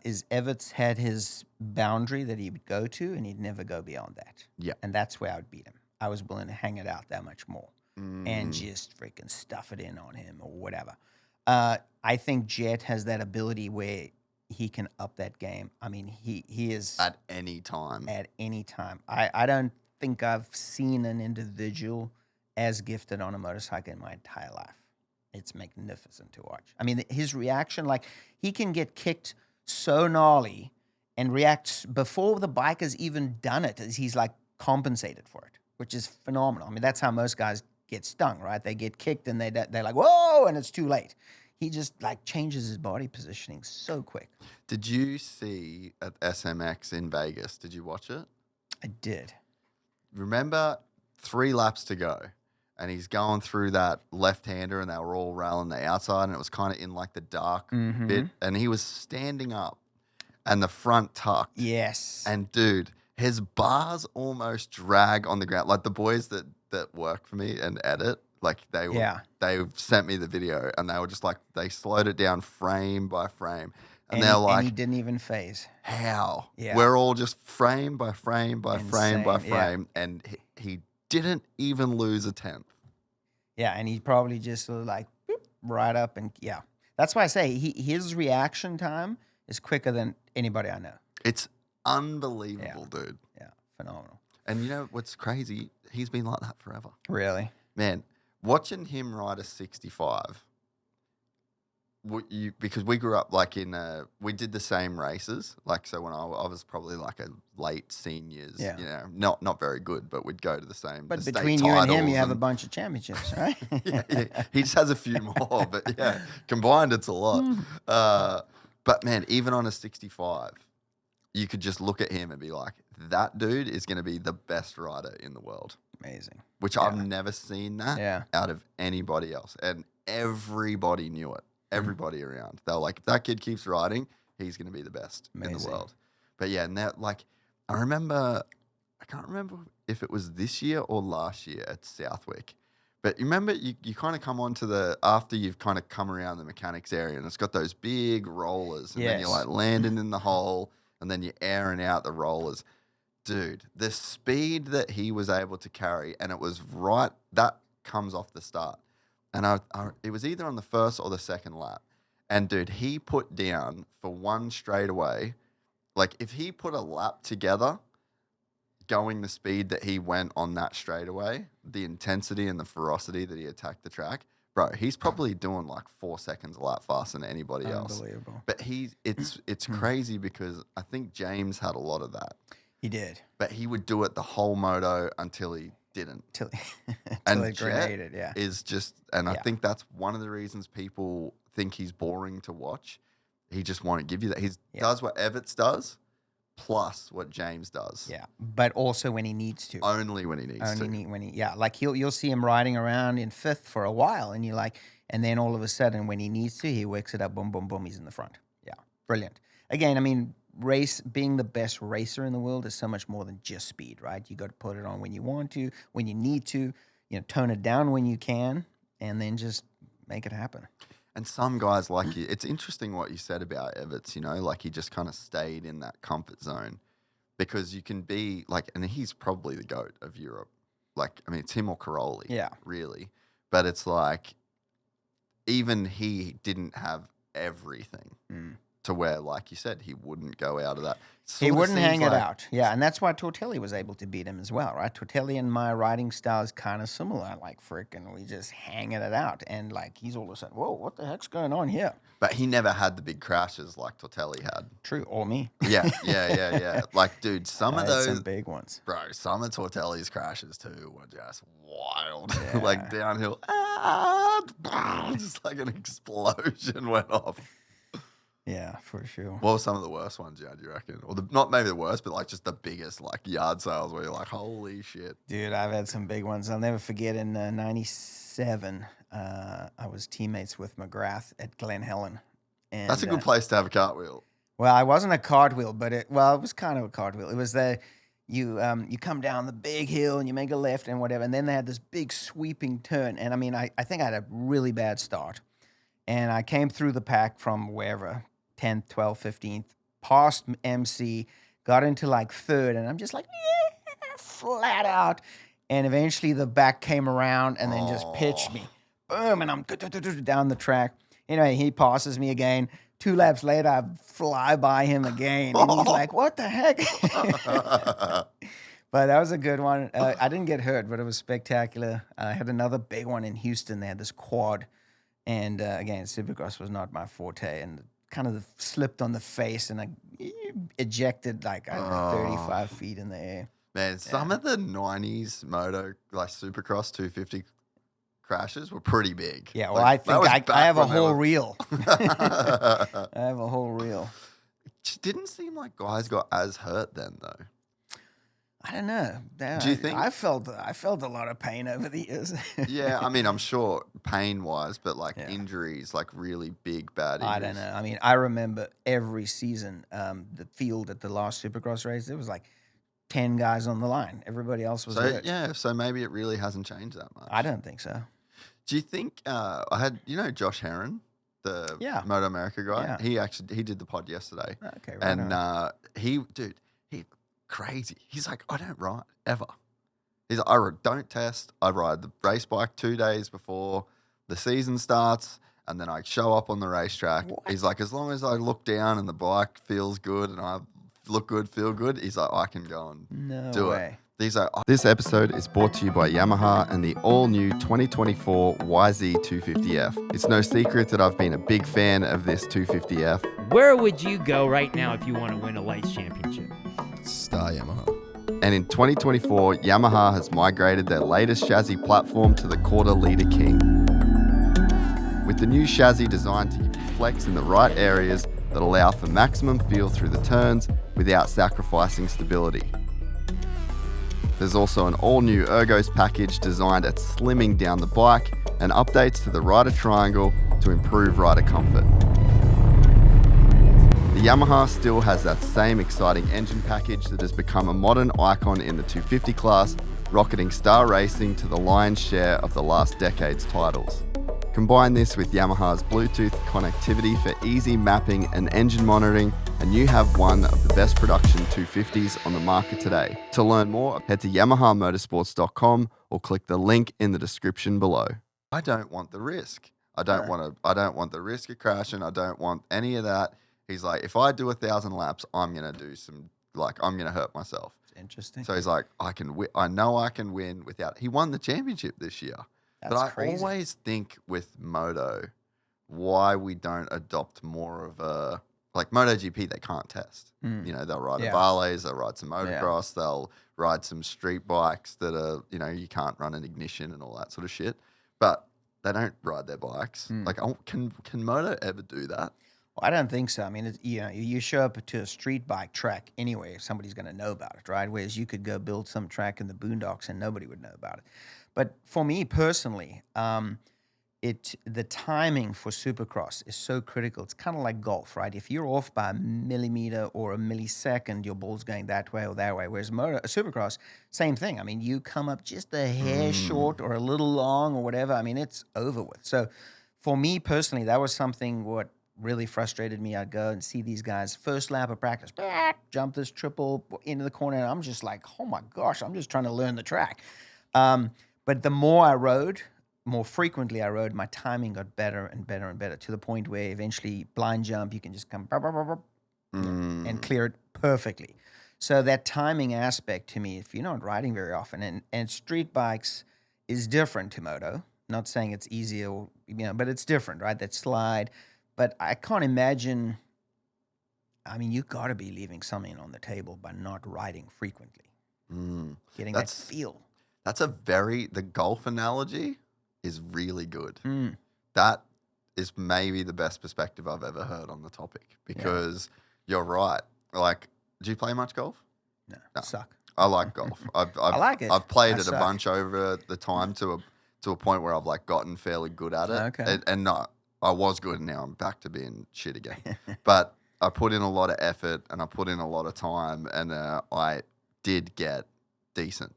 Speaker 1: is Everts had his boundary that he would go to, and he'd never go beyond that.
Speaker 6: Yeah.
Speaker 1: And that's where I would beat him. I was willing to hang it out that much more and just freaking stuff it in on him or whatever. I think Jet has that ability where he can up that game. I mean, he is...
Speaker 6: At any time.
Speaker 1: At any time. I don't think I've seen an individual as gifted on a motorcycle in my entire life. It's magnificent to watch. I mean, his reaction, like, he can get kicked so gnarly and reacts before the bike has even done it. He's like compensated for it, which is phenomenal. I mean, that's how most guys get stung, right? They get kicked and they're like, whoa, and it's too late. He just like changes his body positioning so quick.
Speaker 6: Did you see at SMX in Vegas? Did you watch it?
Speaker 1: I did.
Speaker 6: Remember 3 laps to go, and he's going through that left-hander, and they were all railing the outside, and it was kind of in like the dark bit, and he was standing up, and the front tucked.
Speaker 1: Yes.
Speaker 6: And dude, his bars almost drag on the ground. Like the boys that work for me and edit, Like they sent me the video and they were just like, they slowed it down frame by frame. And they're like,
Speaker 1: and he didn't even phase.
Speaker 6: How?
Speaker 1: Yeah.
Speaker 6: We're all just frame by frame by frame by frame.
Speaker 1: Yeah.
Speaker 6: And he didn't even lose a tenth.
Speaker 1: Yeah, and he probably just sort of like boop, right up and That's why I say his reaction time is quicker than anybody I know.
Speaker 6: It's unbelievable, dude.
Speaker 1: Yeah, phenomenal.
Speaker 6: And you know what's crazy? He's been like that forever.
Speaker 1: Really?
Speaker 6: Man, watching him ride a 65, because we grew up like we did the same races. Like, so when I was probably like a late seniors, you know, not very good, but we'd go to the same.
Speaker 1: But
Speaker 6: the
Speaker 1: between
Speaker 6: state
Speaker 1: you and him, you have a bunch of championships, right?
Speaker 6: yeah. He just has a few more, but yeah, combined it's a lot. But man, even on a 65, you could just look at him and be like, that dude is going to be the best rider in the world.
Speaker 1: Amazing.
Speaker 6: Which I've never seen that out of anybody else. And everybody knew it. Everybody around. They were like, if that kid keeps riding, he's going to be the best in the world. But yeah, and that, like, I can't remember if it was this year or last year at Southwick. But you remember, you kind of come onto after you've kind of come around the mechanics area and it's got those big rollers and then you're like landing in the hole and then you're airing out the rollers. Dude, the speed that he was able to carry, and it was right, that comes off the start. And it was either on the first or the second lap. And dude, he put down for one straightaway, like if he put a lap together, going the speed that he went on that straightaway, the intensity and the ferocity that he attacked the track, bro, he's probably doing like 4 seconds a lap faster than anybody else.
Speaker 1: Unbelievable.
Speaker 6: But it's crazy because I think James had a lot of that.
Speaker 1: He did.
Speaker 6: But he would do it the whole moto until he didn't.
Speaker 1: Till
Speaker 6: and
Speaker 1: it grenaded,
Speaker 6: is just, and I think that's one of the reasons people think he's boring to watch. He just won't give you that. He does what Everts does, plus what James does.
Speaker 1: Yeah, but also when he needs to.
Speaker 6: Only when he needs to.
Speaker 1: Like you'll see him riding around in fifth for a while, and you're like, and then all of a sudden when he needs to, he wicks it up, boom, boom, boom, he's in the front. Yeah, brilliant. Again, I mean, being the best racer in the world is so much more than just speed, right? You got to put it on when you want to, when you need to, tone it down when you can, and then just make it happen.
Speaker 6: And some guys like you, it's interesting what you said about Everts, like he just kind of stayed in that comfort zone because you can be like, and he's probably the GOAT of Europe. Like, I mean, it's him or Caroli, really. But it's like, even he didn't have everything. To where, like you said, he wouldn't go out of that.
Speaker 1: He wouldn't hang it out. Yeah, and that's why Tortelli was able to beat him as well, right? Tortelli and my riding style is kind of similar. Like, frickin', we just hanging it out. And, like, he's all of a sudden, whoa, what the heck's going on here?
Speaker 6: But he never had the big crashes like Tortelli had.
Speaker 1: True, or me.
Speaker 6: Yeah. Like, dude, some of those...
Speaker 1: some big ones.
Speaker 6: Bro, some of Tortelli's crashes, too, were just wild. Like, downhill, just like an explosion went off.
Speaker 1: Yeah, for sure.
Speaker 6: What were some of the worst ones, do you reckon? Or not maybe the worst, but like just the biggest like yard sales where you're like, holy shit.
Speaker 1: Dude, I've had some big ones. I'll never forget in 97, I was teammates with McGrath at Glen Helen. And,
Speaker 6: that's a good place to have a cartwheel.
Speaker 1: Well, it wasn't a cartwheel, but it was kind of a cartwheel. It was you come down the big hill and you make a left and whatever, and then they had this big sweeping turn. And I mean, I think I had a really bad start. And I came through the pack from wherever, 10th, 12th, 15th, past MC, got into like third, and I'm just like, flat out. And eventually the back came around and then just pitched me. Boom, and I'm down the track. Anyway, he passes me again. 2 laps later, I fly by him again. And he's like, what the heck? But that was a good one. I didn't get hurt, but it was spectacular. I had another big one in Houston. They had this quad. And again, Supercross was not my forte. And kind of slipped on the face and I ejected like 35 feet in the air.
Speaker 6: Man, some of the 90s moto, like Supercross 250 crashes were pretty big.
Speaker 1: Yeah, well,
Speaker 6: like,
Speaker 1: I think I have a whole reel. I have a whole reel.
Speaker 6: It didn't seem like guys got as hurt then, though.
Speaker 1: I don't know.
Speaker 6: Do you think?
Speaker 1: I felt a lot of pain over the years.
Speaker 6: Yeah, I mean, I'm sure pain-wise, but like injuries, like really big, bad injuries.
Speaker 1: I don't know. I mean, I remember every season, the field at the last Supercross race, there was like 10 guys on the line. Everybody else was hurt.
Speaker 6: Yeah, so maybe it really hasn't changed that much.
Speaker 1: I don't think so.
Speaker 6: Do you think I had Josh Heron, the Moto America guy? Yeah. He did the pod yesterday.
Speaker 1: Okay, right.
Speaker 6: And he crazy. He's like, I don't ride ever. He's like, I don't test. I ride the race bike 2 days before the season starts, and then I show up on the racetrack. What? He's like, as long as I look down and the bike feels good and I look good, feel good, he's like, I can go and do it. This episode is brought to you by Yamaha and the all-new 2024 YZ250F. It's no secret that I've been a big fan of this 250F.
Speaker 7: Where would you go right now if you want to win a Lights Championship?
Speaker 6: Star Yamaha. And in 2024, Yamaha has migrated their latest chassis platform to the Quarter Liter King. With the new chassis designed to give you flex in the right areas that allow for maximum feel through the turns without sacrificing stability. There's also an all-new Ergos package designed at slimming down the bike and updates to the rider triangle to improve rider comfort. The Yamaha still has that same exciting engine package that has become a modern icon in the 250 class, rocketing Star Racing to the lion's share of the last decade's titles. Combine this with Yamaha's Bluetooth connectivity for easy mapping and engine monitoring, and you have one of the best production 250s on the market today. To learn more, head to YamahaMotorsports.com or click the link in the description below. I don't want the risk. I don't want the risk of crashing. I don't want any of that. He's like, if I do 1,000 laps, I'm gonna do I'm gonna hurt myself.
Speaker 1: Interesting.
Speaker 6: So he's like, I know I can win without. He won the championship this year. But I always think with Moto, why we don't adopt more of a like MotoGP. They can't test. They'll ride Avales, they'll ride some motocross, they'll ride some street bikes that are you can't run an ignition and all that sort of shit. But they don't ride their bikes. Like, can Moto ever do that?
Speaker 1: Well, I don't think so. I mean, you show up to a street bike track anyway, somebody's going to know about it, right? Whereas you could go build some track in the boondocks and nobody would know about it. But for me personally, the timing for Supercross is so critical. It's kind of like golf, right? If you're off by a millimeter or a millisecond, your ball's going that way or that way. Whereas Supercross, same thing. I mean, you come up just a hair short or a little long or whatever. I mean, it's over with. So for me personally, that was something what really frustrated me. I'd go and see these guys first lap of practice, jump this triple into the corner, and I'm just like, oh my gosh, I'm just trying to learn the track. But the more I rode, more frequently I rode, my timing got better and better and better to the point where eventually blind jump, you can just come and clear it perfectly. So that timing aspect to me, if you're not riding very often, and street bikes is different to Moto. Not saying it's easier, but it's different, right? That slide. But I can't imagine, I mean, you got to be leaving something on the table by not riding frequently. Getting that feel.
Speaker 6: That's the golf analogy is really good. That is maybe the best perspective I've ever heard on the topic because you're right. Like, do you play much golf?
Speaker 1: No. Suck.
Speaker 6: I like golf. I like it. I've played it a bunch over the time to a point where I've like gotten fairly good at it.
Speaker 1: Okay.
Speaker 6: And not, I was good and now I'm back to being shit again. But I put in a lot of effort and I put in a lot of time and I did get decent.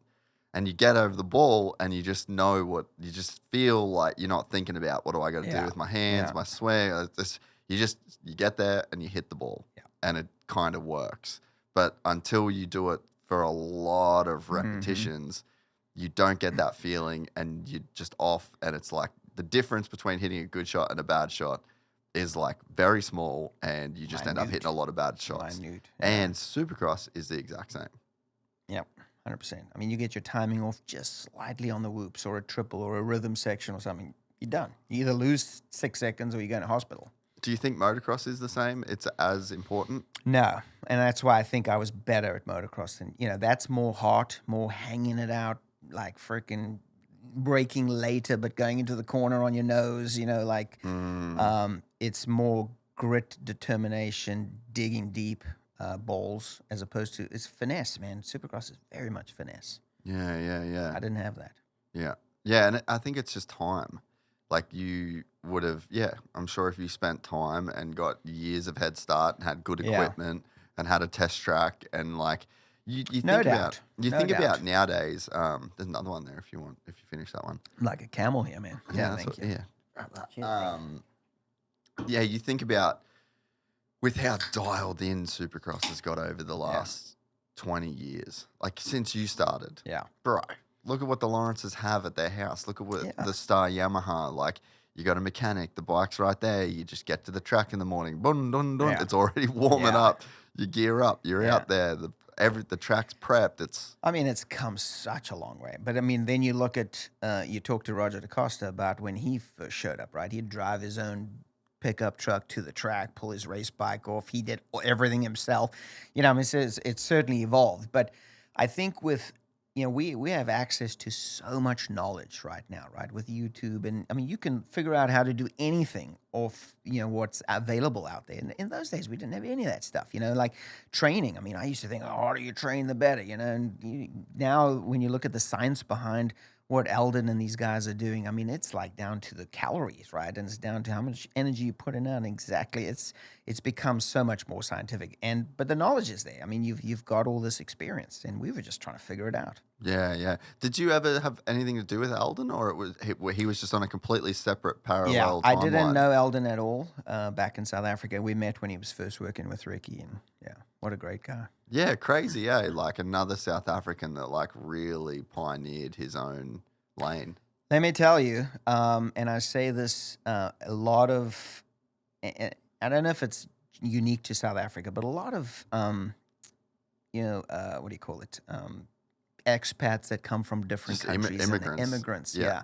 Speaker 6: And you get over the ball and you just know you just feel like you're not thinking about what do I got to do with my hands, my swing. You get there and you hit the ball and it kind of works. But until you do it for a lot of repetitions, you don't get that feeling and you're just off. And it's like the difference between hitting a good shot and a bad shot is like very small and you just end up hitting a lot of bad shots. And Supercross is the exact same.
Speaker 1: Yep. 100%. I mean, you get your timing off just slightly on the whoops or a triple or a rhythm section or something, you're done. You either lose 6 seconds or you go to hospital.
Speaker 6: Do you think motocross is the same? It's as important?
Speaker 1: No. And that's why I think I was better at motocross than, that's more heart, more hanging it out, like freaking braking later, but going into the corner on your nose, it's more grit, determination, digging deep. Balls as opposed to it's finesse, man. Supercross is very much finesse.
Speaker 6: Yeah.
Speaker 1: I didn't have that.
Speaker 6: Yeah, and I think it's just time. Like you would have, I'm sure if you spent time and got years of head start and had good equipment and had a test track and like You think
Speaker 1: No
Speaker 6: about
Speaker 1: doubt.
Speaker 6: you
Speaker 1: No
Speaker 6: think
Speaker 1: doubt.
Speaker 6: about nowadays. There's another one there if you finish that one.
Speaker 1: I'm like a camel here, man. Yeah,
Speaker 6: that's
Speaker 1: thank
Speaker 6: what-
Speaker 1: you.
Speaker 6: yeah. Yeah, you think about with how dialed in Supercross has got over the last 20 years, like since you started.
Speaker 1: Yeah.
Speaker 6: Bro, look at what the Lawrences have at their house. Look at what the Star Yamaha, like you got a mechanic, the bike's right there. You just get to the track in the morning. Dun, dun, dun.
Speaker 1: Yeah.
Speaker 6: It's already warming up. You gear up. You're out there. The track's prepped.
Speaker 1: It's come such a long way. But I mean, then you look at, you talk to Roger DaCosta about when he first showed up, right? He'd drive his own pickup truck to the track, pull his race bike off. He did everything himself. It's certainly evolved. But I think with, we have access to so much knowledge right now, right? With YouTube. And I mean, you can figure out how to do anything off, what's available out there. And in those days, we didn't have any of that stuff, like training. I mean, I used to think, the harder you train, the better, and now when you look at the science behind what Eldon and these guys are doing, I mean, it's like down to the calories, right? And it's down to how much energy you put in out. Exactly. It's become so much more scientific. But the knowledge is there. I mean, you've got all this experience, and we were just trying to figure it out.
Speaker 6: Yeah. Did you ever have anything to do with Eldon, or he was just on a completely separate parallel timeline?
Speaker 1: I didn't know Eldon at all back in South Africa. We met when he was first working with Ricky, and what a great guy.
Speaker 6: Yeah, crazy, like another South African that like really pioneered his own lane.
Speaker 1: Let me tell you, and I say this, a lot of, I don't know if it's unique to South Africa, but a lot of, what do you call it? Expats that come from different
Speaker 6: Just
Speaker 1: countries.
Speaker 6: immigrants.
Speaker 1: Yeah.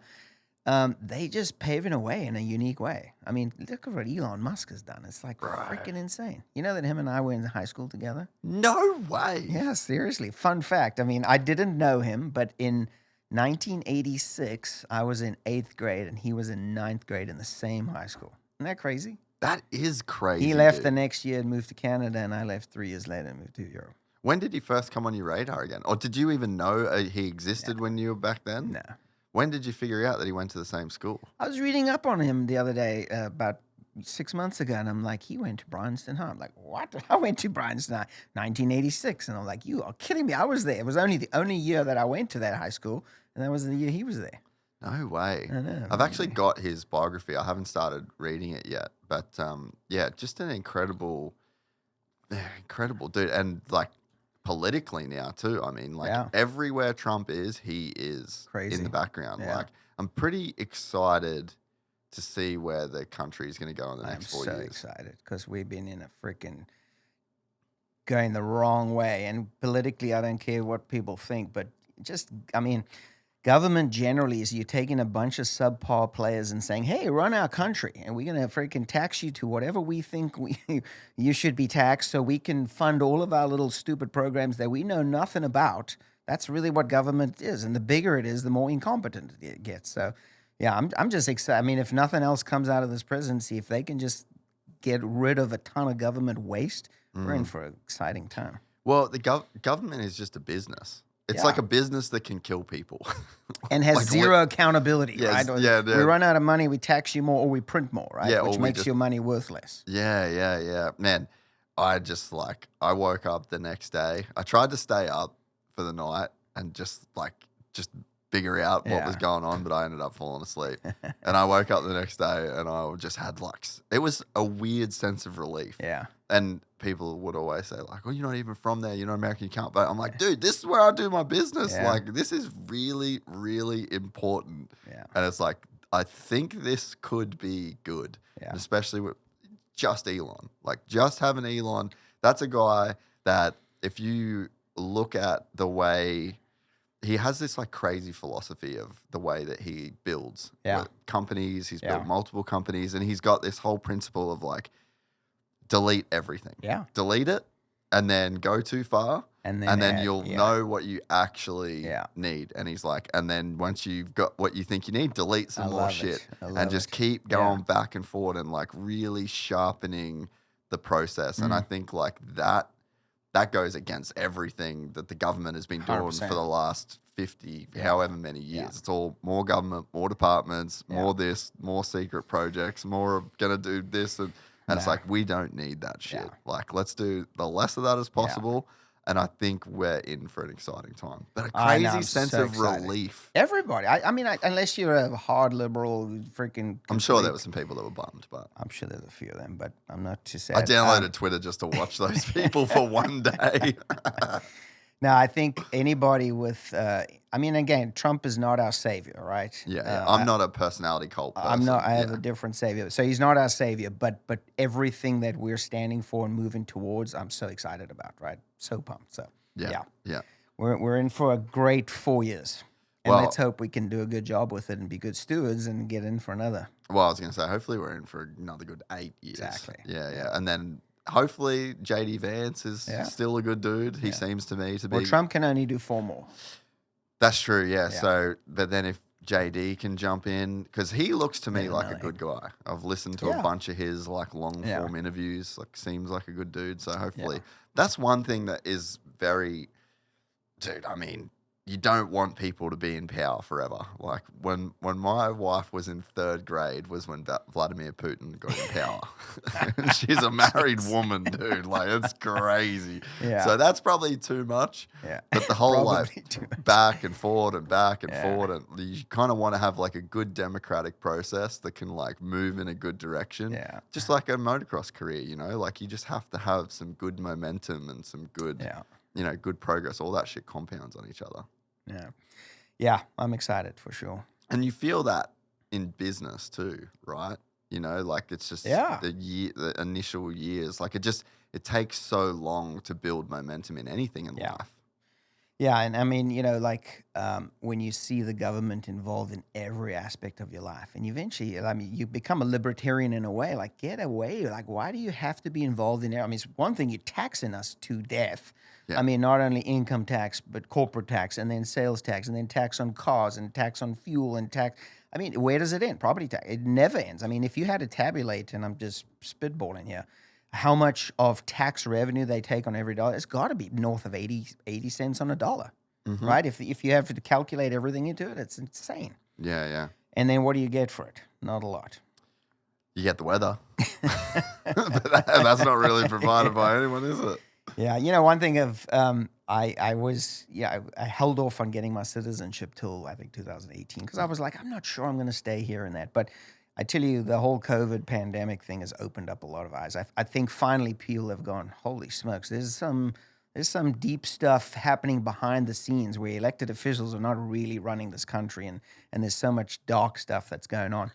Speaker 1: They just paving a way in a unique way. I mean, look at what Elon Musk has done. It's like freaking insane. You know that him and I were in high school together?
Speaker 6: No way.
Speaker 1: Yeah, seriously. Fun fact. I mean, I didn't know him, but in 1986, I was in 8th grade and he was in 9th grade in the same high school. Isn't that crazy?
Speaker 6: That is crazy.
Speaker 1: He left the next year and moved to Canada, and I left 3 years later and moved to Europe.
Speaker 6: When did he first come on your radar again? Or did you even know he existed when you were back then?
Speaker 1: No.
Speaker 6: When did you figure out that he went to the same school?
Speaker 1: I was reading up on him the other day, about 6 months ago, and I'm like, he went to Bryanston High. I'm like, what? I went to Bryanston High, 1986. And I'm like, you are kidding me. I was there. It was only the only year that I went to that high school, and that was the year he was there.
Speaker 6: No way.
Speaker 1: I know.
Speaker 6: I've actually got his biography. I haven't started reading it yet. But, just an incredible dude. And, like, politically now, too. I mean, like, everywhere Trump is, he is
Speaker 1: Crazy.
Speaker 6: in the background.
Speaker 1: Yeah.
Speaker 6: Like, I'm pretty excited to see where the country is going to go in the next 4 years.
Speaker 1: I'm so excited because we've been in a freaking going the wrong way. And politically, I don't care what people think, but government generally is you're taking a bunch of subpar players and saying, hey, run our country, and we're going to freaking tax you to whatever we think you should be taxed so we can fund all of our little stupid programs that we know nothing about. That's really what government is. And the bigger it is, the more incompetent it gets. So, yeah, I'm just excited. I mean, if nothing else comes out of this presidency, if they can just get rid of a ton of government waste, we're in for an exciting time.
Speaker 6: Well, the government is just a business. It's like a business that can kill people.
Speaker 1: And has
Speaker 6: Like
Speaker 1: zero accountability, right?
Speaker 6: Yeah,
Speaker 1: we run out of money, we tax you more, or we print more, right?
Speaker 6: Yeah,
Speaker 1: which makes your money worth less.
Speaker 6: Yeah. Man, I woke up the next day. I tried to stay up for the night and just figure out what was going on, but I ended up falling asleep. And I woke up the next day and I just had it was a weird sense of relief.
Speaker 1: Yeah.
Speaker 6: And people would always say like, "Oh, you're not even from there. You're not American. You can't vote." I'm like, dude, this is where I do my business.
Speaker 1: Yeah.
Speaker 6: Like, this is really, really important.
Speaker 1: Yeah.
Speaker 6: And it's like, I think this could be good, especially with just Elon. Like, just having Elon, that's a guy that if you look at the way he has this like crazy philosophy of the way that he builds companies. He's built multiple companies, and he's got this whole principle of like, delete everything.
Speaker 1: Yeah.
Speaker 6: Delete it and then go too far. And then you'll know what you actually need. And he's like, and then once you've got what you think you need, delete some more shit. And just keep going back and forward and like really sharpening the process. And I think like that goes against everything that the government has been doing 100%. For the last 50, however many years. Yeah. It's all more government, more departments, more this, more secret projects, more going to do this. And it's like, we don't need that shit. Like, let's do the less of that as possible And I think we're in for an exciting time. But a
Speaker 1: I know,
Speaker 6: crazy
Speaker 1: I'm
Speaker 6: sense
Speaker 1: so
Speaker 6: of
Speaker 1: excited.
Speaker 6: relief.
Speaker 1: Everybody. I mean, unless you're a hard liberal, freaking.
Speaker 6: I'm sure there were some people that were bummed, but
Speaker 1: I'm sure there's a few of them, but I'm not too sad.
Speaker 6: I downloaded Twitter just to watch those people for one day.
Speaker 1: No, I think anybody with, I mean, again, Trump is not our savior, right?
Speaker 6: Yeah. I'm not a personality cult person.
Speaker 1: I'm not. I have a different savior. So he's not our savior, but everything that we're standing for and moving towards, I'm so excited about, right? So pumped. So yeah. We're in for a great 4 years. And let's hope we can do a good job with it and be good stewards and get in for another.
Speaker 6: Well, I was going to say, hopefully we're in for another good 8 years.
Speaker 1: Exactly.
Speaker 6: Yeah. And then hopefully JD Vance is still a good dude. He seems to me to be.
Speaker 1: Well, Trump can only do 4 more.
Speaker 6: That's true, yeah. So, but then if JD can jump in, because he looks to me like a good guy. I've listened to a bunch of his like long form interviews. Like, seems like a good dude. So hopefully, that's one thing that is very, dude. I mean, you don't want people to be in power forever. Like when my wife was in 3rd grade was when Vladimir Putin got in power. And she's a married woman, dude. Like, it's crazy.
Speaker 1: Yeah.
Speaker 6: So that's probably too much.
Speaker 1: Yeah.
Speaker 6: But the whole
Speaker 1: Probably too
Speaker 6: like
Speaker 1: much.
Speaker 6: back and forward and back and forward, and you kind of want to have like a good democratic process that can like move in a good direction.
Speaker 1: Yeah.
Speaker 6: Just like a motocross career, you know, like you just have to have some good momentum and some good, you know, good progress. All that shit compounds on each other.
Speaker 1: Yeah, I'm excited for sure.
Speaker 6: And you feel that in business too, right? You know, like it's just the initial years. Like it takes so long to build momentum in anything in life.
Speaker 1: Yeah, and I mean, you know, like when you see the government involved in every aspect of your life, and eventually, I mean, you become a libertarian in a way. Like, get away! Like, why do you have to be involved in there? I mean, it's one thing you're taxing us to death. I mean, not only income tax, but corporate tax, and then sales tax, and then tax on cars, and tax on fuel, and tax. I mean, where does it end? Property tax. It never ends. I mean, if you had to tabulate, and I'm just spitballing here, how much of tax revenue they take on every dollar, it's got to be north of 80 cents on a dollar, right? If you have to calculate everything into it, it's insane.
Speaker 6: Yeah.
Speaker 1: And then what do you get for it? Not a lot.
Speaker 6: You get the weather. But that's not really provided by anyone, is it?
Speaker 1: Yeah, you know, one thing of I held off on getting my citizenship till I think 2018 because I was like, I'm not sure I'm going to stay here and that. But I tell you, the whole COVID pandemic thing has opened up a lot of eyes. I think finally people have gone, holy smokes, there's some deep stuff happening behind the scenes where elected officials are not really running this country, and there's so much dark stuff that's going on.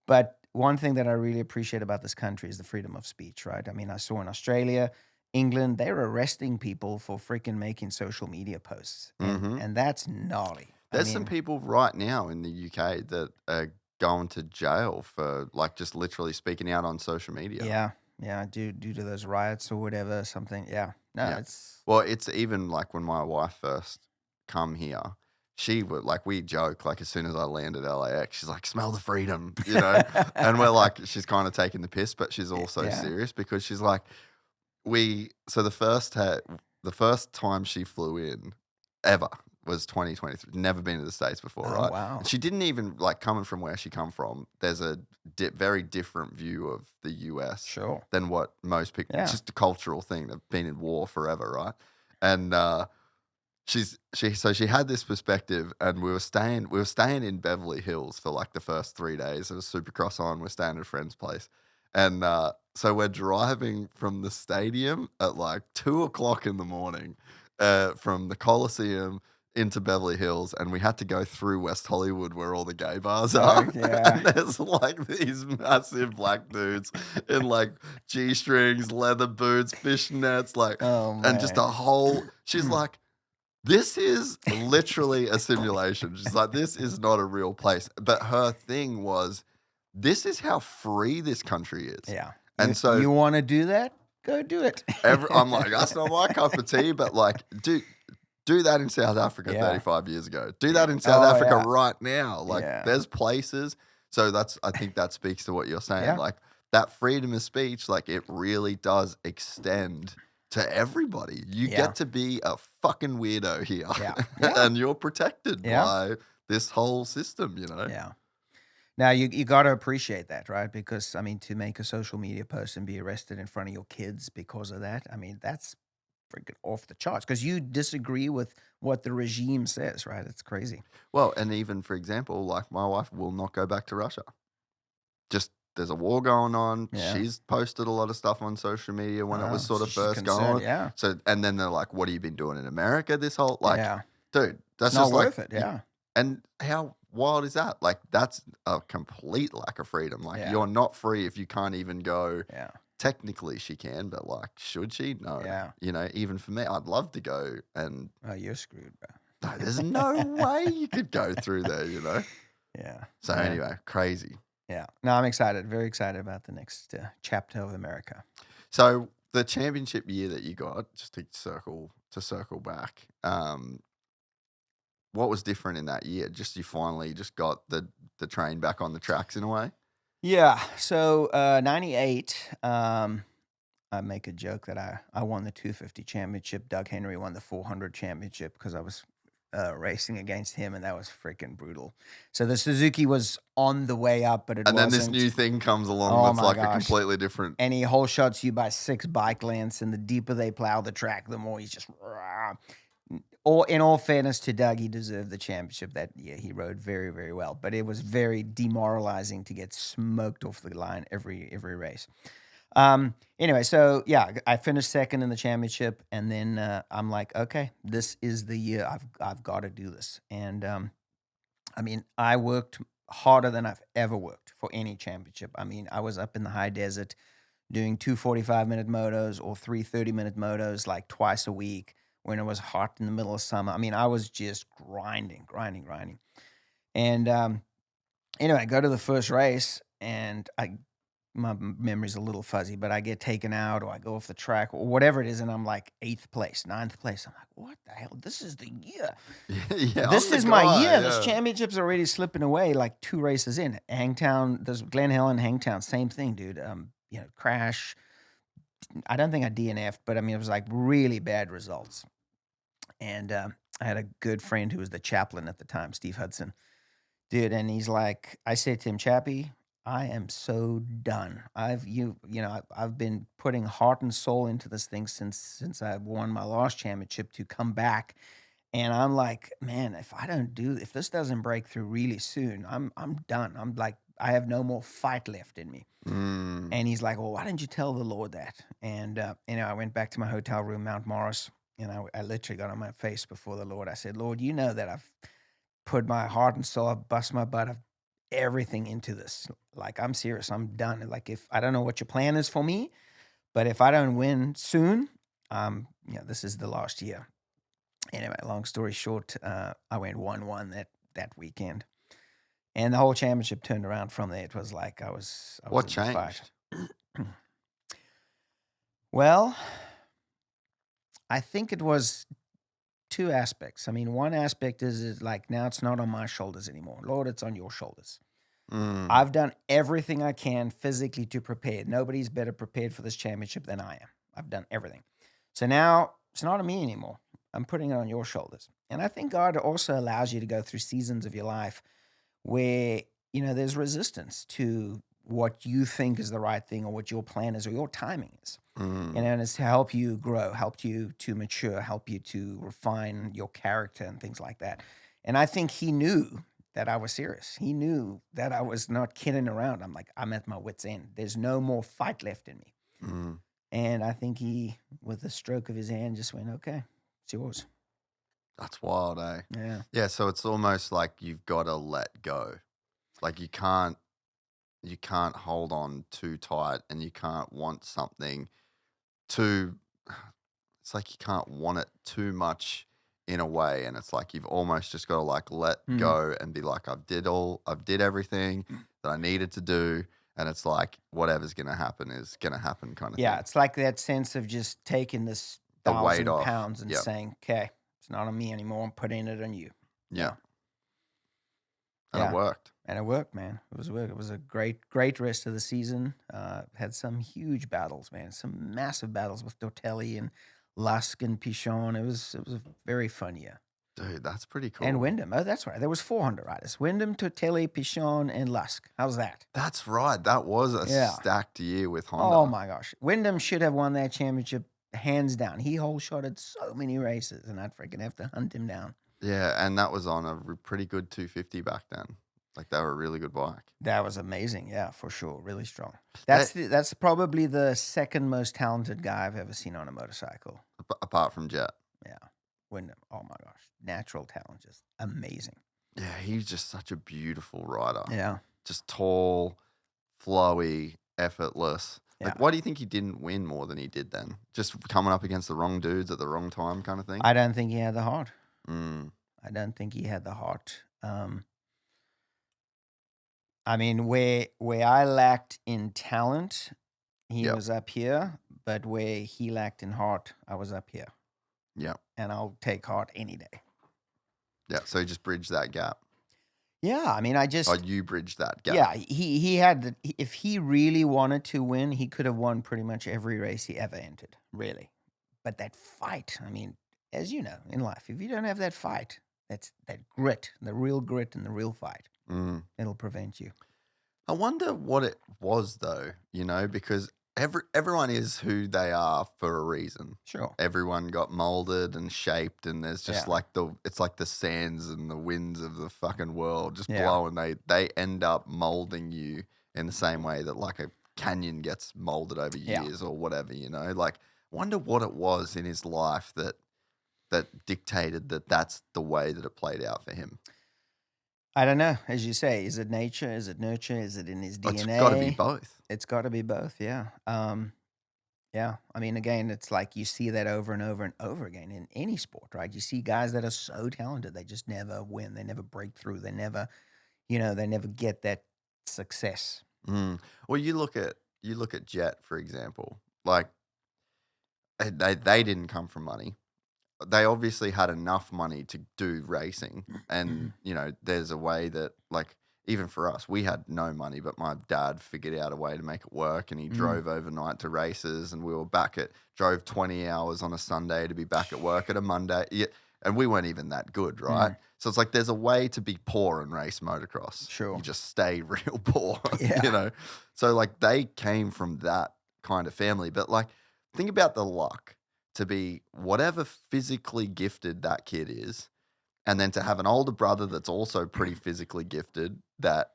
Speaker 1: But one thing that I really appreciate about this country is the freedom of speech, right? I mean, I saw in Australia, England, they're arresting people for freaking making social media posts. And that's gnarly.
Speaker 6: There's some people right now in the UK that are going to jail for like just literally speaking out on social media.
Speaker 1: Yeah, due to those riots or whatever, something.
Speaker 6: It's even like when my wife first come here, she would like, we joke, like as soon as I landed LAX, she's like, smell the freedom, you know? And we're like, she's kind of taking the piss, but she's also serious because she's like, so the first time she flew in ever was 2023. Never been to the States before, right?
Speaker 1: Wow.
Speaker 6: And she didn't even, like, coming from where she come from, there's a very different view of the US than what most people, it's just a cultural thing. They've been in war forever, right? And she had this perspective, and we were staying in Beverly Hills for like the first 3 days. There was Supercross on, we're staying at a friend's place. And so we're driving from the stadium at like 2:00 in the morning from the Coliseum into Beverly Hills, and we had to go through West Hollywood where all the gay bars are. And there's like these massive black dudes in like G-strings, leather boots, fishnets, like, and just a whole, she's like, this is literally a simulation. She's like, this is not a real place. But her thing was, this is how free this country is.
Speaker 1: Yeah.
Speaker 6: And so
Speaker 1: you want to do that? Go do it.
Speaker 6: I'm like, that's not my cup of tea, but like, do that in South Africa 35 years ago. Do that in South Africa right now. Like, there's places. So I think that speaks to what you're saying.
Speaker 1: Yeah.
Speaker 6: Like, that freedom of speech, like, it really does extend to everybody. You get to be a fucking weirdo here. And you're protected by this whole system, you know?
Speaker 1: Yeah. Now, you got to appreciate that, right? Because, I mean, to make a social media post and be arrested in front of your kids because of that, I mean, that's freaking off the charts because you disagree with what the regime says, right? It's crazy.
Speaker 6: Well, and even for example, like my wife will not go back to Russia. Just there's a war going on.
Speaker 1: Yeah.
Speaker 6: She's posted a lot of stuff on social media when it was sort of
Speaker 1: she's
Speaker 6: first going on.
Speaker 1: yeah.
Speaker 6: So, and then they're like, "What have you been doing in America this whole like,
Speaker 1: yeah.
Speaker 6: dude? That's
Speaker 1: It's
Speaker 6: just
Speaker 1: not
Speaker 6: like
Speaker 1: worth it." Yeah.
Speaker 6: And how wild is that? Like that's a complete lack of freedom. Like
Speaker 1: Yeah.
Speaker 6: you're not free if you can't even go.
Speaker 1: Yeah.
Speaker 6: Technically, she can, but like, should she? No.
Speaker 1: Yeah.
Speaker 6: You know, even for me, I'd love to go and.
Speaker 1: Oh, you're screwed, bro.
Speaker 6: No, there's no way you could go through there, you know?
Speaker 1: Yeah.
Speaker 6: So,
Speaker 1: Yeah.
Speaker 6: anyway, crazy.
Speaker 1: Yeah. No, I'm excited. Very excited about the next chapter of America.
Speaker 6: So, the championship year that you got, just to circle back, what was different in that year? Just you finally just got the train back on the tracks in a way?
Speaker 1: Yeah. So, 98, I make a joke that I won the 250 championship. Doug Henry won the 400 championship because I was racing against him, and that was freaking brutal. So the Suzuki was on the way up, but it
Speaker 6: and
Speaker 1: wasn't.
Speaker 6: then this new thing comes along
Speaker 1: Oh
Speaker 6: that's
Speaker 1: my
Speaker 6: like a
Speaker 1: gosh.
Speaker 6: completely different.
Speaker 1: And he whole shots you by 6 bike lengths, and the deeper they plow the track, the more he's just. Or in all fairness to Doug, he deserved the championship that year. He rode very, very well, but it was very demoralizing to get smoked off the line every race. Anyway, so yeah, I finished second in the championship, and then I'm like, okay, this is the year I've got to do this. And I mean, I worked harder than I've ever worked for any championship. I mean, I was up in the high desert doing 2 45-minute motos or 3 30-minute motos like twice a week when it was hot in the middle of summer. I mean, I was just grinding. And anyway, I go to the first race, and my memory's a little fuzzy, but I get taken out or I go off the track or whatever it is, and I'm like 8th place, 9th place. I'm like, what the hell? This is the year.
Speaker 6: Yeah,
Speaker 1: This
Speaker 6: I'm
Speaker 1: is
Speaker 6: the
Speaker 1: my
Speaker 6: guy,
Speaker 1: year.
Speaker 6: yeah.
Speaker 1: This championship's already slipping away like 2 races in. Hangtown, there's Glen Helen, Hangtown, same thing, dude. Crash. I don't think I DNF'd, but I mean, it was like really bad results. And I had a good friend who was the chaplain at the time, Steve Hudson. Dude, and he's like, I said to him, Chappie, I am so done. I've been putting heart and soul into this thing since I won my last championship to come back. And I'm like, man, if this doesn't break through really soon, I'm done. I'm like, I have no more fight left in me. And he's like, well, why didn't you tell the Lord that? And I went back to my hotel room, Mount Morris, and I literally got on my face before the Lord. I said, Lord, you know that I've put my heart and soul, I've bust my butt, I've everything into this. Like, I'm serious. I'm done. Like, if I don't know what your plan is for me, but if I don't win soon, this is the last year. Anyway, long story short, I went 1-1 that weekend, and the whole championship turned around from there. It was like I was
Speaker 6: What
Speaker 1: in the
Speaker 6: changed?
Speaker 1: fight. Well, I think it was 2 aspects. I mean, one aspect is like, now it's not on my shoulders anymore. Lord, it's on your shoulders. I've done everything I can physically to prepare. Nobody's better prepared for this championship than I am. I've done everything. So now it's not on me anymore. I'm putting it on your shoulders. And I think God also allows you to go through seasons of your life where, there's resistance to what you think is the right thing or what your plan is or your timing is. And it's to help you grow, help you to mature, help you to refine your character and things like that. And I think he knew that I was serious. He knew that I was not kidding around. I'm like, I'm at my wit's end. There's no more fight left in me. And I think he, with a stroke of his hand, just went, okay, it's yours.
Speaker 6: That's wild, eh?
Speaker 1: Yeah.
Speaker 6: Yeah, so it's almost like you've got to let go. Like you can't hold on too tight, and you can't want something it's like you can't want it too much in a way, and it's like you've almost just got to like let go and be like, I've did everything that I needed to do, and it's like whatever's gonna happen is gonna happen kind of thing.
Speaker 1: Yeah, it's like that sense of just taking this
Speaker 6: The weight
Speaker 1: 1,000
Speaker 6: off.
Speaker 1: pounds and
Speaker 6: Yep.
Speaker 1: saying, okay, it's not on me anymore. I'm putting it on you.
Speaker 6: Yeah. And
Speaker 1: Yeah.
Speaker 6: it worked.
Speaker 1: And it worked, man. It was a great rest of the season. Had some huge battles, man. Some massive battles with Tortelli and Lusk and Pichon. It was a very fun year.
Speaker 6: Dude, that's pretty cool.
Speaker 1: And Windham. Oh, that's right. There was 400 riders. Windham, Tortelli, Pichon, and Lusk. How's that?
Speaker 6: That's right. That was a
Speaker 1: Yeah.
Speaker 6: stacked year with Honda.
Speaker 1: Oh my gosh. Windham should have won that championship hands down. He whole shotted so many races, and I'd freaking have to hunt him down.
Speaker 6: Yeah, and that was on a pretty good 250 back then. Like, they were a really good bike.
Speaker 1: That was amazing. Yeah, for sure. Really strong. That's probably the second most talented guy I've ever seen on a motorcycle.
Speaker 6: Apart from Jet.
Speaker 1: Yeah. Windham. Oh, my gosh. Natural talent. Just amazing.
Speaker 6: Yeah, he's just such a beautiful rider.
Speaker 1: Yeah.
Speaker 6: Just tall, flowy, effortless.
Speaker 1: Yeah.
Speaker 6: Like, why do you think he didn't win more than he did then? Just coming up against the wrong dudes at the wrong time kind of thing?
Speaker 1: I don't think he had the heart.
Speaker 6: I
Speaker 1: don't think he had the heart. I mean, where I lacked in talent, he was up here, but where he lacked in heart, I was up here.
Speaker 6: Yeah.
Speaker 1: And I'll take heart any day.
Speaker 6: Yeah, so he just bridged that gap.
Speaker 1: Yeah, I mean,
Speaker 6: you bridged that gap.
Speaker 1: Yeah, he had, if he really wanted to win, he could have won pretty much every race he ever entered, really. But that fight, I mean, as you know, in life, if you don't have that fight, that's that grit, the real grit and the real fight, it'll prevent you.
Speaker 6: I wonder what it was, though, because everyone is who they are for a reason.
Speaker 1: Sure.
Speaker 6: Everyone got molded and shaped, and there's just it's like the sands and the winds of the fucking world just blow, and they end up molding you in the same way that like a canyon gets molded over years or whatever, Like, wonder what it was in his life that dictated that that's the way that it played out for him.
Speaker 1: I don't know. As you say, is it nature? Is it nurture? Is it in his DNA?
Speaker 6: It's got to be both.
Speaker 1: It's got to be both, yeah. Yeah. I mean, again, it's like you see that over and over and over again in any sport, right? You see guys that are so talented, they just never win. They never break through. They never, they never get that success.
Speaker 6: Well, you look at Jet, for example. Like, they didn't come from money. They obviously had enough money to do racing. And, there's a way that, like, even for us, we had no money, but my dad figured out a way to make it work, and he drove overnight to races, and we were drove 20 hours on a Sunday to be back at work at a Monday. Yeah, and we weren't even that good, right? So it's like there's a way to be poor and race motocross.
Speaker 1: Sure.
Speaker 6: You just stay real poor,
Speaker 1: Yeah.
Speaker 6: So, like, they came from that kind of family. But, like, think about the luck to be whatever physically gifted that kid is, and then to have an older brother that's also pretty physically gifted that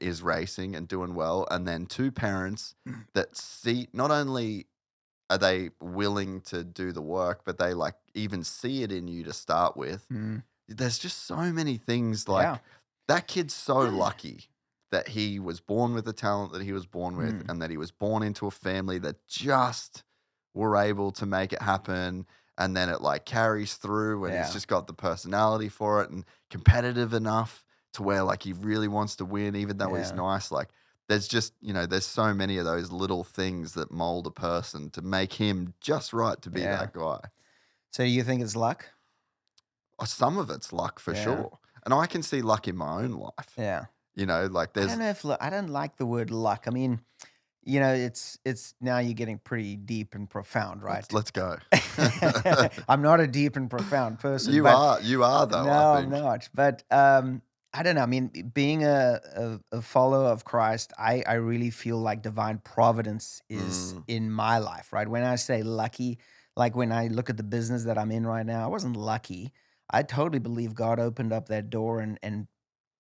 Speaker 6: is racing and doing well, and then two parents that see, not only are they willing to do the work, but they like even see it in you to start with. There's just so many things, like that kid's so lucky that he was born with the talent that he was born with, and that he was born into a family that just were able to make it happen. And then it like carries through, and he's just got the personality for it and competitive enough to where like he really wants to win, even though he's nice. Like there's just, there's so many of those little things that mold a person to make him just right to be that guy.
Speaker 1: So you think it's luck?
Speaker 6: Some of it's luck for sure. And I can see luck in my own life.
Speaker 1: Yeah.
Speaker 6: Like there's...
Speaker 1: I don't know I don't like the word luck. I mean... it's now you're getting pretty deep and profound, right?
Speaker 6: Let's go.
Speaker 1: I'm not a deep and profound person.
Speaker 6: You are though.
Speaker 1: No,
Speaker 6: I think.
Speaker 1: I'm not. But I don't know. I mean, being a follower of Christ, I really feel like divine providence is in my life, right? When I say lucky, like when I look at the business that I'm in right now, I wasn't lucky. I totally believe God opened up that door and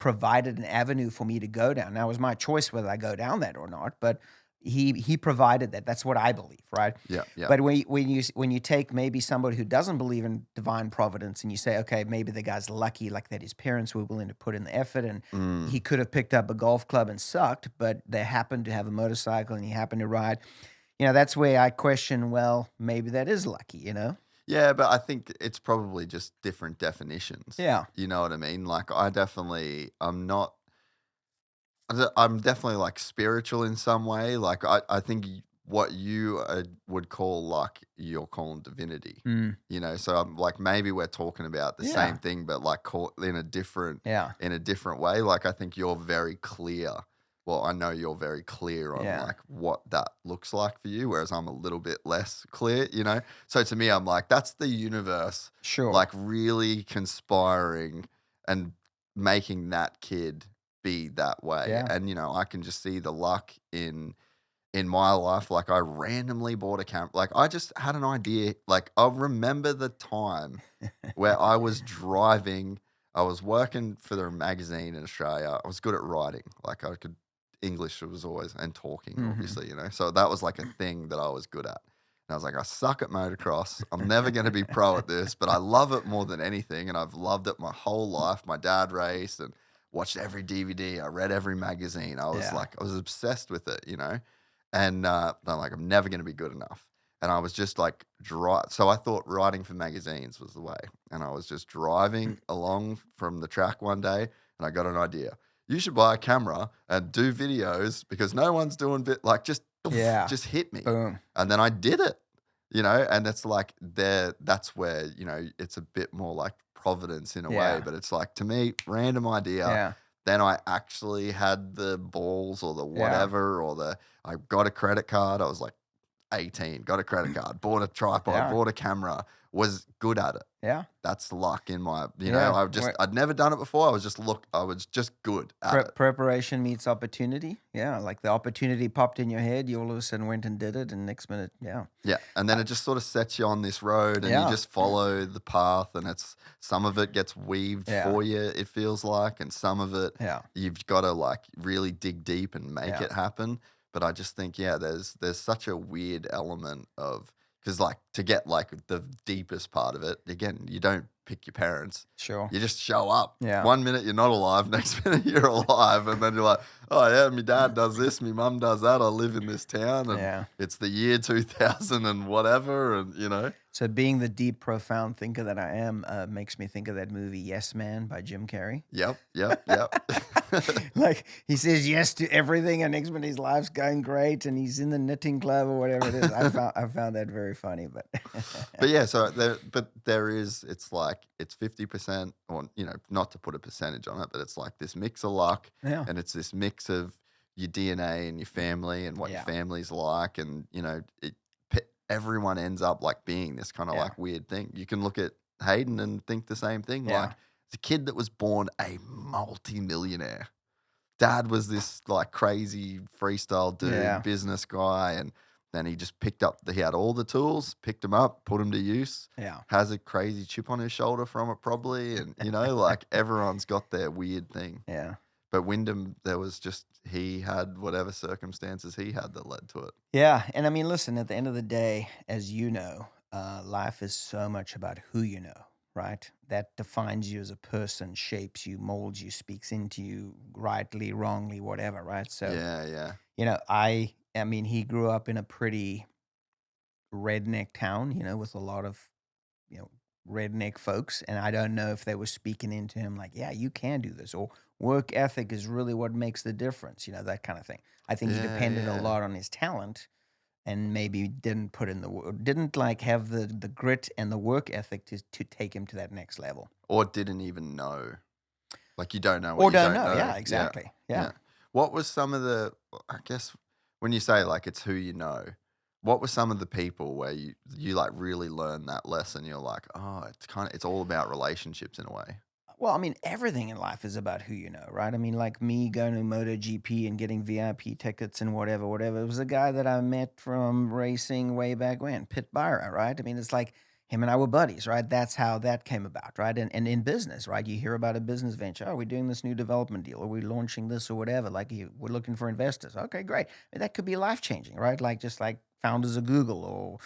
Speaker 1: provided an avenue for me to go down. Now, it was my choice whether I go down that or not, but he provided that. That's what I believe, right?
Speaker 6: Yeah.
Speaker 1: But when you take maybe somebody who doesn't believe in divine providence and you say, okay, maybe the guy's lucky, like that his parents were willing to put in the effort, and he could have picked up a golf club and sucked, but they happened to have a motorcycle and he happened to ride. That's where I question, well, maybe that is lucky,
Speaker 6: Yeah, but I think it's probably just different definitions.
Speaker 1: Yeah.
Speaker 6: You know what I mean? Like I'm definitely like spiritual in some way. Like I think what you would call luck, you're calling divinity. So I'm like, maybe we're talking about the same thing, but like in a different way. Like I think you're very clear. Well, I know you're very clear on like what that looks like for you, whereas I'm a little bit less clear, So to me, I'm like, that's the universe, like really conspiring and making that kid be that way. And I can just see the luck in in my life, like I randomly bought a camera. Like I just had an idea. Like I remember the time where I was driving. I was working for the magazine in Australia. I was good at writing. Like I could English was always and talking, obviously, So that was like a thing that I was good at. And I was like, I suck at motocross. I'm never going to be pro at this, but I love it more than anything. And I've loved it my whole life. My dad raced and watched every DVD. I read every magazine. I was I was obsessed with it, And I'm like, I'm never going to be good enough. And I was just like, so I thought writing for magazines was the way. And I was just driving along from the track one day and I got an idea. You should buy a camera and do videos because no one's doing just hit me.
Speaker 1: Boom.
Speaker 6: And then I did it, and it's like that's where, it's a bit more like Providence in a way, but it's like, to me, random idea.
Speaker 1: Yeah.
Speaker 6: Then I actually had the balls or the whatever I got a credit card. I was like 18, got a credit card, bought a tripod, bought a camera, was good at it.
Speaker 1: Yeah.
Speaker 6: That's luck in my, I'd never done it before. I was just good at it.
Speaker 1: Preparation meets opportunity. Yeah. Like the opportunity popped in your head. You all of a sudden went and did it. And next minute,
Speaker 6: Yeah. And then it just sort of sets you on this road and you just follow the path and some of it gets weaved for you, it feels like. And some of it, you've got to like really dig deep and make it happen. But I just think, there's such a weird element of, because like to get like the deepest part of it, again, you don't pick your parents.
Speaker 1: Sure.
Speaker 6: You just show up.
Speaker 1: Yeah.
Speaker 6: 1 minute you're not alive, next minute you're alive. And then you're like, oh yeah, my dad does this, my mum does that. I live in this town and it's the year 2000 and whatever. And
Speaker 1: So being the deep, profound thinker that I am makes me think of that movie Yes Man by Jim Carrey.
Speaker 6: Yep.
Speaker 1: Like he says yes to everything, and next minute his life's going great, and he's in the knitting club or whatever it is. I found that very funny, but
Speaker 6: so there is. It's like it's 50%, or not to put a percentage on it, but it's like this mix of luck, and it's this mix of your DNA and your family and what your family's like, and everyone ends up like being this kind of like weird thing. You can look at Haiden and think the same thing, like. It's a kid that was born a multi-millionaire. Dad was this like crazy freestyle dude, business guy, and then he just he had all the tools, picked them up, put them to use.
Speaker 1: Yeah.
Speaker 6: Has a crazy chip on his shoulder from it probably, and like everyone's got their weird thing.
Speaker 1: Yeah.
Speaker 6: But Windham, he had whatever circumstances he had that led to it.
Speaker 1: Yeah, and I mean, listen, at the end of the day, as you know, life is so much about who you know. Right? That defines you as a person, shapes you, molds you, speaks into you, rightly, wrongly, whatever, right? So, I mean, he grew up in a pretty redneck town, with a lot of, redneck folks. And I don't know if they were speaking into him like, yeah, you can do this. Or work ethic is really what makes the difference, that kind of thing. I think he depended a lot on his talent. And maybe didn't put in didn't like have the grit and the work ethic to take him to that next level.
Speaker 6: Or didn't even know. Like you don't know what you don't know.
Speaker 1: Yeah, exactly. Yeah.
Speaker 6: What was some of the, I guess, when you say like it's who you know, what were some of the people where you like really learned that lesson? You're like, oh, it's all about relationships in a way.
Speaker 1: Well, I mean, everything in life is about who you know, right? I mean, like me going to MotoGP and getting VIP tickets and whatever. It was a guy that I met from racing way back when, Pit Byra, right? I mean, it's like him and I were buddies, right? That's how that came about, right? And in business, right? You hear about a business venture. Oh, we're doing this new development deal, or we're launching this or whatever. Like, we're looking for investors. Okay, great. I mean, that could be life-changing, right? Like, just like founders of Google or,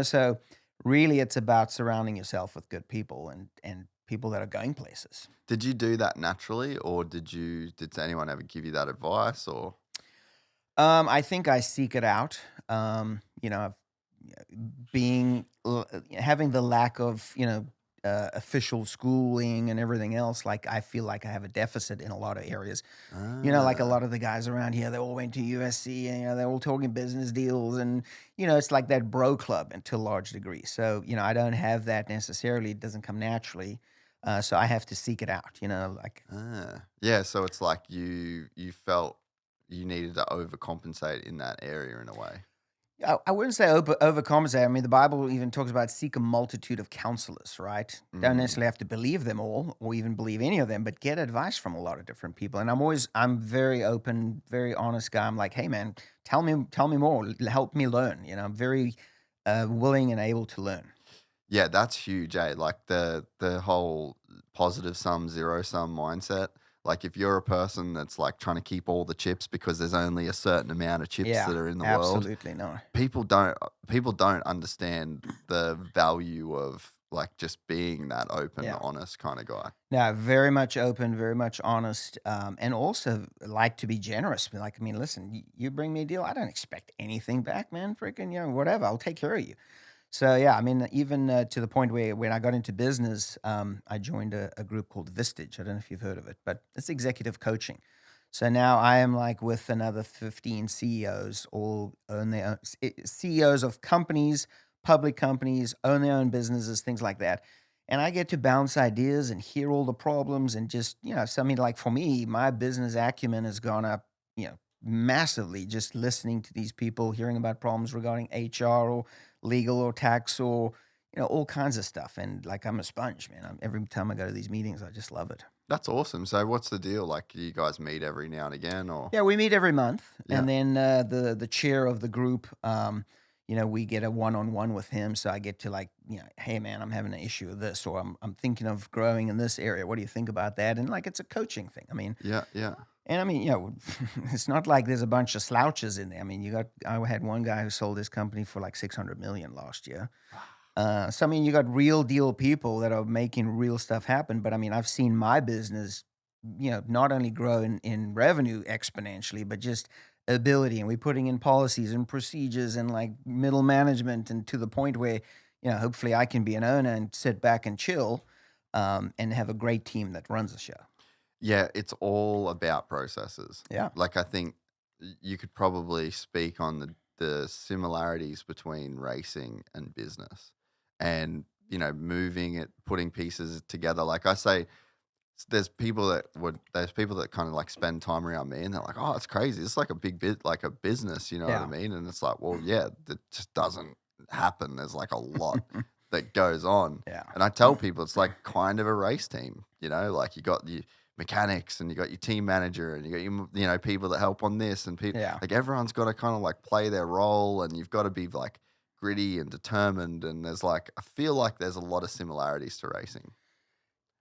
Speaker 1: so really it's about surrounding yourself with good people and people that are going places.
Speaker 6: Did you do that naturally, or did anyone ever give you that advice, or?
Speaker 1: I think I seek it out. Having the lack of official schooling and everything else. Like I feel like I have a deficit in a lot of areas. Like a lot of the guys around here, they all went to USC and they're all talking business deals, and it's like that bro club to a large degree. So I don't have that necessarily. It doesn't come naturally. So I have to seek it out,
Speaker 6: So it's like you felt you needed to overcompensate in that area in a way.
Speaker 1: I wouldn't say overcompensate. I mean, the Bible even talks about seek a multitude of counselors, right? Don't necessarily have to believe them all or even believe any of them, but get advice from a lot of different people. And I'm very open, very honest guy. I'm like, hey man, tell me more, help me learn. You know, I'm very willing and able to learn.
Speaker 6: Yeah, that's huge, eh? Like the whole positive sum, zero sum mindset. Like if you're a person that's like trying to keep all the chips because there's only a certain amount of chips that are in the world.
Speaker 1: Absolutely no.
Speaker 6: People don't understand the value of like just being that open, honest kind of guy.
Speaker 1: No, very much open, very much honest, and also like to be generous. Like, I mean, listen, you bring me a deal, I don't expect anything back, man. Freaking, whatever, I'll take care of you. So yeah, I mean, even to the point where when I got into business, I joined a group called Vistage. I don't know if you've heard of it, but it's executive coaching. So now I am like with another 15 CEOs, all own their own, CEOs of companies, public companies, own their own businesses, things like that. And I get to bounce ideas and hear all the problems and just, something like for me, my business acumen has gone up, massively just listening to these people, hearing about problems regarding HR or legal or tax or, all kinds of stuff. And like, I'm a sponge, man. Every time I go to these meetings, I just love it.
Speaker 6: That's awesome. So what's the deal? Like, do you guys meet every now and again or?
Speaker 1: Yeah, we meet every month. Yeah. And then the chair of the group, we get a one-on-one with him. So I get to like, hey man, I'm having an issue with this, or I'm thinking of growing in this area. What do you think about that? And like, it's a coaching thing. I mean,
Speaker 6: yeah.
Speaker 1: And I mean, it's not like there's a bunch of slouches in there. I mean, I had one guy who sold his company for like 600 million last year. So I mean, you got real deal people that are making real stuff happen. But I mean, I've seen my business, not only grow in revenue exponentially, but just ability. And we're putting in policies and procedures and like middle management, and to the point where, hopefully I can be an owner and sit back and chill, and have a great team that runs the show.
Speaker 6: Yeah, it's all about processes.
Speaker 1: Yeah.
Speaker 6: Like I think you could probably speak on the similarities between racing and business and, moving it, putting pieces together. Like I say, there's people that kind of like spend time around me and they're like, oh, it's crazy. It's like a big bit, like a business, you know what I mean? And it's like, well, yeah, that just doesn't happen. There's like a lot that goes on.
Speaker 1: Yeah.
Speaker 6: And I tell people it's like kind of a race team, like you got the mechanics and you got your team manager and you got your people that help on this and people like everyone's got to kind of like play their role, and you've got to be like gritty and determined, and there's like I feel like there's a lot of similarities to racing.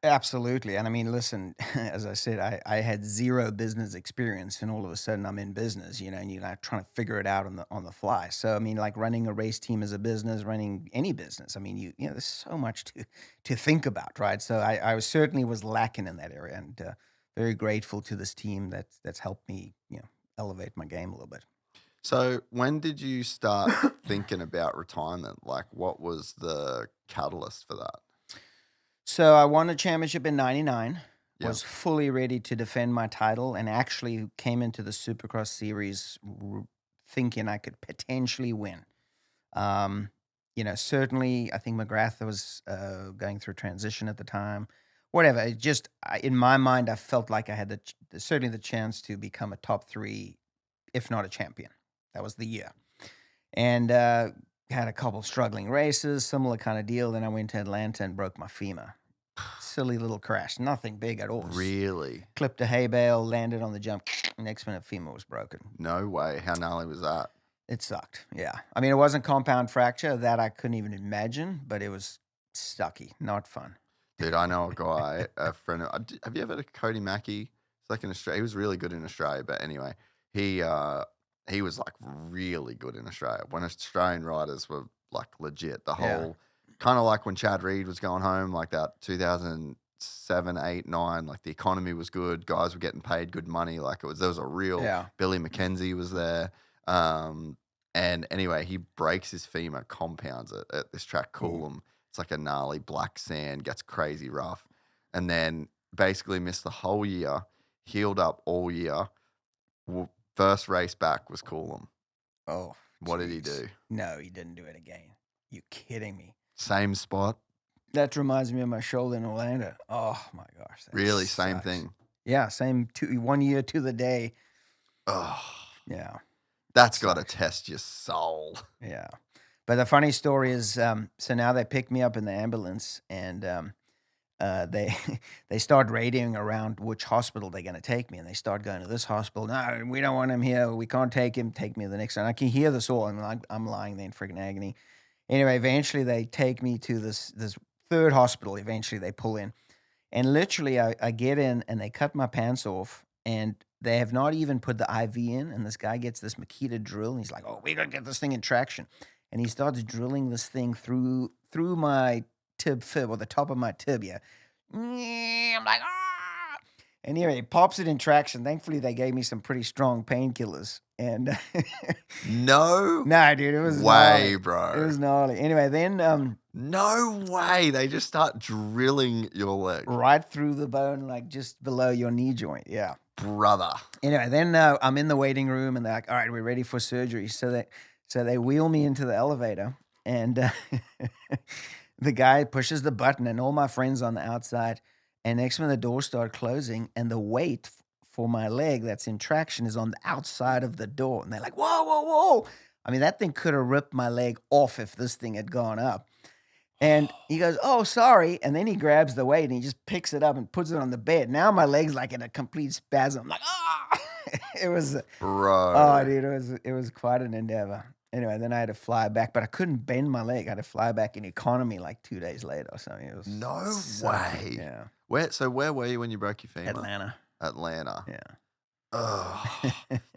Speaker 1: Absolutely. And I mean, listen, as I said, I had zero business experience, and all of a sudden I'm in business, and you're not trying to figure it out on the fly. So, I mean, like running a race team is a business, running any business. I mean, there's so much to think about, right? So I certainly was lacking in that area, and very grateful to this team that's helped me, elevate my game a little bit.
Speaker 6: So when did you start thinking about retirement? Like what was the catalyst for that?
Speaker 1: So I won a championship in 99, was fully ready to defend my title, and actually came into the Supercross series thinking I could potentially win. Certainly I think McGrath was going through transition at the time. Whatever, it just, in my mind, I felt like I had certainly the chance to become a top 3, if not a champion. That was the year. And had a couple struggling races, similar kind of deal. Then I went to Atlanta and broke my femur. Silly little crash, nothing big at all.
Speaker 6: Really?
Speaker 1: Clipped a hay bale, landed on the jump. Next minute, femur was broken.
Speaker 6: No way. How gnarly was that?
Speaker 1: It sucked. Yeah. I mean, it wasn't compound fracture. That I couldn't even imagine, but it was sucky. Not fun.
Speaker 6: Dude, I know a guy, a friend. Have you ever heard of Cody Mackey? It's like in Australia. He was really good in Australia, but anyway, he was like really good in Australia when Australian riders were like legit. The whole kind of like when Chad Reed was going home, like that 2007, 8, 9. Like the economy was good, guys were getting paid good money. Like there was a real Billy McKenzie was there. And anyway, he breaks his femur, compounds it at this track, Coolum. It's like a gnarly black sand, gets crazy rough, and then basically missed the whole year. Healed up all year. First race back was Coolum.
Speaker 1: Oh,
Speaker 6: what did he do?
Speaker 1: No, he didn't do it again. You kidding me?
Speaker 6: Same spot.
Speaker 1: That reminds me of my shoulder in Orlando. Oh my gosh!
Speaker 6: Really, same thing.
Speaker 1: Yeah, same. 1 year to the day.
Speaker 6: Oh,
Speaker 1: yeah.
Speaker 6: That's got to test your soul.
Speaker 1: Yeah. But the funny story is, so now they pick me up in the ambulance, and they they start radioing around which hospital they're going to take me, and they start going to this hospital. No, we don't want him here. We can't take him. Take me to the next one. I can hear this all, and I'm lying there in freaking agony. Anyway, eventually they take me to this third hospital. Eventually they pull in, and literally I get in, and they cut my pants off, and they have not even put the IV in, and this guy gets this Makita drill, and he's like, "Oh, we're gonna get this thing in traction," and he starts drilling this thing through my tib fib, or the top of my tibia. I'm like, ah! And anyway, he pops it in traction. Thankfully, they gave me some pretty strong painkillers. And
Speaker 6: no,
Speaker 1: dude, it was
Speaker 6: way,
Speaker 1: gnarly.
Speaker 6: bro.
Speaker 1: It was gnarly. Anyway, then
Speaker 6: no way. They just start drilling your leg
Speaker 1: right through the bone, like just below your knee joint. Yeah,
Speaker 6: brother.
Speaker 1: Anyway, then I'm in the waiting room, and they're like, "All right, we're ready for surgery." So they wheel me into the elevator, and the guy pushes the button, and all my friends on the outside. And next when the doors start closing, and the weight for my leg that's in traction is on the outside of the door. And they're like, whoa, whoa, whoa. I mean, that thing could have ripped my leg off if this thing had gone up. And he goes, oh, sorry. And then he grabs the weight, and he just picks it up and puts it on the bed. Now my leg's like in a complete spasm. I'm like, ah! It was,
Speaker 6: bro.
Speaker 1: Oh, dude, it was quite an endeavor. Anyway, then I had to fly back, but I couldn't bend my leg. I had to fly back in economy like 2 days later or something. It was
Speaker 6: no way.
Speaker 1: Yeah.
Speaker 6: Where were you when you broke your femur?
Speaker 1: Atlanta. Yeah.
Speaker 6: Oh,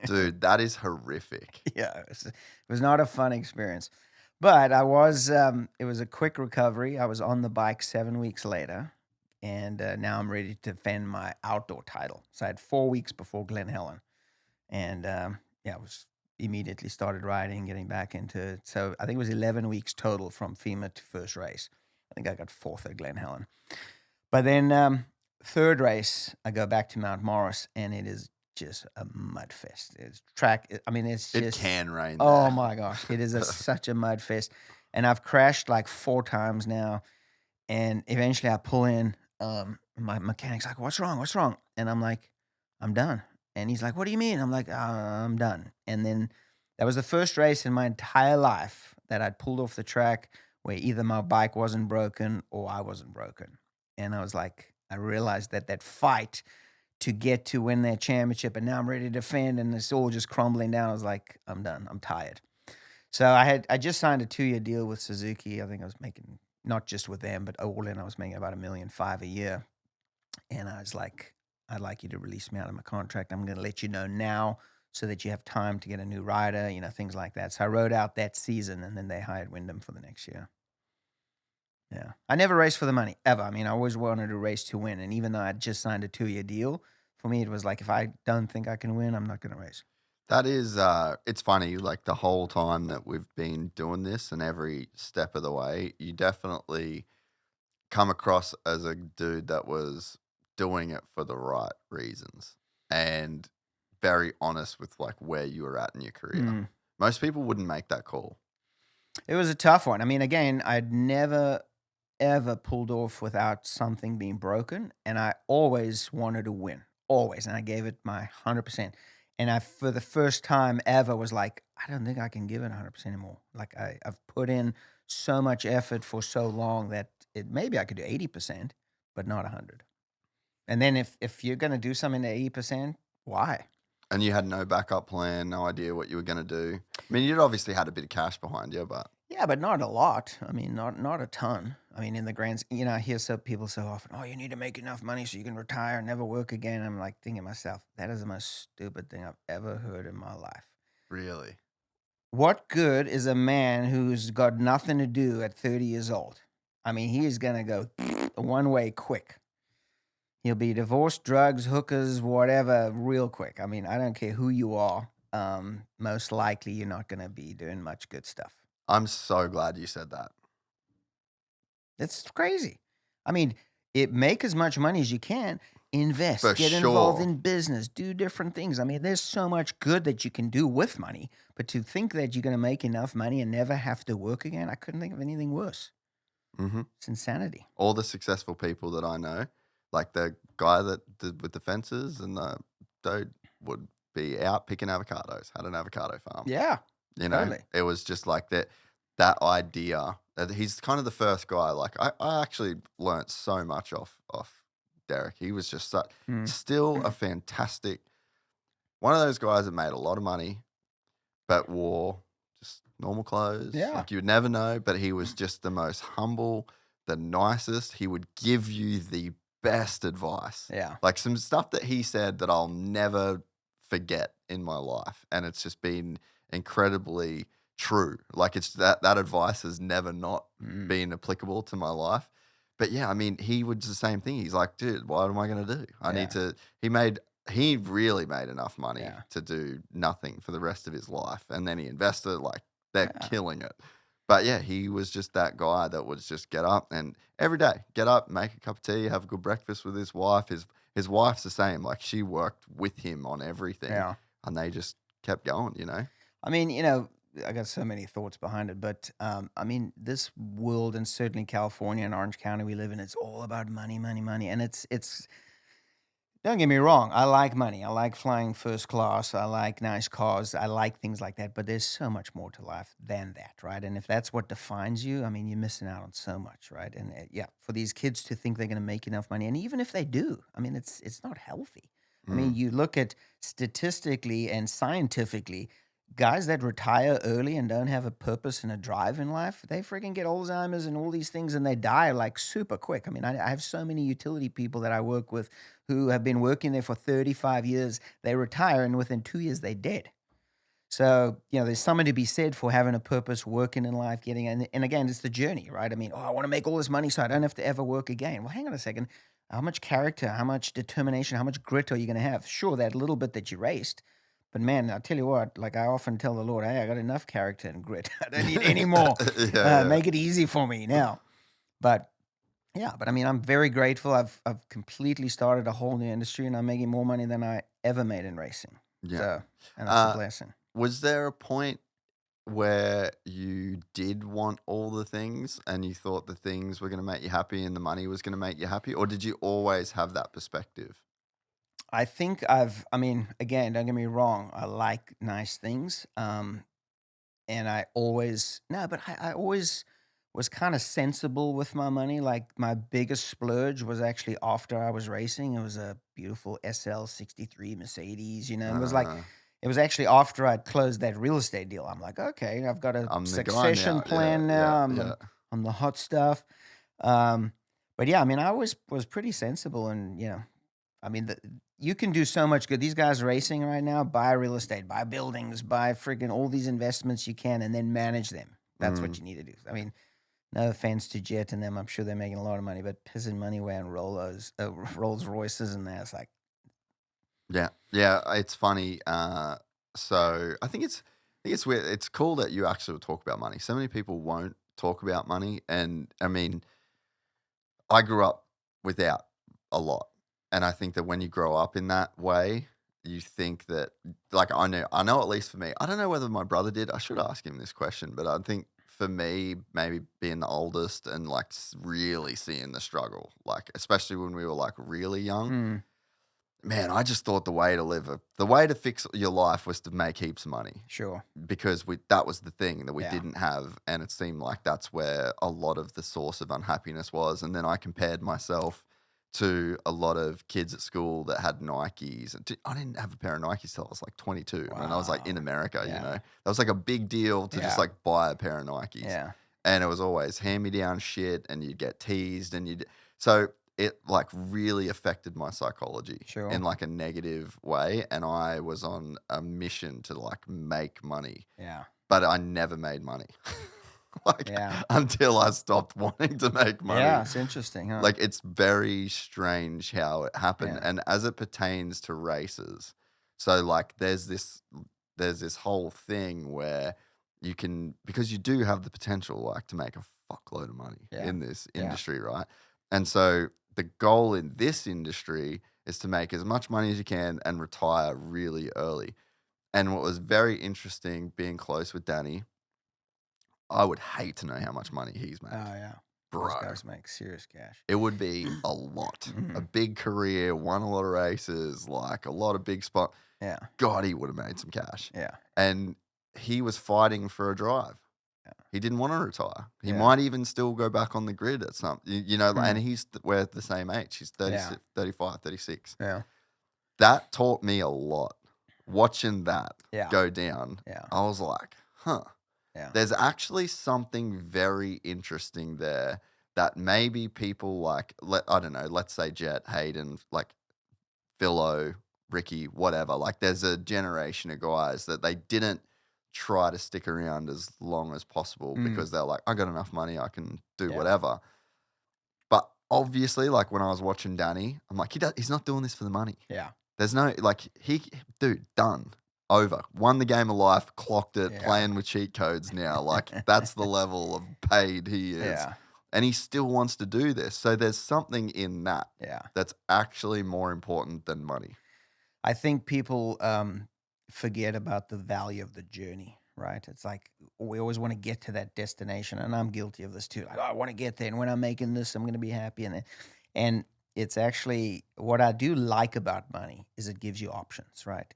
Speaker 6: dude, that is horrific.
Speaker 1: Yeah, it was not a fun experience. But I was, it was a quick recovery. I was on the bike 7 weeks later, and now I'm ready to defend my outdoor title. So I had 4 weeks before Glen Helen. And I was immediately started riding, getting back into it. So I think it was 11 weeks total from femur to first race. I think I got fourth at Glen Helen. But then third race, I go back to Mount Morris, and it is just a mud fest. It's track. I mean, it's just.
Speaker 6: It can rain.
Speaker 1: Oh
Speaker 6: there.
Speaker 1: my gosh, it is such a mud fest, and I've crashed like 4 times now. And eventually, I pull in. My mechanic's like, "What's wrong? What's wrong?" And I'm like, "I'm done." And he's like, "What do you mean?" I'm like, "I'm done." And then that was the first race in my entire life that I'd pulled off the track where either my bike wasn't broken or I wasn't broken. And I was like, I realized that fight to get to win that championship, and now I'm ready to defend, and it's all just crumbling down. I was like, I'm done. I'm tired. So I just signed a 2-year deal with Suzuki. I think I was making, not just with them, but all in, I was making about $1.5 million a year. And I was like, I'd like you to release me out of my contract. I'm going to let you know now so that you have time to get a new rider, things like that. So I rode out that season, and then they hired Windham for the next year. Yeah. I never raced for the money, ever. I mean, I always wanted to race to win. And even though I just signed a 2-year deal, for me, it was like, if I don't think I can win, I'm not going to race.
Speaker 6: That is, it's funny, like the whole time that we've been doing this and every step of the way, you definitely come across as a dude that was doing it for the right reasons and very honest with like where you were at in your career. Most people wouldn't make that call.
Speaker 1: It was a tough one. I mean, again, I'd never, ever pulled off without something being broken, and I always wanted to win, always, and I gave it my 100%. And I, for the first time ever, was like, I don't think I can give it 100% anymore. Like I've put in so much effort for so long that maybe I could do 80%, but not 100. And then if you're going to do something at 80%, why?
Speaker 6: And you had no backup plan, no idea what you were going to do. I mean, you'd obviously had a bit of cash behind you, but
Speaker 1: yeah, but not a lot. I mean, not a ton. I mean, in the grand, I hear people so often, oh, you need to make enough money so you can retire and never work again. I'm like thinking to myself, that is the most stupid thing I've ever heard in my life.
Speaker 6: Really?
Speaker 1: What good is a man who's got nothing to do at 30 years old? I mean, he is going to go one way quick. He'll be divorced, drugs, hookers, whatever, real quick. I mean, I don't care who you are. Most likely you're not going to be doing much good stuff.
Speaker 6: I'm so glad you said that.
Speaker 1: It's crazy. I mean, make as much money as you can, invest, get
Speaker 6: sure.
Speaker 1: involved in business, do different things. I mean, there's so much good that you can do with money, but to think that you're going to make enough money and never have to work again, I couldn't think of anything worse.
Speaker 6: Mm-hmm.
Speaker 1: It's insanity.
Speaker 6: All the successful people that I know, like the guy that did with the fences and the dude would be out picking avocados, had an avocado farm.
Speaker 1: Yeah.
Speaker 6: You know,
Speaker 1: totally.
Speaker 6: It was just like that idea. He's kind of the first guy. Like I actually learnt so much off Derek. He was just still a fantastic, one of those guys that made a lot of money, but wore just normal clothes.
Speaker 1: Yeah.
Speaker 6: Like you would never know, but he was just the most humble, the nicest. He would give you the best advice.
Speaker 1: Yeah.
Speaker 6: Like some stuff that he said that I'll never forget in my life. And it's just been incredibly true. Like it's that advice has never not been applicable to my life. But yeah, I mean, he was the same thing. He's like, dude, what am I going to do? I need to, he really made enough money to do nothing for the rest of his life. And then he invested, like they're killing it. But yeah, he was just that guy that would just get up and every day get up, make a cup of tea, have a good breakfast with his wife. His wife's the same. Like she worked with him on everything.
Speaker 1: Yeah.
Speaker 6: And they just kept going, you know?
Speaker 1: I mean, I got so many thoughts behind it, but I mean, this world and certainly California and Orange County we live in, it's all about money, money, money. And it's don't get me wrong, I like money. I like flying first class. I like nice cars. I like things like that. But there's so much more to life than that, right? And if that's what defines you, I mean, you're missing out on so much, right? And for these kids to think they're going to make enough money, and even if they do, I mean, it's not healthy. I mean, you look at statistically and scientifically, guys that retire early and don't have a purpose and a drive in life, they freaking get Alzheimer's and all these things, and they die like super quick. I mean, I have so many utility people that I work with who have been working there for 35 years. They retire, and within 2 years, they're dead. So, there's something to be said for having a purpose, working in life, and again, it's the journey, right? I mean, I want to make all this money so I don't have to ever work again. Well, hang on a second. How much character, how much determination, how much grit are you going to have? Sure, that little bit that you raced. But man, I'll tell you what, like I often tell the Lord, hey, I got enough character and grit. I don't need any more. Make it easy for me now. But I mean, I'm very grateful. I've completely started a whole new industry and I'm making more money than I ever made in racing. Yeah. So, and that's a blessing.
Speaker 6: Was there a point where you did want all the things and you thought the things were going to make you happy and the money was going to make you happy? Or did you always have that perspective?
Speaker 1: I think again, don't get me wrong. I like nice things. And I always was kind of sensible with my money. Like my biggest splurge was actually after I was racing. It was a beautiful SL63 Mercedes, It was like, it was actually after I'd closed that real estate deal. I'm like, okay, I've got a succession plan now. I'm on the hot stuff. But yeah, I mean, I always was pretty sensible and, I mean, you can do so much good. These guys racing right now, buy real estate, buy buildings, buy freaking all these investments you can, and then manage them. That's what you need to do. I mean, no offense to Jet and them. I'm sure they're making a lot of money, but pissing money away on Rolls Royces and that's like.
Speaker 6: Yeah, it's funny. So I think it's weird. It's cool that you actually talk about money. So many people won't talk about money, and I mean, I grew up without a lot. And I think that when you grow up in that way, you think that, like, I know at least for me, I don't know whether my brother did. I should ask him this question, but I think for me, maybe being the oldest and like really seeing the struggle, like, especially when we were like really young, man, I just thought the way to fix your life was to make heaps of money.
Speaker 1: Sure.
Speaker 6: Because that was the thing that we didn't have. And it seemed like that's where a lot of the source of unhappiness was. And then I compared myself to a lot of kids at school that had Nikes. I didn't have a pair of Nikes till I was like 22. Wow. And I was like in America, That was like a big deal to just like buy a pair of Nikes.
Speaker 1: Yeah.
Speaker 6: And it was always hand-me-down shit and you'd get teased so it like really affected my psychology in like a negative way. And I was on a mission to like make money.
Speaker 1: Yeah.
Speaker 6: But I never made money. Until I stopped wanting to make money.
Speaker 1: Yeah, it's interesting, huh?
Speaker 6: Like, it's very strange how it happened. Yeah. And as it pertains to races, so, like, there's this whole thing where you can, because you do have the potential, like, to make a fuckload of money in this industry, right? And so the goal in this industry is to make as much money as you can and retire really early. And what was very interesting being close with Danny, I would hate to know how much money he's made.
Speaker 1: Oh, yeah.
Speaker 6: Bro.
Speaker 1: Those guys make serious cash.
Speaker 6: It would be a lot. A big career, won a lot of races, like a lot of big spot.
Speaker 1: Yeah.
Speaker 6: God, he would have made some cash.
Speaker 1: Yeah.
Speaker 6: And he was fighting for a drive.
Speaker 1: Yeah.
Speaker 6: He didn't want to retire. He might even still go back on the grid at some, you know, and we're the same age. He's 36, 35, 36.
Speaker 1: Yeah.
Speaker 6: That taught me a lot. Watching that go down, I was like, huh.
Speaker 1: Yeah.
Speaker 6: There's actually something very interesting there that maybe people like, I don't know, let's say Jet, Haiden, like Philo, Ricky, whatever. Like there's a generation of guys that they didn't try to stick around as long as possible because they're like, I got enough money, I can do whatever. But obviously, like when I was watching Danny, I'm like, he's not doing this for the money.
Speaker 1: Yeah.
Speaker 6: There's no, like, dude, done. Over. Won the game of life, clocked it, playing with cheat codes now. Like, that's the level of paid he is.
Speaker 1: Yeah.
Speaker 6: And he still wants to do this. So there's something in that that's actually more important than money.
Speaker 1: I think people forget about the value of the journey, right? It's like we always want to get to that destination, and I'm guilty of this too. Like, I want to get there, and when I'm making this, I'm going to be happy. And it's actually what I do like about money is it gives you options, right?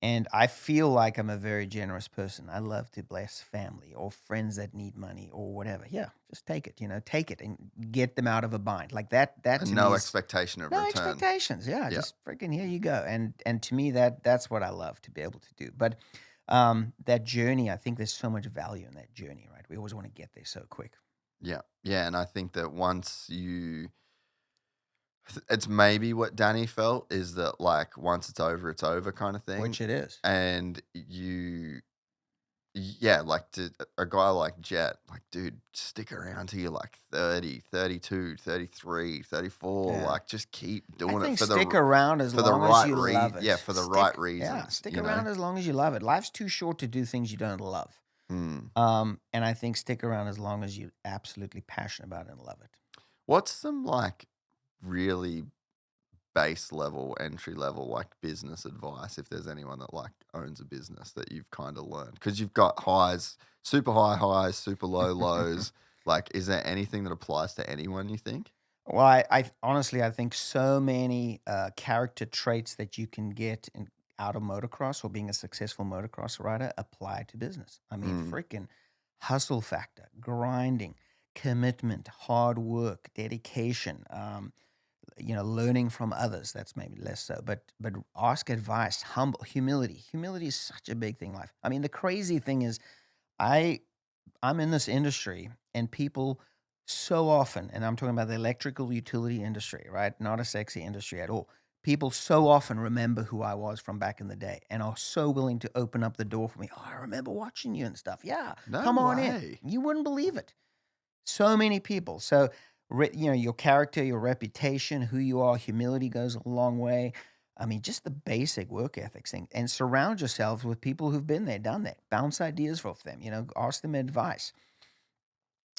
Speaker 1: And I feel like I'm a very generous person. I love to bless family or friends that need money or whatever. Yeah, just take it, take it and get them out of a bind. Like that
Speaker 6: and no expectation of
Speaker 1: no
Speaker 6: return.
Speaker 1: No expectations. Yeah, just freaking here you go. And to me, that's what I love to be able to do. But that journey, I think there's so much value in that journey, right? We always want to get there so quick.
Speaker 6: Yeah. Yeah, and I think that it's maybe what Danny felt is that like once it's over kind of thing.
Speaker 1: Which it is.
Speaker 6: And like to a guy like Jet, like, dude, stick around till you're like 30, 32, 33, 34.
Speaker 1: Yeah.
Speaker 6: Like just keep doing
Speaker 1: I think
Speaker 6: it
Speaker 1: stick around as long as you love it.
Speaker 6: Yeah, for the right reasons.
Speaker 1: Yeah, stick around as long as you love it. Life's too short to do things you don't love. And I think stick around as long as you're absolutely passionate about it and love it.
Speaker 6: What's some like really base level, entry level, like business advice if there's anyone that like owns a business that you've kind of learned? Because you've got highs, super high highs, super low lows. Like, is there anything that applies to anyone, you think?
Speaker 1: Well, I honestly, I think so many character traits that you can get out of motocross or being a successful motocross rider apply to business. I mean, freaking hustle factor, grinding, commitment, hard work, dedication, learning from others. That's maybe less so, but ask advice, humility. Humility is such a big thing in life. I mean, the crazy thing is I'm in this industry and people so often, and I'm talking about the electrical utility industry, right? Not a sexy industry at all. People so often remember who I was from back in the day and are so willing to open up the door for me. Oh, I remember watching you and stuff. Yeah, come on in. You wouldn't believe it. So many people. So, your character, your reputation, who you are, humility goes a long way. I mean, just the basic work ethics thing. And surround yourself with people who've been there, done that. Bounce ideas off them, ask them advice.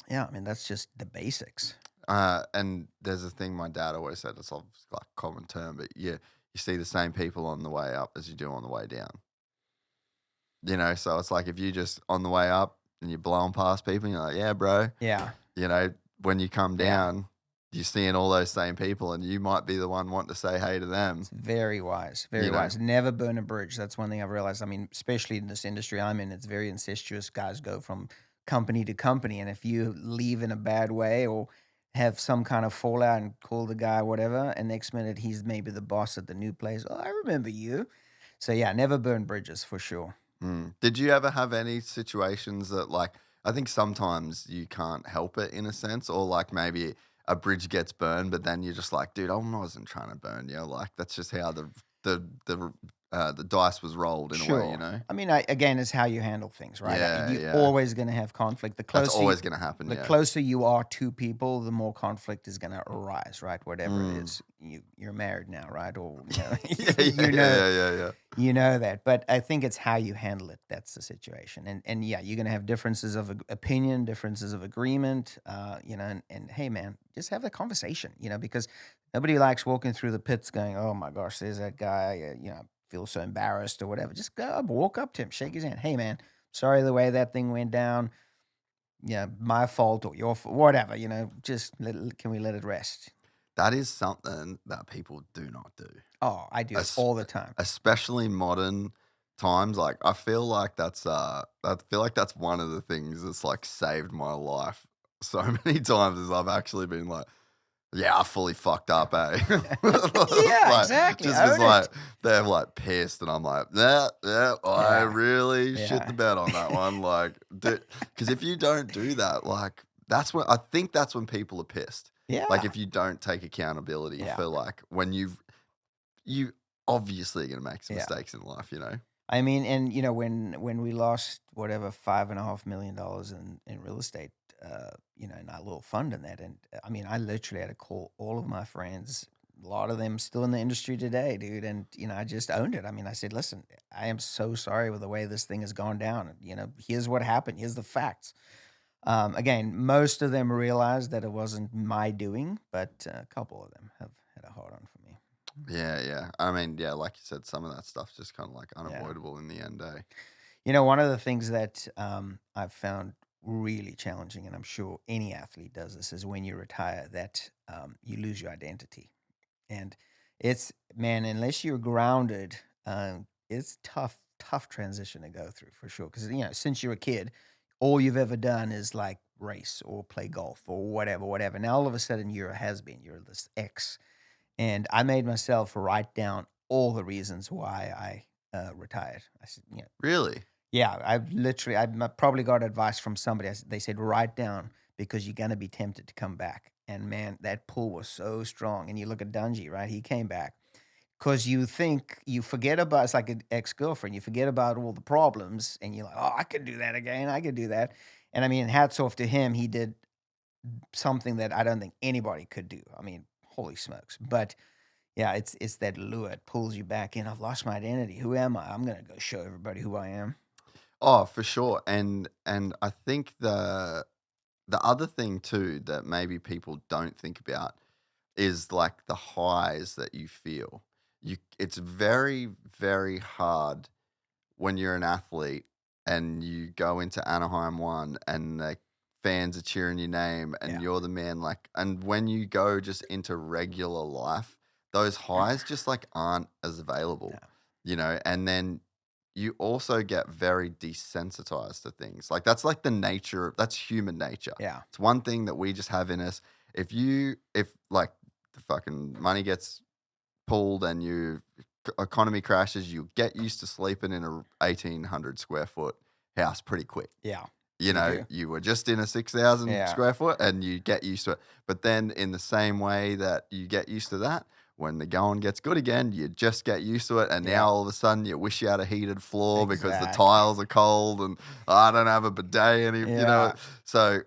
Speaker 1: Yeah, I mean, that's just the basics.
Speaker 6: And there's a thing my dad always said, it's like a common term, but you see the same people on the way up as you do on the way down. So it's like if you just on the way up and you're blowing past people, and you're like, yeah, bro.
Speaker 1: Yeah.
Speaker 6: When you come down, you're seeing all those same people and you might be the one wanting to say hey to them.
Speaker 1: It's very wise. Very wise. Never burn a bridge. That's one thing I've realized. I mean, especially in this industry I'm in, it's very incestuous. Guys go from company to company. And if you leave in a bad way or have some kind of fallout and call the guy whatever, and next minute he's maybe the boss at the new place. Oh, I remember you. So yeah, never burn bridges for sure.
Speaker 6: Did you ever have any situations that like, I think sometimes you can't help it in a sense, or like maybe a bridge gets burned, but then you're just like, dude, I wasn't trying to burn you. Like that's just how the dice was rolled in a way,
Speaker 1: I mean, again, it's how you handle things, right? You're always going to have conflict.
Speaker 6: That's always going to happen.
Speaker 1: The closer you are to people, the more conflict is going to arise, right? Whatever it is, you're married now, right? Or you know that. But I think it's how you handle it. That's the situation. And yeah, you're going to have differences of opinion, differences of agreement, and hey, man, just have a conversation, because nobody likes walking through the pits going, oh my gosh, there's that guy, feel so embarrassed or whatever. Just go up, walk up to him, shake his hand. Hey, man, sorry the way that thing went down. my fault or your fault, whatever, just can we let it rest?
Speaker 6: That is something that people do not do.
Speaker 1: Oh, I do it all the time.
Speaker 6: Especially modern times. Like I feel like that's one of the things that's like saved my life so many times is I've actually been like, yeah, I fully fucked up, eh?
Speaker 1: Yeah, exactly.
Speaker 6: Just because like they're like pissed, and I'm like, I really shit the bed on that one. Like, because if you don't do that, like that's when I think that's when people are pissed.
Speaker 1: Yeah.
Speaker 6: Like if you don't take accountability for like when you obviously are gonna make some mistakes in life,
Speaker 1: I mean, and when we lost whatever $5.5 million in real estate, in our little fund and that, and I mean, I literally had to call all of my friends, a lot of them still in the industry today, dude, and I just owned it. I mean, I said, listen, I am so sorry with the way this thing has gone down. Here's what happened. Here's the facts. Again, most of them realized that it wasn't my doing, but a couple of them have had a hard on for me.
Speaker 6: Yeah. I mean, yeah, like you said, some of that stuff's just kind of like unavoidable in the end, eh?
Speaker 1: One of the things that I've found really challenging, and I'm sure any athlete does this, is when you retire that you lose your identity. And it's, man, unless you're grounded, it's tough transition to go through for sure. Because, since you're a kid, all you've ever done is like race or play golf or whatever. Now all of a sudden you're a has-been, you're this X. And I made myself write down all the reasons why I retired. I said,
Speaker 6: Really?
Speaker 1: Yeah, I probably got advice from somebody. They said, write down because you're going to be tempted to come back. And man, that pull was so strong. And you look at Dungy, right? He came back because you forget about, it's like an ex-girlfriend. You forget about all the problems and you're like, oh, I could do that again. I could do that. And I mean, hats off to him. He did something that I don't think anybody could do. I mean, holy smokes. But yeah, it's that lure. It pulls you back in. I've lost my identity. Who am I? I'm going to go show everybody who I am.
Speaker 6: Oh, for sure. And I think the other thing too that maybe people don't think about is like the highs that you feel. It's very, very hard when you're an athlete and you go into Anaheim 1 and the fans are cheering your name and you're the man, like, and when you go just into regular life, those highs just like aren't as available, and then you also get very desensitized to things. Like that's like that's human nature.
Speaker 1: Yeah.
Speaker 6: It's one thing that we just have in us. If like the fucking money gets pulled and your economy crashes, you get used to sleeping in a 1,800 square foot house pretty quick.
Speaker 1: Yeah.
Speaker 6: You were just in a 6,000 square foot and you get used to it. But then in the same way that you get used to that, when the going gets good again, you just get used to it. And now all of a sudden you wish you had a heated floor because the tiles are cold and I don't have a bidet anymore. So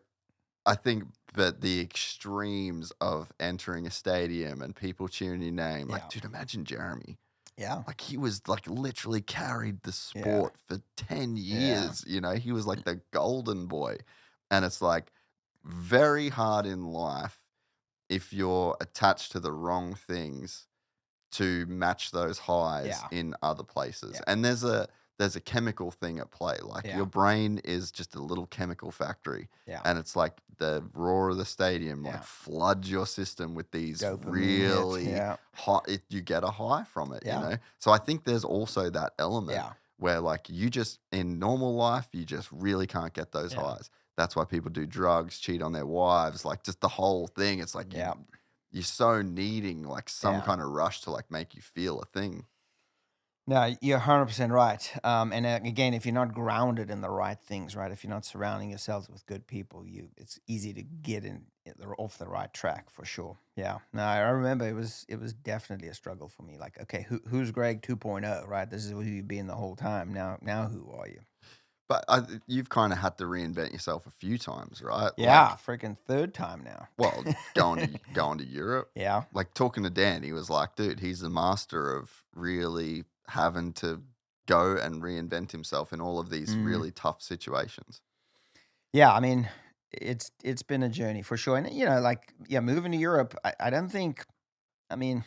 Speaker 6: I think that the extremes of entering a stadium and people cheering your name, like, dude, imagine Jeremy.
Speaker 1: Yeah.
Speaker 6: Like he was like literally carried the sport for 10 years. He was like the golden boy. And it's like very hard in life if you're attached to the wrong things to match those highs in other places. Yeah. And there's a chemical thing at play. Like your brain is just a little chemical factory. Yeah. And it's like the roar of the stadium like floods your system with these really hot, you get a high from it, So I think there's also that element where like you just, in normal life, you just really can't get those highs. That's why people do drugs, cheat on their wives, like just the whole thing. It's like you're so needing like some kind of rush to like make you feel a thing.
Speaker 1: No, you're 100% right. And again, if you're not grounded in the right things, right? If you're not surrounding yourselves with good people, it's easy to get off the right track for sure. Yeah. No, I remember it was definitely a struggle for me. Like, okay, who's Greg 2.0, right? This is who you've been the whole time. Now who are you?
Speaker 6: But you've kind of had to reinvent yourself a few times, right?
Speaker 1: Yeah, freaking third time now.
Speaker 6: Well, going to Europe.
Speaker 1: Yeah.
Speaker 6: Like talking to Dan, he was like, dude, he's the master of really having to go and reinvent himself in all of these really tough situations.
Speaker 1: Yeah, I mean, it's been a journey for sure. And, moving to Europe, I don't think, I mean,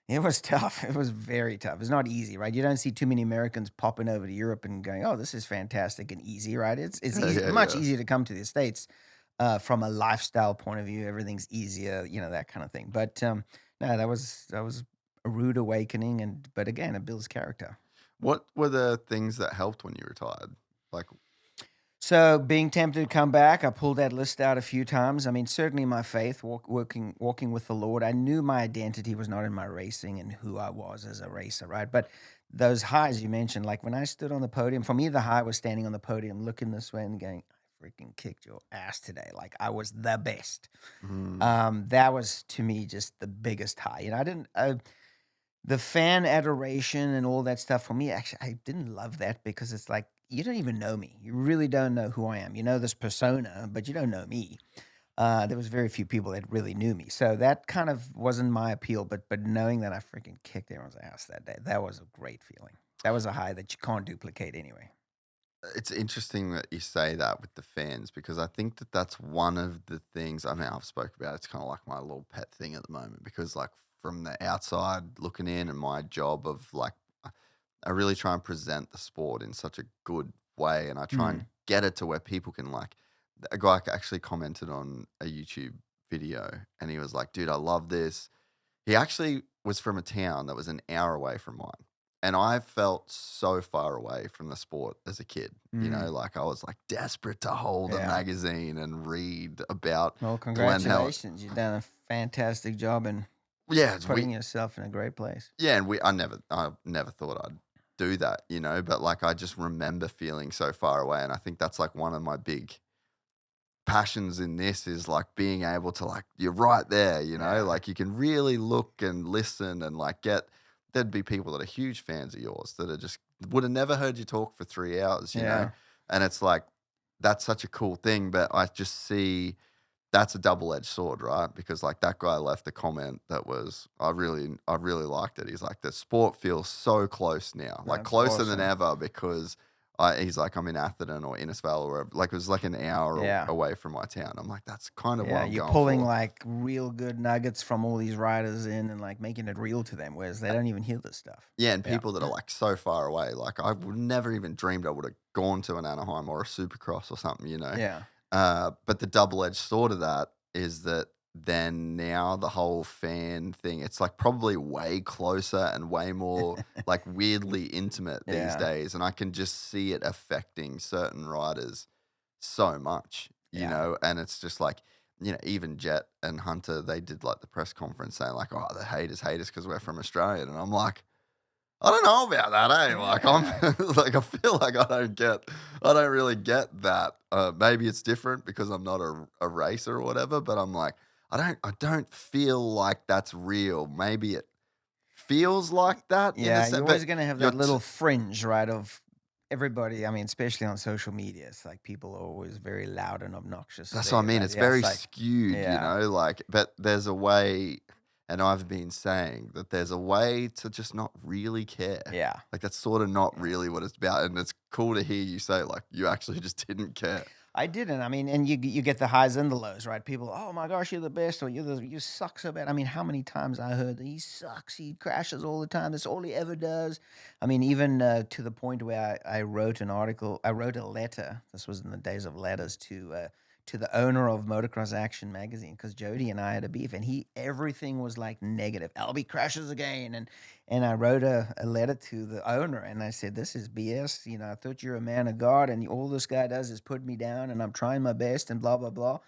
Speaker 1: It was tough. It was very tough. It's not easy, right? You don't see too many Americans popping over to Europe and going, "Oh, this is fantastic and easy," right? It's easy, much easier to come to the States from a lifestyle point of view. Everything's easier, that kind of thing. But no, that was a rude awakening, but again, it builds character.
Speaker 6: What were the things that helped when you retired? Like,
Speaker 1: so being tempted to come back, I pulled that list out a few times. I mean, certainly my faith, walking with the Lord. I knew my identity was not in my racing and who I was as a racer, right? But those highs you mentioned, like when I stood on the podium, for me, the high was standing on the podium, looking this way and going, I freaking kicked your ass today. Like I was the best. That was to me just the biggest high. I didn't... the fan adoration and all that stuff for me, actually, I didn't love that because it's like, you don't even know me. You really don't know who I am. You know this persona, but you don't know me. There was very few people that really knew me. So that kind of wasn't my appeal, but knowing that I freaking kicked everyone's ass that day, that was a great feeling. That was a high that you can't duplicate anyway.
Speaker 6: It's interesting that you say that with the fans because I think that that's one of the things, I mean, I've spoke about, it's kind of like my little pet thing at the moment because like from the outside looking in and my job of like, I really try and present the sport in such a good way and I try and get it to where people can like, a guy actually commented on a YouTube video and he was like, dude, I love this. He actually was from a town that was an hour away from mine. And I felt so far away from the sport as a kid, like I was like desperate to hold a magazine and read about.
Speaker 1: Well, congratulations. You've done a fantastic job in putting yourself in a great place.
Speaker 6: Yeah. And I never thought I'd do that, but like I just remember feeling so far away. And I think that's like one of my big passions in this is like being able to like, you're right there, like you can really look and listen and like there'd be people that are huge fans of yours that are just would have never heard you talk for 3 hours, you know? And it's like, that's such a cool thing. But I just see that's a double-edged sword, right? Because like that guy left a comment that was, I really liked it. He's like, the sport feels so close now, like closer than ever because he's like, I'm in Atherton or Innisfail or wherever. Like it was like an hour away from my town. I'm like, that's kind of what I'm
Speaker 1: you're
Speaker 6: going
Speaker 1: pulling
Speaker 6: for.
Speaker 1: like real good nuggets from all these riders in and like making it real to them, whereas they don't even hear this stuff.
Speaker 6: Yeah, and people that are like so far away. Like I would never even dreamed I would have gone to an Anaheim or a Supercross or something,
Speaker 1: Yeah.
Speaker 6: But the double-edged sword of that is that then now the whole fan thing, it's like probably way closer and way more like weirdly intimate these days. And I can just see it affecting certain riders so much, you know, and it's just like, even Jet and Hunter, they did like the press conference saying like, oh, the haters because we're from Australia. And I'm like, I don't know about that, eh? Like I'm like, I feel like I don't really get that. Maybe it's different because I'm not a racer or whatever, but I'm like, I don't feel like that's real. Maybe it feels like that.
Speaker 1: Yeah, you're always going to have that little fringe, right, of everybody. I mean, especially on social media, it's like people are always very loud and obnoxious.
Speaker 6: That's what I mean. It's very skewed, like, but there's a way, and I've been saying that there's a way to just not really care.
Speaker 1: Yeah.
Speaker 6: Like that's sort of not really what it's about. And it's cool to hear you say like, you actually just didn't care.
Speaker 1: I didn't. I mean, and you get the highs and the lows, right? People, oh my gosh, you're the best, or you suck so bad. I mean, how many times I heard that he sucks, he crashes all the time. That's all he ever does. I mean, even to the point where I wrote an article, I wrote a letter. This was in the days of letters to the owner of Motocross Action magazine, because Jody and I had a beef, and everything was like negative. Albie crashes again, and I wrote a letter to the owner, and I said, this is BS. I thought you're a man of God, and all this guy does is put me down, and I'm trying my best, and blah, blah, blah.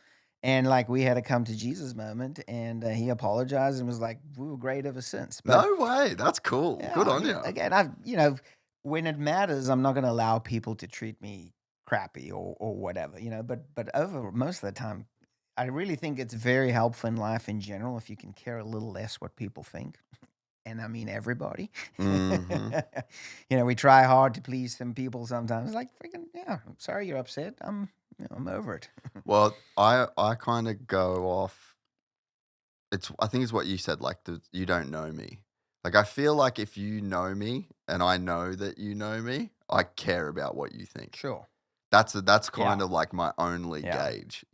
Speaker 1: And like we had a come to Jesus moment, and he apologized and was like, we were great ever since.
Speaker 6: But, no way. That's cool. Yeah, good on you.
Speaker 1: Again, when it matters, I'm not going to allow people to treat me crappy or whatever, but over most of the time, I really think it's very helpful in life in general if you can care a little less what people think. And I mean everybody. We try hard to please some people sometimes. Like freaking I'm sorry you're upset. I'm over it.
Speaker 6: Well, I kind of go off. I think it's what you said. Like you don't know me. Like I feel like if you know me and I know that you know me, I care about what you think.
Speaker 1: Sure.
Speaker 6: That's kind of like my only gauge,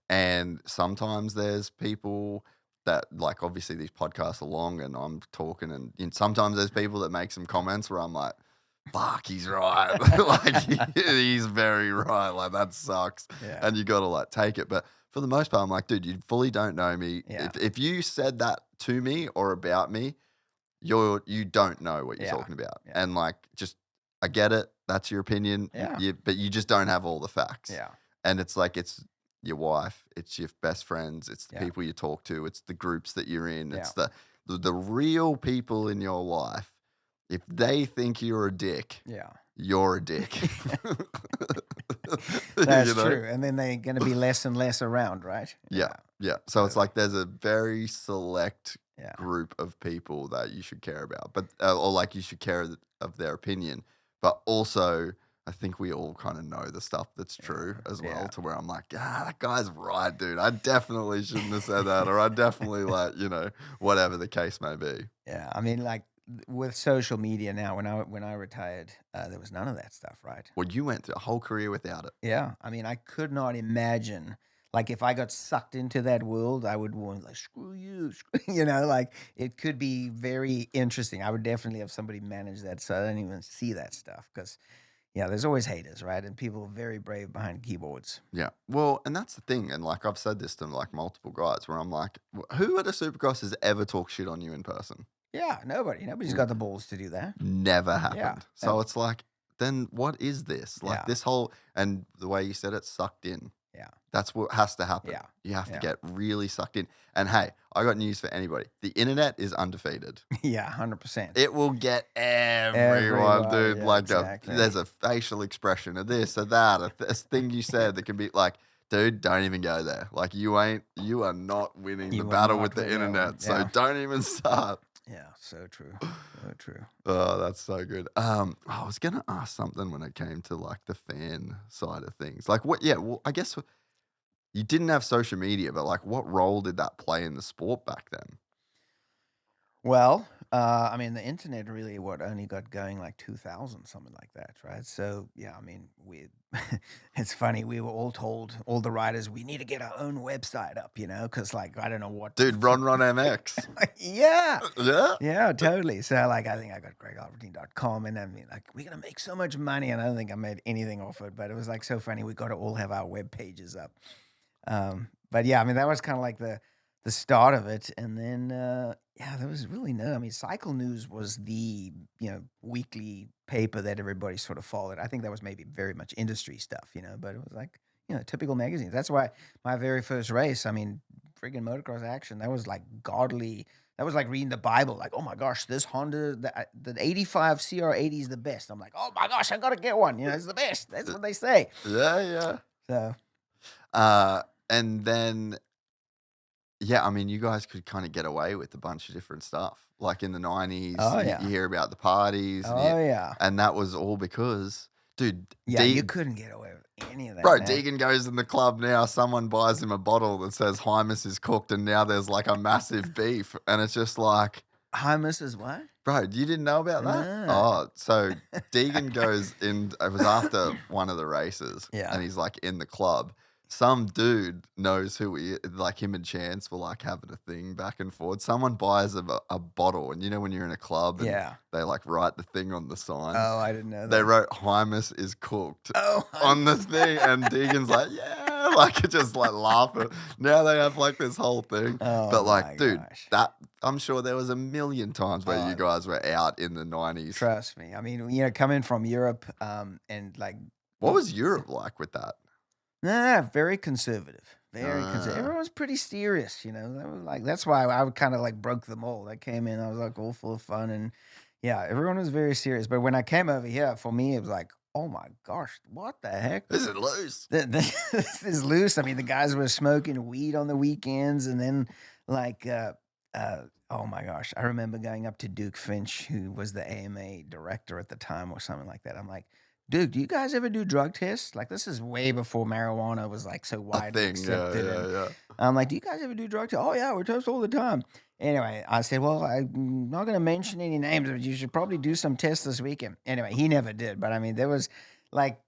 Speaker 6: And sometimes there's people that like obviously these podcasts are long and I'm talking and sometimes there's people that make some comments where I'm like, fuck, he's right. Like he's very right. Like that sucks.
Speaker 1: Yeah.
Speaker 6: And you got to like take it. But for the most part, I'm like, dude, you fully don't know me.
Speaker 1: Yeah.
Speaker 6: If you said that to me or about me, you don't know what you're talking about.
Speaker 1: Yeah.
Speaker 6: And like, just, I get it. That's your opinion.
Speaker 1: Yeah.
Speaker 6: But you just don't have all the facts.
Speaker 1: Yeah.
Speaker 6: And it's like, it's your wife, it's your best friends, it's the
Speaker 1: Yeah.
Speaker 6: people you talk to, it's the groups that you're in,
Speaker 1: Yeah.
Speaker 6: it's the real people in your life. If they think you're a dick, you're a dick.
Speaker 1: That's true. And then they're going to be less and less around, right?
Speaker 6: Yeah. So it's like there's a very select group of people that you should care about, but or like you should care of their opinion. But also, I think we all kind of know the stuff that's true as well, to where I'm like, that guy's right, dude. I definitely shouldn't have said that, or I definitely like, whatever the case may be.
Speaker 1: Yeah, I mean, like with social media now, when I retired, there was none of that stuff, right?
Speaker 6: Well, you went through a whole career without it.
Speaker 1: Yeah, I mean, I could not imagine. Like if I got sucked into that world, I would want like screw you, like it could be very interesting. I would definitely have somebody manage that, so I don't even see that stuff because. Yeah, there's always haters, right? And people very brave behind keyboards.
Speaker 6: Yeah. Well, and that's the thing. And like I've said this to like multiple guys where I'm like, who at a Supercross has ever talked shit on you in person?
Speaker 1: Yeah, nobody. Nobody's got the balls to do that.
Speaker 6: Never happened.
Speaker 1: Yeah.
Speaker 6: So it's like, then what is this? Like this whole, and the way you said it, sucked in.
Speaker 1: Yeah.
Speaker 6: That's what has to happen.
Speaker 1: Yeah.
Speaker 6: You have to get really sucked in. And hey, I got news for anybody. The internet is undefeated.
Speaker 1: Yeah, 100%.
Speaker 6: It will get everyone, dude.
Speaker 1: Yeah,
Speaker 6: like
Speaker 1: exactly.
Speaker 6: There's a facial expression of this or that, a thing you said that can be like, dude, don't even go there. Like you are not winning the battle with the internet. So don't even start.
Speaker 1: Yeah, so true. So true.
Speaker 6: Oh, that's so good. I was gonna ask something when it came to like the fan side of things. Like what? Yeah, well, I guess you didn't have social media, but like, what role did that play in the sport back then?
Speaker 1: Well, I mean, the internet really only got going like 2000, something like that, right? So yeah, I mean, it's funny. We were all told, all the riders, we need to get our own website up, because like I don't know what.
Speaker 6: Dude, Ron MX.
Speaker 1: Yeah.
Speaker 6: Yeah.
Speaker 1: Yeah, totally. So like I think I got gregalbertyn.com, and I mean like we're gonna make so much money, and I don't think I made anything off it, but it was like so funny. We got to all have our web pages up. But yeah, I mean that was kind of like the start of it, and then there was really I mean, Cycle News was the weekly paper that everybody sort of followed. I think that was maybe very much industry stuff, but it was like typical magazines. That's why my very first race, I mean, friggin' motocross action, that was like godly. That was like reading the Bible. Like, oh my gosh, this Honda, the 85 CR80 is the best. I'm like, oh my gosh, I gotta get one. It's the best. That's what they say.
Speaker 6: Yeah.
Speaker 1: So,
Speaker 6: and then. Yeah, I mean, you guys could kind of get away with a bunch of different stuff. Like in the 90s, you hear about the parties. And that was all because, dude.
Speaker 1: Yeah, you couldn't get away with any of that.
Speaker 6: Bro, Deegan goes in the club now. Someone buys him a bottle that says Hymus is cooked, and now there's like a massive beef. And it's just like.
Speaker 1: Hymus is what?
Speaker 6: Bro, you didn't know about that?
Speaker 1: No.
Speaker 6: Oh, so Deegan goes in. It was after one of the races.
Speaker 1: Yeah.
Speaker 6: And he's like in the club. Some dude knows who he is, like him and Chance were like having a thing back and forth. Someone buys a bottle, and when you're in a club and they like write the thing on the sign.
Speaker 1: Oh, I didn't know that.
Speaker 6: They wrote Hymus is cooked on the thing, and Deegan's like, yeah, like just like laughing. Now they have like this whole thing.
Speaker 1: Oh,
Speaker 6: but like, dude,
Speaker 1: gosh.
Speaker 6: that I'm sure there was a million times where you guys were out in the 90s.
Speaker 1: Trust me. I mean, coming from Europe, and like.
Speaker 6: What was Europe like with that?
Speaker 1: Nah, very conservative. Very conservative. Everyone was pretty serious, That was like that's why I kind of like broke the mold. I came in, I was like all full of fun, and everyone was very serious. But when I came over here, for me, it was like, oh my gosh, what the heck?
Speaker 6: This is loose.
Speaker 1: This is loose. I mean, the guys were smoking weed on the weekends, and then like, oh my gosh, I remember going up to Duke Finch, who was the AMA director at the time, or something like that. I'm like, dude, do you guys ever do drug tests? Like, this is way before marijuana was like so widely accepted.
Speaker 6: Yeah.
Speaker 1: I'm like, do you guys ever do drug tests? Oh yeah, we test all the time. Anyway, I said, well, I'm not going to mention any names, but you should probably do some tests this weekend. Anyway, he never did. But I mean, there was like,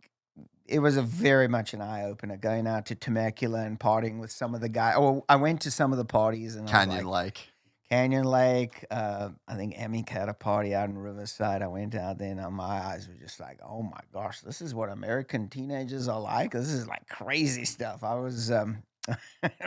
Speaker 1: it was a very much an eye opener going out to Temecula and partying with some of the guys. Oh, I went to some of the parties and
Speaker 6: Canyon Lake.
Speaker 1: Canyon Lake. I think Emic had a party out in Riverside. I went out there and my eyes were just like, oh my gosh, this is what American teenagers are like. This is like crazy stuff. I was a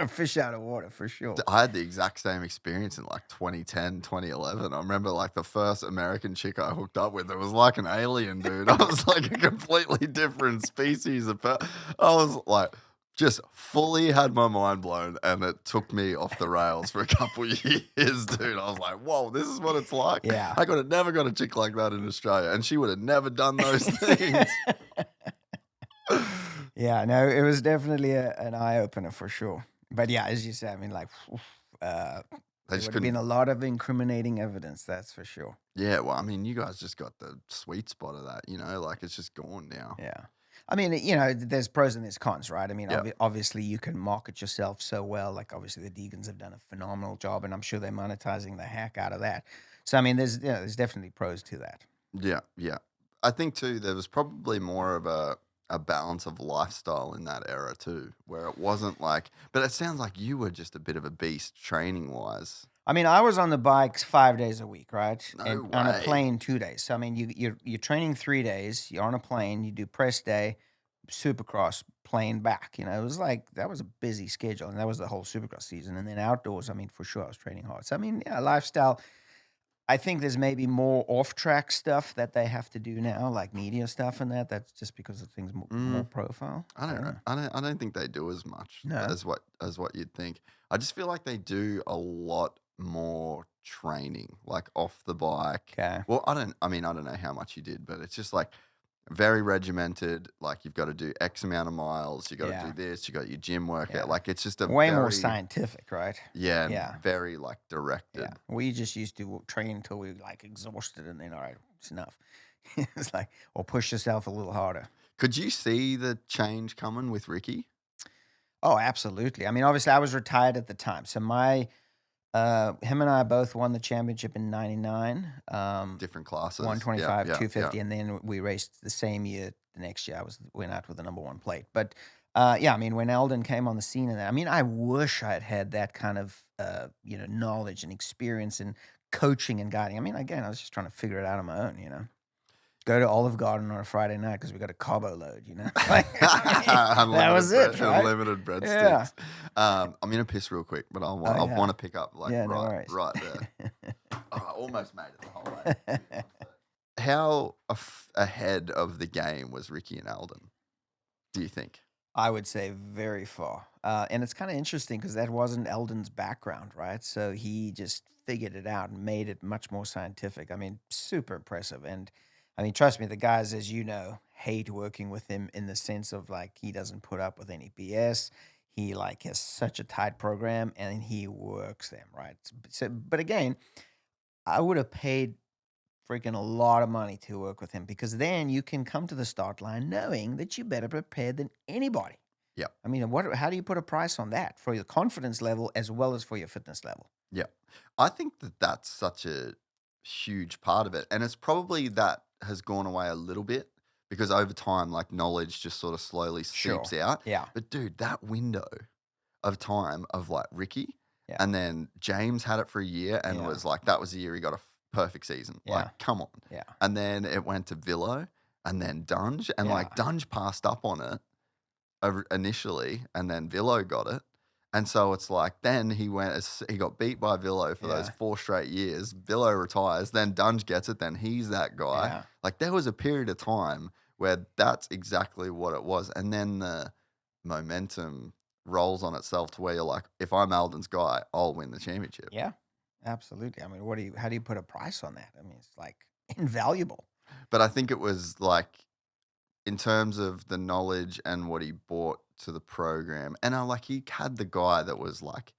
Speaker 1: fish out of water for sure.
Speaker 6: I had the exact same experience in like 2010, 2011. I remember like the first American chick I hooked up with. It was like an alien, dude. I was like a completely different species of I was like, just fully had my mind blown, and it took me off the rails for a couple of years, dude. I was like, whoa, this is what it's like.
Speaker 1: Yeah.
Speaker 6: I could have never got a chick like that in Australia, and she would have never done those things.
Speaker 1: Yeah, no, it was definitely an eye-opener for sure. But yeah, as you said, I mean, like, there would have been a lot of incriminating evidence, that's for sure.
Speaker 6: Yeah, well, I mean, you guys just got the sweet spot of that, like it's just gone now.
Speaker 1: Yeah. I mean, there's pros and there's cons, right? I mean, obviously you can market yourself so well. Like, obviously the Deegans have done a phenomenal job, and I'm sure they're monetizing the heck out of that. So, I mean, there's definitely pros to that.
Speaker 6: Yeah, yeah. I think, too, there was probably more of a balance of lifestyle in that era, too, where it wasn't like... But it sounds like you were just a bit of a beast training-wise.
Speaker 1: I mean, I was on the bikes 5 days a week, right?
Speaker 6: No way.
Speaker 1: On a plane 2 days. So, I mean, you're training 3 days. You're on a plane. You do press day, Supercross, plane back. It was like, that was a busy schedule. And that was the whole Supercross season. And then outdoors, I mean, for sure, I was training hard. So, I mean, yeah, lifestyle. I think there's maybe more off-track stuff that they have to do now, like media stuff and that. That's just because of things more profile.
Speaker 6: I don't know. I don't think they do as much as what you'd think. I just feel like they do a lot more training, like off the bike.
Speaker 1: Okay.
Speaker 6: Well, I don't know how much you did, but it's just like very regimented. Like you've got to do X amount of miles. You got to do this. You got your gym workout.
Speaker 1: Yeah.
Speaker 6: Like it's just a
Speaker 1: way more scientific, right?
Speaker 6: Yeah. Yeah. Very like directed.
Speaker 1: Yeah. We just used to train until we like exhausted, and then all right, it's enough. It's like, or push yourself a little harder.
Speaker 6: Could you see the change coming with Ricky?
Speaker 1: Oh, absolutely. I mean, obviously, I was retired at the time, so him and I both won the championship in '99.
Speaker 6: Different classes,
Speaker 1: 125, 250, and then we raced the same year. The next year, went out with the number one plate. But I mean, when Eldon came on the scene, and I mean, I wish I'd had that kind of knowledge and experience and coaching and guiding. I mean, again, I was just trying to figure it out on my own. Go to Olive Garden on a Friday night because we got a Cabo load, that was it, right?
Speaker 6: Unlimited breadsticks. Yeah. I'm going to piss real quick, but I want to pick up right there. I almost made it the whole way. How ahead of the game was Ricky and Eldon, do you think?
Speaker 1: I would say very far. And it's kind of interesting because that wasn't Eldon's background, right? So he just figured it out and made it much more scientific. I mean, super impressive. And I mean, trust me, the guys, as you know, hate working with him in the sense of like he doesn't put up with any BS. He like has such a tight program and he works them, right? So, but again, I would have paid freaking a lot of money to work with him because then you can come to the start line knowing that you're better prepared than anybody.
Speaker 6: Yeah.
Speaker 1: I mean, how do you put a price on that for your confidence level as well as for your fitness level?
Speaker 6: Yeah. I think that's such a huge part of it. And it's probably that has gone away a little bit because over time, like knowledge just sort of slowly seeps out.
Speaker 1: Yeah.
Speaker 6: But dude, that window of time of like Ricky and then James had it for a year and was like, that was the year he got a perfect season.
Speaker 1: Yeah.
Speaker 6: Like, come on.
Speaker 1: Yeah.
Speaker 6: And then it went to Villo and then Dunge and like Dunge passed up on it initially and then Villo got it. And so it's like, then he got beat by Villo for those 4 straight years. Villo retires, then Dunge gets it, then he's that guy.
Speaker 1: Yeah.
Speaker 6: Like there was a period of time where that's exactly what it was. And then the momentum rolls on itself to where you're like, if I'm Eldon's guy, I'll win the championship.
Speaker 1: Yeah, absolutely. I mean, how do you put a price on that? I mean, it's like invaluable.
Speaker 6: But I think it was like, in terms of the knowledge and what he brought to the program, and he had the guy that was like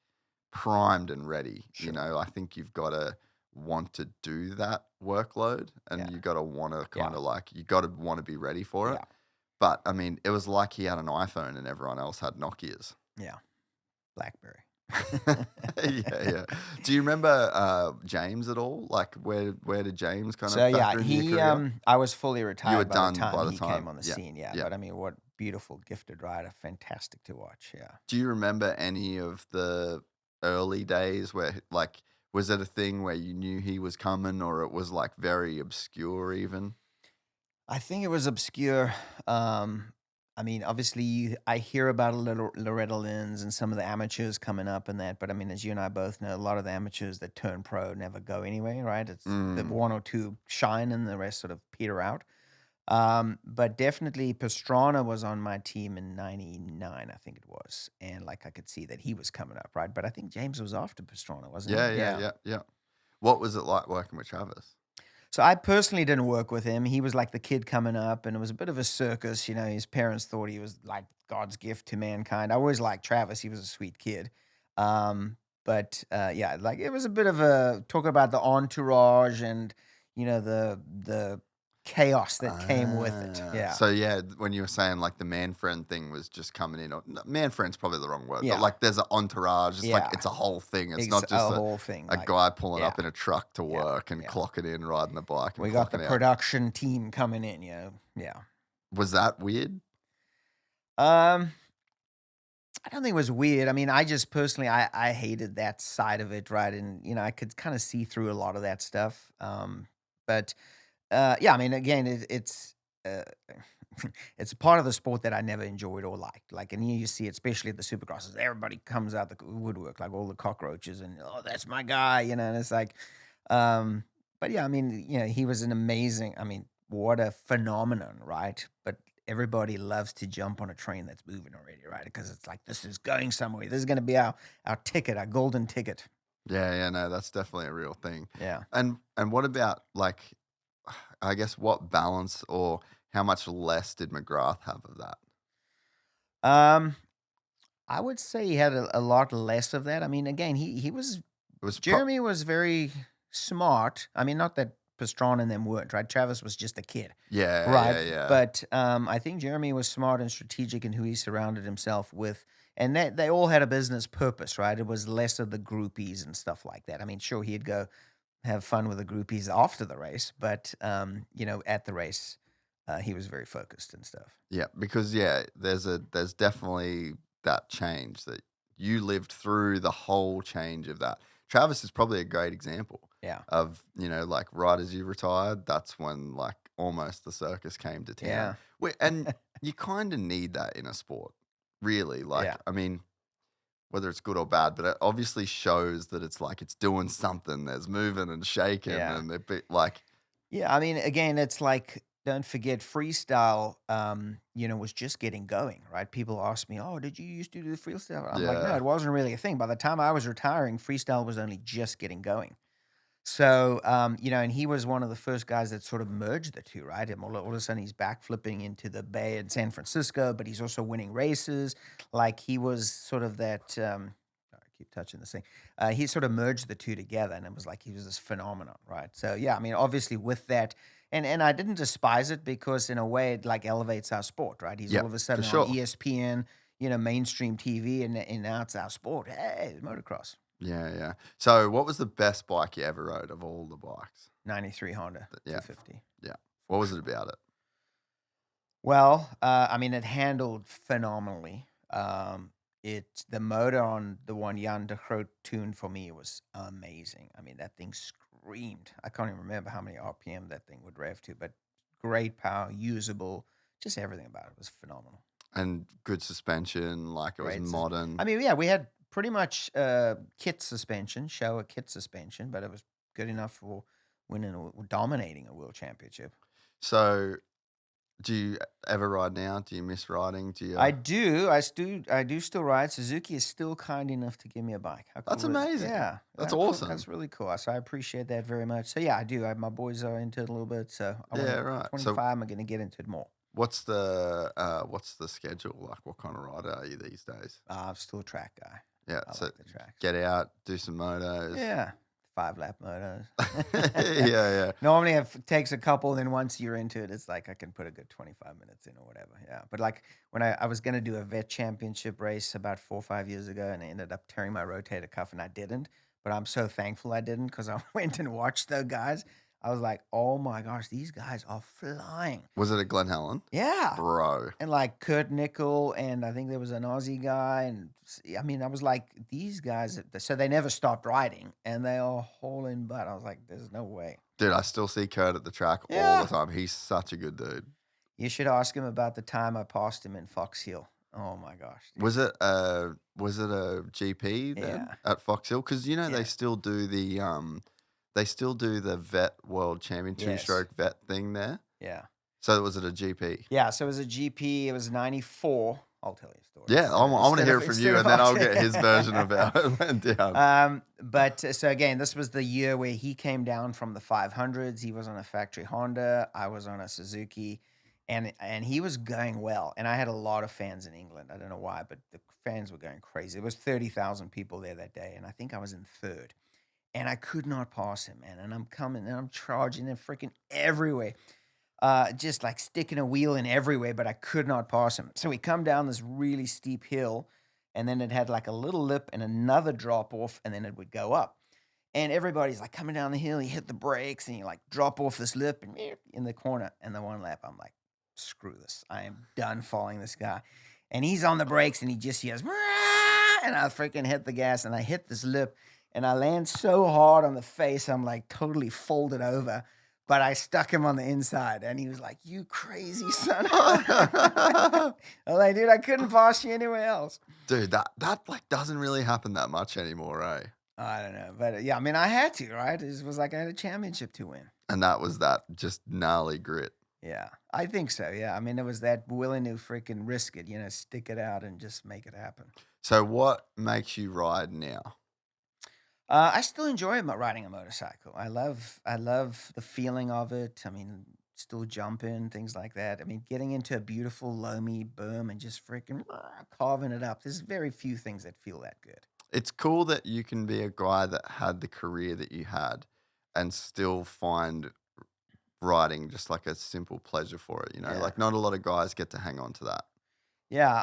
Speaker 6: primed and ready. Sure. I think you've got to want to do that workload, and you got to want to kind of like you got to want to be ready for it. Yeah. But I mean, it was like he had an iPhone and everyone else had Nokias.
Speaker 1: Yeah, BlackBerry.
Speaker 6: yeah. Do you remember James at all? Like, where did James kind of? So
Speaker 1: he I was fully retired by the time he came on the scene. Yeah,
Speaker 6: yeah.
Speaker 1: But I mean, beautiful, gifted rider, fantastic to watch. Yeah.
Speaker 6: Do you remember any of the early days where, like, was it a thing where you knew he was coming, or it was like very obscure even?
Speaker 1: I think it was obscure. I mean, obviously, I hear about Loretta Lynn's and some of the amateurs coming up and that, but I mean, as you and I both know, a lot of the amateurs that turn pro never go anyway, right? It's the one or two shine and the rest sort of peter out. But definitely Pastrana was on my team in 99, I think it was. And like I could see that he was coming up, right? But I think James was after Pastrana, wasn't he?
Speaker 6: Yeah. What was it like working with Travis?
Speaker 1: So I personally didn't work with him. He was like the kid coming up, and it was a bit of a circus. You know, his parents thought he was like God's gift to mankind. I always liked Travis. He was a sweet kid. Yeah, like it was a bit of a talk about the entourage and, you know, the chaos that came with it. Yeah.
Speaker 6: So yeah, when you were saying like the man friend thing was just coming in, man friend's probably the wrong word,
Speaker 1: Yeah.
Speaker 6: but like there's an entourage. It's like it's a whole thing. It's not just
Speaker 1: a whole thing.
Speaker 6: a
Speaker 1: like,
Speaker 6: guy pulling up
Speaker 1: yeah.
Speaker 6: in a truck to work and clocking in, riding the bike. And
Speaker 1: We got the
Speaker 6: clocking out.
Speaker 1: production team coming in. You know, yeah.
Speaker 6: Was that weird?
Speaker 1: I don't think it was weird. I mean, I just personally, I hated that side of it, right? And, you know, I could kind of see through a lot of that stuff. Yeah, I mean, again, it's it's a part of the sport that I never enjoyed or liked. Like, and you see it, especially at the Supercrosses, everybody comes out the woodwork, like all the cockroaches, and oh, that's my guy, you know. And it's like, but yeah, I mean, you know, he was an amazing. I mean, what a phenomenon, right? But everybody loves to jump on a train that's moving already, right? Because it's like this is going somewhere. This is going to be our ticket, our golden ticket.
Speaker 6: Yeah, no, that's definitely a real thing.
Speaker 1: Yeah.
Speaker 6: And what about like, I guess what balance or how much less did McGrath have of that?
Speaker 1: I would say he had a lot less of that. I mean, again, he was Jeremy was very smart. I mean, not that Pastrana and them weren't, right? Travis was just a kid.
Speaker 6: Yeah,
Speaker 1: right.
Speaker 6: yeah.
Speaker 1: But I think Jeremy was smart and strategic in who he surrounded himself with. And that they all had a business purpose, right? It was less of the groupies and stuff like that. I mean, sure, he'd go have fun with the groupies after the race, but you know, at the race, he was very focused and stuff.
Speaker 6: Yeah, because there's definitely that change that you lived through the whole change of that. Travis is probably a great example.
Speaker 1: Yeah.
Speaker 6: Of, you know, like right as you retired, that's when like almost the circus came to town.
Speaker 1: Yeah.
Speaker 6: And you kind of need that in a sport, really. Like, I mean, whether it's good or bad, but it obviously shows that it's like it's doing something. There's moving and shaking, and a bit like.
Speaker 1: Yeah, I mean, again, it's like, don't forget freestyle. You know, was just getting going, right? People ask me, "Oh, did you used to do the freestyle?" I'm like, no, it wasn't really a thing. By the time I was retiring, freestyle was only just getting going. So, you know, and he was one of the first guys that sort of merged the two, right? And all of a sudden he's backflipping into the Bay in San Francisco, but he's also winning races. Like he was sort of that, I keep touching this thing. He sort of merged the two together, and it was like he was this phenomenon, right? So, yeah, I mean, obviously with that, and I didn't despise it because in a way it like elevates our sport, right? He's all of a sudden on ESPN, you know, mainstream TV, and now it's our sport. Hey, motocross.
Speaker 6: Yeah. So what was the best bike you ever rode of all the bikes?
Speaker 1: 93 Honda 250.
Speaker 6: Yeah. What was it about it?
Speaker 1: Well, I mean, it handled phenomenally. The motor on the one Jan de Groot tuned for me was amazing. I mean, that thing screamed. I can't even remember how many RPM that thing would rev to, but great power, usable, just everything about it was phenomenal.
Speaker 6: And good suspension, like it was modern.
Speaker 1: I mean, yeah, we had pretty much kit suspension, Showa kit suspension, but it was good enough for winning or dominating a world championship.
Speaker 6: So, do you ever ride now? Do you miss riding? Do you?
Speaker 1: I do. I do still ride. Suzuki is still kind enough to give me a bike. How cool
Speaker 6: That's amazing.
Speaker 1: Yeah,
Speaker 6: that's awesome.
Speaker 1: Cool. That's really cool. So I appreciate that very much. So yeah, I do. My boys are into it a little bit. So
Speaker 6: right.
Speaker 1: 25, I'm going to get into it more.
Speaker 6: What's the schedule like? What kind of rider are you these days?
Speaker 1: I'm still a track guy.
Speaker 6: Yeah,
Speaker 1: I
Speaker 6: so
Speaker 1: like the tracks.
Speaker 6: Get out, do some motos.
Speaker 1: Yeah, 5-lap motos.
Speaker 6: yeah.
Speaker 1: Normally it takes a couple, then once you're into it, it's like I can put a good 25 minutes in or whatever. Yeah, but like when I was going to do a vet championship race about 4 or 5 years ago, and I ended up tearing my rotator cuff, and I didn't. But I'm so thankful I didn't because I went and watched those guys. I was like, oh my gosh, these guys are flying.
Speaker 6: Was it at Glen Helen?
Speaker 1: Yeah.
Speaker 6: Bro.
Speaker 1: And like Kurt Nicoll, and I think there was an Aussie guy. And I mean, I was like, these guys, so they never stopped riding and they are hauling butt. I was like, there's no way.
Speaker 6: Dude, I still see Kurt at the track all the time. He's such a good dude.
Speaker 1: You should ask him about the time I passed him in Fox Hill. Oh my gosh. Dude.
Speaker 6: Was it a GP then at Fox Hill? Because they still do the vet world champion stroke vet thing there.
Speaker 1: Yeah.
Speaker 6: So was it a GP?
Speaker 1: Yeah, so it was a GP. It was 94. I'll tell you a story.
Speaker 6: Yeah, I want to hear it from you, and then I'll get his version of how it went down.
Speaker 1: But so again, this was the year where he came down from the 500s. He was on a factory Honda. I was on a Suzuki, and he was going well. And I had a lot of fans in England. I don't know why, but the fans were going crazy. There was 30,000 people there that day, and I think I was in third. And I could not pass him, man. And I'm coming, and I'm charging him freaking everywhere. Just like sticking a wheel in everywhere, but I could not pass him. So we come down this really steep hill, and then it had like a little lip and another drop off, and then it would go up. And everybody's like coming down the hill, you hit the brakes, and you like drop off this lip and in the corner. And the one lap, I'm like, screw this. I am done following this guy. And he's on the brakes, and he just yells, "Rah!" And I freaking hit the gas, and I hit this lip, and I land so hard on the face, I'm like totally folded over. But I stuck him on the inside, and he was like, "You crazy son!" I'm like, "Dude, I couldn't pass you anywhere else."
Speaker 6: Dude, that like doesn't really happen that much anymore, eh?
Speaker 1: I don't know, but yeah, I mean, I had to, right? It was like I had a championship to win,
Speaker 6: and that was that just gnarly grit.
Speaker 1: Yeah, I think so. Yeah, I mean, it was that willing to freaking risk it, stick it out and just make it happen.
Speaker 6: So, what makes you ride now?
Speaker 1: I still enjoy riding a motorcycle. I love the feeling of it. I mean, still jumping, things like that. I mean, getting into a beautiful loamy berm and just freaking carving it up. There's very few things that feel that good.
Speaker 6: It's cool that you can be a guy that had the career that you had and still find riding just like a simple pleasure for it. Like not a lot of guys get to hang on to that.
Speaker 1: Yeah.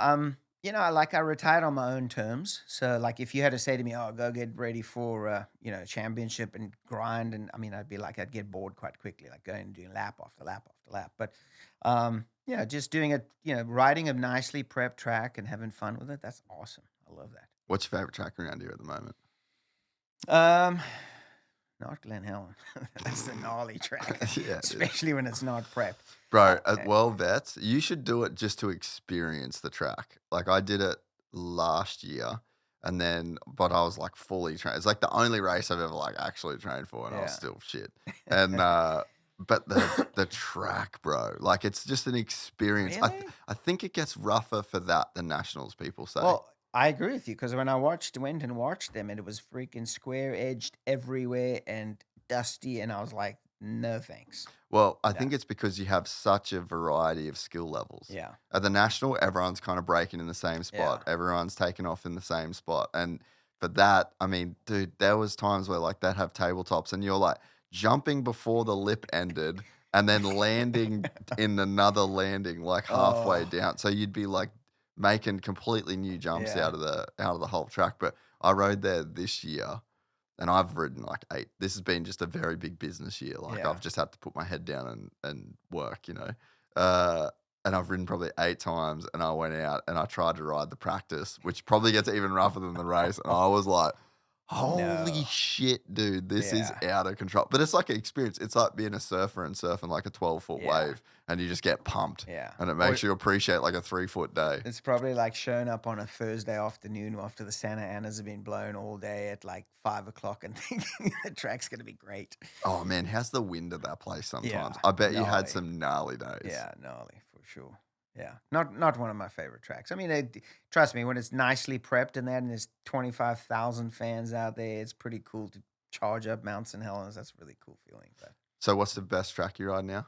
Speaker 1: I retired on my own terms. So, like, if you had to say to me, "Oh, go get ready for, championship and grind," and I mean, I'd be like, I'd get bored quite quickly, like going and doing lap after lap after lap. But, just doing it, riding a nicely prepped track and having fun with it, that's awesome. I love that.
Speaker 6: What's your favorite track around here at the moment?
Speaker 1: Not Glen Helen. That's the gnarly track, especially when it's not prepped.
Speaker 6: Bro, at World Vets, you should do it just to experience the track. Like I did it last year, but I was like fully trained. It's like the only race I've ever like actually trained for, and I was still shit. And but the track, bro, like it's just an experience.
Speaker 1: Really?
Speaker 6: I think it gets rougher for that than nationals. People say.
Speaker 1: Well, I agree with you because when I went and watched them, and it was freaking square edged everywhere and dusty, and I was like, no thanks.
Speaker 6: Well, I think it's because you have such a variety of skill levels.
Speaker 1: Yeah.
Speaker 6: At the national, everyone's kind of breaking in the same spot.
Speaker 1: Yeah.
Speaker 6: Everyone's taking off in the same spot. And for that, I mean, dude, there was times where like they'd have tabletops and you're like jumping before the lip ended and then landing in another landing like halfway down. So you'd be like making completely new jumps out of the whole track. But I rode there this year. And I've ridden like 8. This has been just a very big business year. Like I've just had to put my head down and work, And I've ridden probably 8 times. And I went out and I tried to ride the practice, which probably gets even rougher than the race. And I was like, holy shit, dude, this is out of control. But it's like an experience. It's like being a surfer and surfing like a 12-foot wave. And you just get pumped.
Speaker 1: Yeah.
Speaker 6: And it makes you appreciate like a 3-foot day.
Speaker 1: It's probably like showing up on a Thursday afternoon after the Santa Anas have been blown all day at like 5 o'clock and thinking the track's going to be great.
Speaker 6: Oh, man, how's the wind at that place sometimes?
Speaker 1: Yeah,
Speaker 6: I bet you had some gnarly days.
Speaker 1: Yeah, gnarly for sure. Yeah, not one of my favorite tracks. I mean, trust me, when it's nicely prepped and there's 25,000 fans out there, it's pretty cool to charge up Mount St. Helens. That's a really cool feeling. But
Speaker 6: so what's the best track you ride now?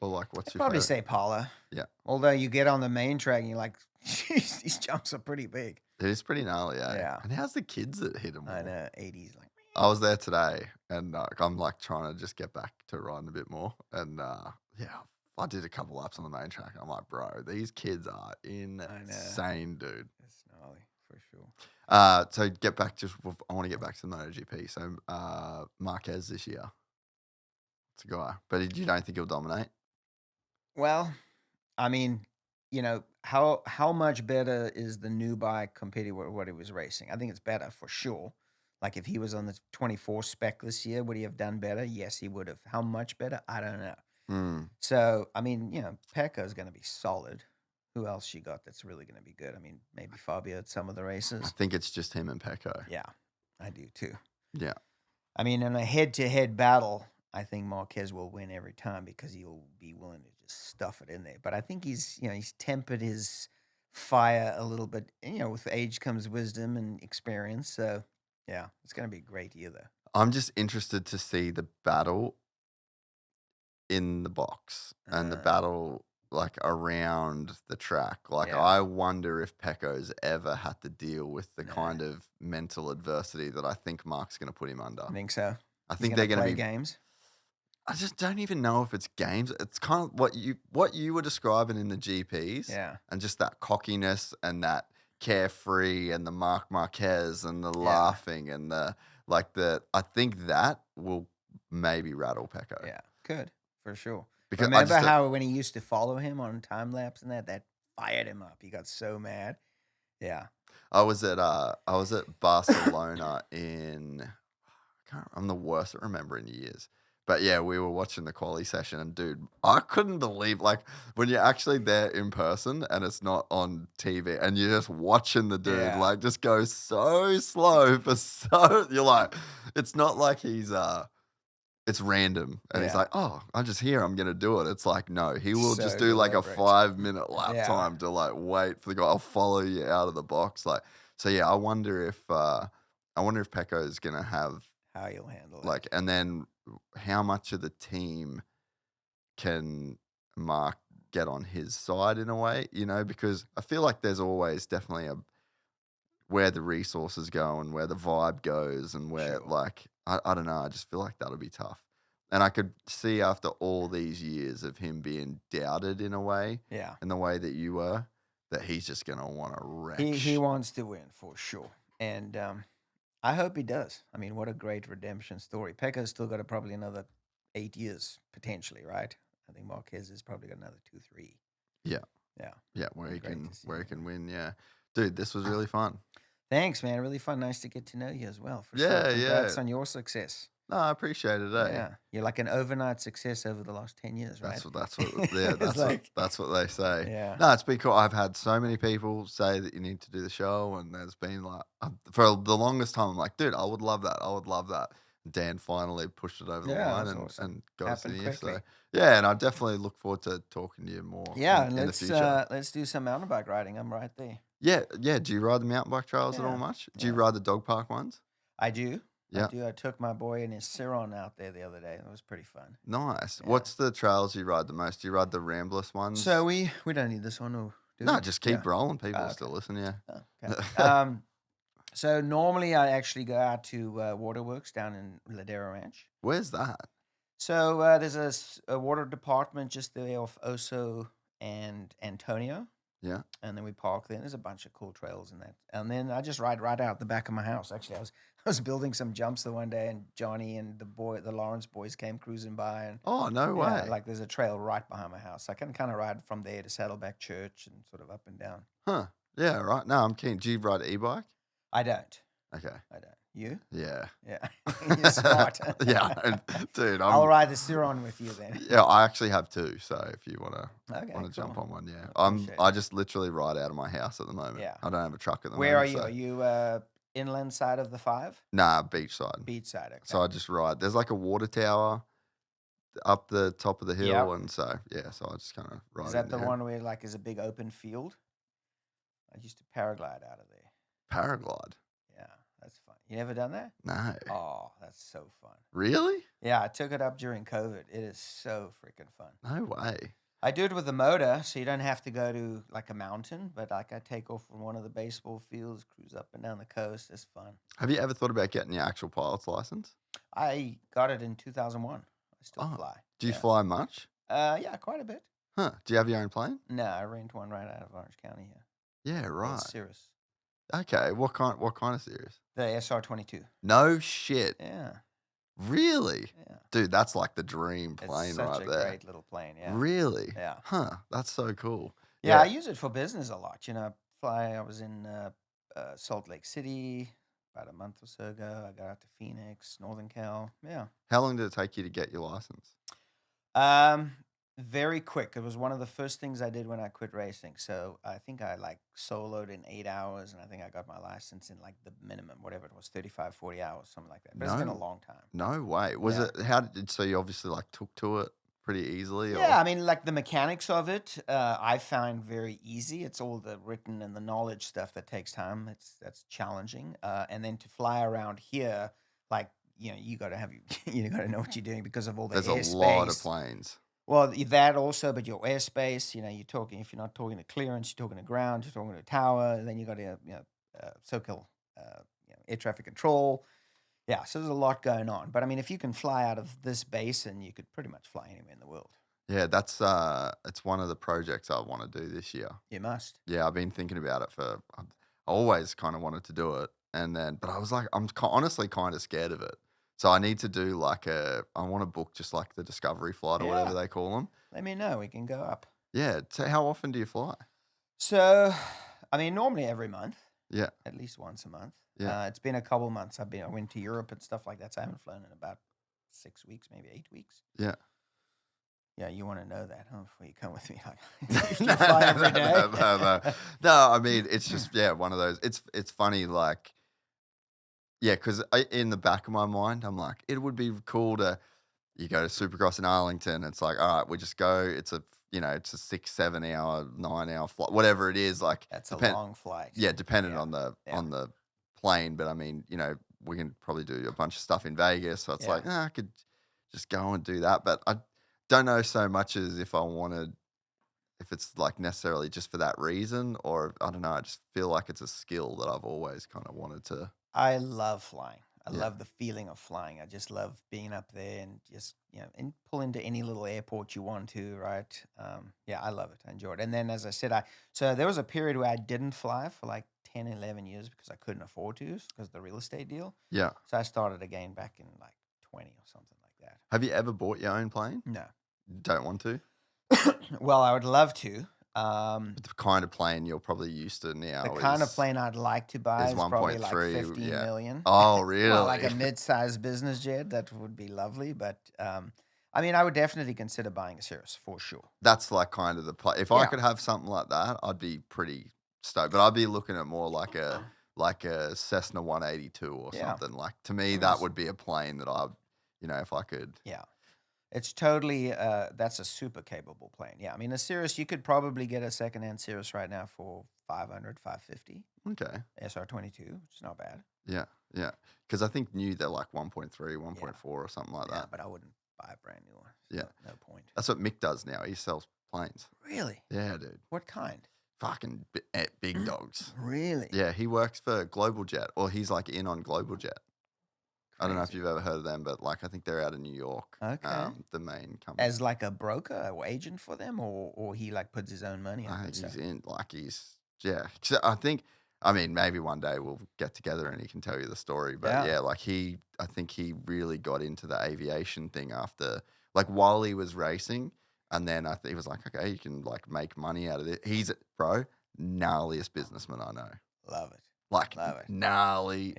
Speaker 6: Or like, what's your
Speaker 1: probably
Speaker 6: favorite?
Speaker 1: say Pala.
Speaker 6: Yeah.
Speaker 1: Although you get on the main track and you're like, jeez, these jumps are pretty big.
Speaker 6: It is pretty gnarly, eh?
Speaker 1: Yeah.
Speaker 6: And how's the kids that hit them?
Speaker 1: I know, 80s. Like,
Speaker 6: I was there today, and I'm like trying to just get back to riding a bit more. And I did a couple laps on the main track. I'm like, bro, these kids are insane, dude.
Speaker 1: It's gnarly for sure.
Speaker 6: So get back to, I want to get back to the MotoGP. So Marquez this year. It's a guy. But you don't think he'll dominate?
Speaker 1: Well, I mean, how much better is the new bike compared to what he was racing? I think it's better for sure. Like if he was on the 24 spec this year, would he have done better? Yes, he would have. How much better? I don't know. So, I mean, Pecco is going to be solid. Who else you got that's really going to be good? I mean, maybe Fabio at some of the races.
Speaker 6: I think it's just him and Pecco.
Speaker 1: Yeah, I do too.
Speaker 6: Yeah.
Speaker 1: I mean, in a head-to-head battle, I think Marquez will win every time because he'll be willing to just stuff it in there. But I think he's tempered his fire a little bit. With age comes wisdom and experience. So, yeah, it's going to be a great year, though.
Speaker 6: I'm just interested to see the battle in the box and the battle like around the track. Like I wonder if Pecco's ever had to deal with the kind of mental adversity that I think Marc's going to put him under.
Speaker 1: I think so.
Speaker 6: I think they're going to
Speaker 1: play
Speaker 6: be
Speaker 1: games.
Speaker 6: I just don't even know if it's games. It's kind of what you were describing in the GPs.
Speaker 1: Yeah.
Speaker 6: And just that cockiness and that carefree and the Marc Marquez and the laughing and I think that will maybe rattle Pecco.
Speaker 1: Yeah, could for sure.
Speaker 6: Because
Speaker 1: remember how when he used to follow him on time lapse and that fired him up. He got so mad. Yeah.
Speaker 6: I was at Barcelona I'm the worst at remembering years. But yeah, we were watching the quali session and dude, I couldn't believe like when you're actually there in person and it's not on TV and you're just watching the dude like just go so slow you're like, it's not like he's it's random and he's like, oh, I'm just here, I'm gonna do it. It's like, no, he will just do like a 5-minute lap time to like wait for the guy. I'll follow you out of the box. Like, so yeah, I wonder if Pecco is gonna have
Speaker 1: how you'll handle
Speaker 6: like, and then how much of the team can Marc get on his side in a way, because I feel like there's always definitely where the resources go and where the vibe goes and where like, I don't know, I just feel like that'll be tough. And I could see after all these years of him being doubted in a way, in the way that you were, that he's just going to want to wreck.
Speaker 1: He wants to win for sure. And I hope he does. I mean, what a great redemption story. Pecco's still got probably another 8 years potentially, right? I think Marquez has probably got another 2-3.
Speaker 6: Yeah.
Speaker 1: Yeah.
Speaker 6: Yeah, where he can win, yeah. Dude, this was really fun.
Speaker 1: Thanks, man. Really fun. Nice to get to know you as well. For
Speaker 6: sure.
Speaker 1: Congrats on your success.
Speaker 6: No, I appreciate it, eh?
Speaker 1: Yeah. You're like an overnight success over the last 10 years, right?
Speaker 6: That's what they say.
Speaker 1: Yeah.
Speaker 6: No, it's been cool. I've had so many people say that you need to do the show, and there's been like, for the longest time, I'm like, dude, I would love that. I would love that. Dan finally pushed it over the line and got us in here. So, yeah, and I definitely look forward to talking to you more in the future.
Speaker 1: Let's do some mountain bike riding. I'm right there.
Speaker 6: Yeah. Do you ride the mountain bike trails at all much? Do you ride the dog park ones?
Speaker 1: I do.
Speaker 6: Yeah.
Speaker 1: I took my boy and his Ciron out there the other day. It was pretty fun.
Speaker 6: Nice. Yeah. What's the trails you ride the most? Do you ride the Rambless ones?
Speaker 1: So we don't need this one. Or do we?
Speaker 6: Just keep rolling. People still listen, yeah.
Speaker 1: Oh, okay. So normally I actually go out to Waterworks down in Ladera Ranch.
Speaker 6: Where's that?
Speaker 1: So there's a water department just there off Oso and Antonio.
Speaker 6: Yeah.
Speaker 1: And then we park there. There's a bunch of cool trails in that. And then I just ride right out the back of my house. Actually, I was building some jumps the one day, and Johnny and the Lawrence boys came cruising by. And
Speaker 6: oh, no way.
Speaker 1: Like there's a trail right behind my house. I can kind of ride from there to Saddleback Church and sort of up and down.
Speaker 6: Huh. Yeah, right. No, I'm keen. Do you ride e-bike?
Speaker 1: I don't.
Speaker 6: Okay.
Speaker 1: I don't. You?
Speaker 6: Yeah.
Speaker 1: Yeah. You're smart.
Speaker 6: Yeah. Dude,
Speaker 1: I'll ride the Ciron with you then.
Speaker 6: Yeah, I actually have two. So if you want to
Speaker 1: cool.
Speaker 6: jump on one, I just literally ride out of my house at the moment.
Speaker 1: Yeah.
Speaker 6: I don't have a truck at the moment.
Speaker 1: Where are you? Are you inland side of the 5?
Speaker 6: Nah, beach side.
Speaker 1: Beach side, okay.
Speaker 6: So I just ride. There's like a water tower up the top of the hill. And so I just kind of ride.
Speaker 1: Is that the one where like is a big open field? I used to paraglide out of there.
Speaker 6: Paraglide?
Speaker 1: Yeah, that's fun. You never done that?
Speaker 6: No.
Speaker 1: Oh, that's so fun.
Speaker 6: Really?
Speaker 1: Yeah, I took it up during COVID. It is so freaking fun.
Speaker 6: No way.
Speaker 1: I do it with the motor, so you don't have to go to like a mountain, but like I take off from one of the baseball fields, cruise up and down the coast. It's fun.
Speaker 6: Have you ever thought about getting your actual pilot's license?
Speaker 1: I got it in 2001. I still fly.
Speaker 6: Do you fly much?
Speaker 1: Yeah, quite a bit.
Speaker 6: Huh. Do you have your own plane?
Speaker 1: No, I rent one right out of Orange County here.
Speaker 6: Yeah, right.
Speaker 1: Cirrus.
Speaker 6: Okay. What kind of Cirrus?
Speaker 1: The SR22.
Speaker 6: No shit.
Speaker 1: Yeah.
Speaker 6: Really?
Speaker 1: Yeah.
Speaker 6: Dude, that's like the dream plane
Speaker 1: It's
Speaker 6: right
Speaker 1: such a
Speaker 6: there.
Speaker 1: great little plane. Yeah.
Speaker 6: Really?
Speaker 1: Yeah.
Speaker 6: Huh. That's so cool.
Speaker 1: Yeah, I use it for business a lot. I was in Salt Lake City about a month or so ago. I got out to Phoenix, Northern Cal. Yeah.
Speaker 6: How long did it take you to get your license?
Speaker 1: Very quick. It was one of the first things I did when I quit racing. So I think I like soloed in 8 hours, and I think I got my license in like the minimum, whatever it was, 35, 40 hours, something like that. But it's been a long time.
Speaker 6: No way. Was
Speaker 1: Yeah.
Speaker 6: it, how did, so you obviously like took to it pretty easily?
Speaker 1: Yeah,
Speaker 6: Or?
Speaker 1: I mean, like the mechanics of it, I find very easy. It's all the written and the knowledge stuff that takes time. That's challenging. And then to fly around here, like, you got to have you got to know what you're doing because of all the
Speaker 6: There's
Speaker 1: airspace.
Speaker 6: a lot of planes.
Speaker 1: Well, that also, but your airspace, you're talking, if you're not talking to clearance, you're talking to ground, you're talking to tower, then you got to, SoCal, air traffic control. Yeah, so there's a lot going on. But I mean, if you can fly out of this basin, you could pretty much fly anywhere in the world.
Speaker 6: Yeah, that's it's one of the projects I want to do this year.
Speaker 1: You must.
Speaker 6: Yeah, I've been thinking about it I always kind of wanted to do it, but I was like, I'm honestly kind of scared of it. So I need to do I want to book just like the discovery flight or whatever they call them.
Speaker 1: Let me know. We can go up.
Speaker 6: Yeah. So how often do you fly?
Speaker 1: So, I mean, normally every month.
Speaker 6: Yeah.
Speaker 1: At least once a month.
Speaker 6: Yeah.
Speaker 1: It's been a couple months. I went to Europe and stuff like that. So I haven't flown in about 6 weeks, maybe 8 weeks.
Speaker 6: Yeah.
Speaker 1: Yeah, you want to know that, huh? Before you come with me, you fly every day.
Speaker 6: No, I mean, it's just one of those. It's funny, like, because in the back of my mind, I'm like, it would be cool you go to Supercross in Arlington. It's like, all right, we just go. It's a 6, 7 hour, 9 hour flight, whatever it is. Like
Speaker 1: that's a long flight.
Speaker 6: Yeah, dependent on the plane. But I mean, we can probably do a bunch of stuff in Vegas. So it's like, I could just go and do that. But I don't know so much as if it's like necessarily just for that reason, or I don't know. I just feel like it's a skill that I've always kind of wanted to.
Speaker 1: I love flying. I love the feeling of flying. I just love being up there and just, and pull into any little airport you want to, right? I love it. I enjoy it. And then, as I said, so there was a period where I didn't fly for like 10, 11 years because I couldn't afford to because of the real estate deal.
Speaker 6: Yeah.
Speaker 1: So I started again back in like 20 or something like that.
Speaker 6: Have you ever bought your own plane?
Speaker 1: No.
Speaker 6: Don't want to?
Speaker 1: Well, I would love to.
Speaker 6: But the kind of plane you're probably used to now.
Speaker 1: The kind of plane I'd like to buy is probably like 15 million.
Speaker 6: Oh, really?
Speaker 1: Well, like a mid-sized business jet, that would be lovely. But I mean, I would definitely consider buying a Cirrus for sure.
Speaker 6: That's like kind of the play. If I could have something like that, I'd be pretty stoked. But I'd be looking at more like a Cessna 182 or something. Like to me, that would be a plane that if I could.
Speaker 1: Yeah. It's totally, that's a super capable plane. Yeah, I mean, a Cirrus, you could probably get a secondhand Cirrus right now for $500, $550.
Speaker 6: Okay.
Speaker 1: SR22, which is not bad.
Speaker 6: Yeah, yeah. Because I think new they're like 1.3, 1.4 or something like that.
Speaker 1: Yeah, but I wouldn't buy a brand new one.
Speaker 6: Yeah.
Speaker 1: No point.
Speaker 6: That's what Mick does now. He sells planes.
Speaker 1: Really?
Speaker 6: Yeah, dude.
Speaker 1: What kind?
Speaker 6: Fucking big dogs.
Speaker 1: Really?
Speaker 6: Yeah, he works for Global Jet, or he's like in on Global Jet. I don't know if you've ever heard of them, but like I think they're out of New York.
Speaker 1: Okay.
Speaker 6: The main company.
Speaker 1: As like a broker or agent for them, or he like puts his own money on
Speaker 6: I
Speaker 1: it.
Speaker 6: think So I think, I mean, maybe one day we'll get together and he can tell you the story. But I think he really got into the aviation thing after, like while he was racing. And then I think he was like, okay, you can like make money out of it. He's, gnarliest businessman I know.
Speaker 1: Love it.
Speaker 6: Like
Speaker 1: Love it.
Speaker 6: gnarly.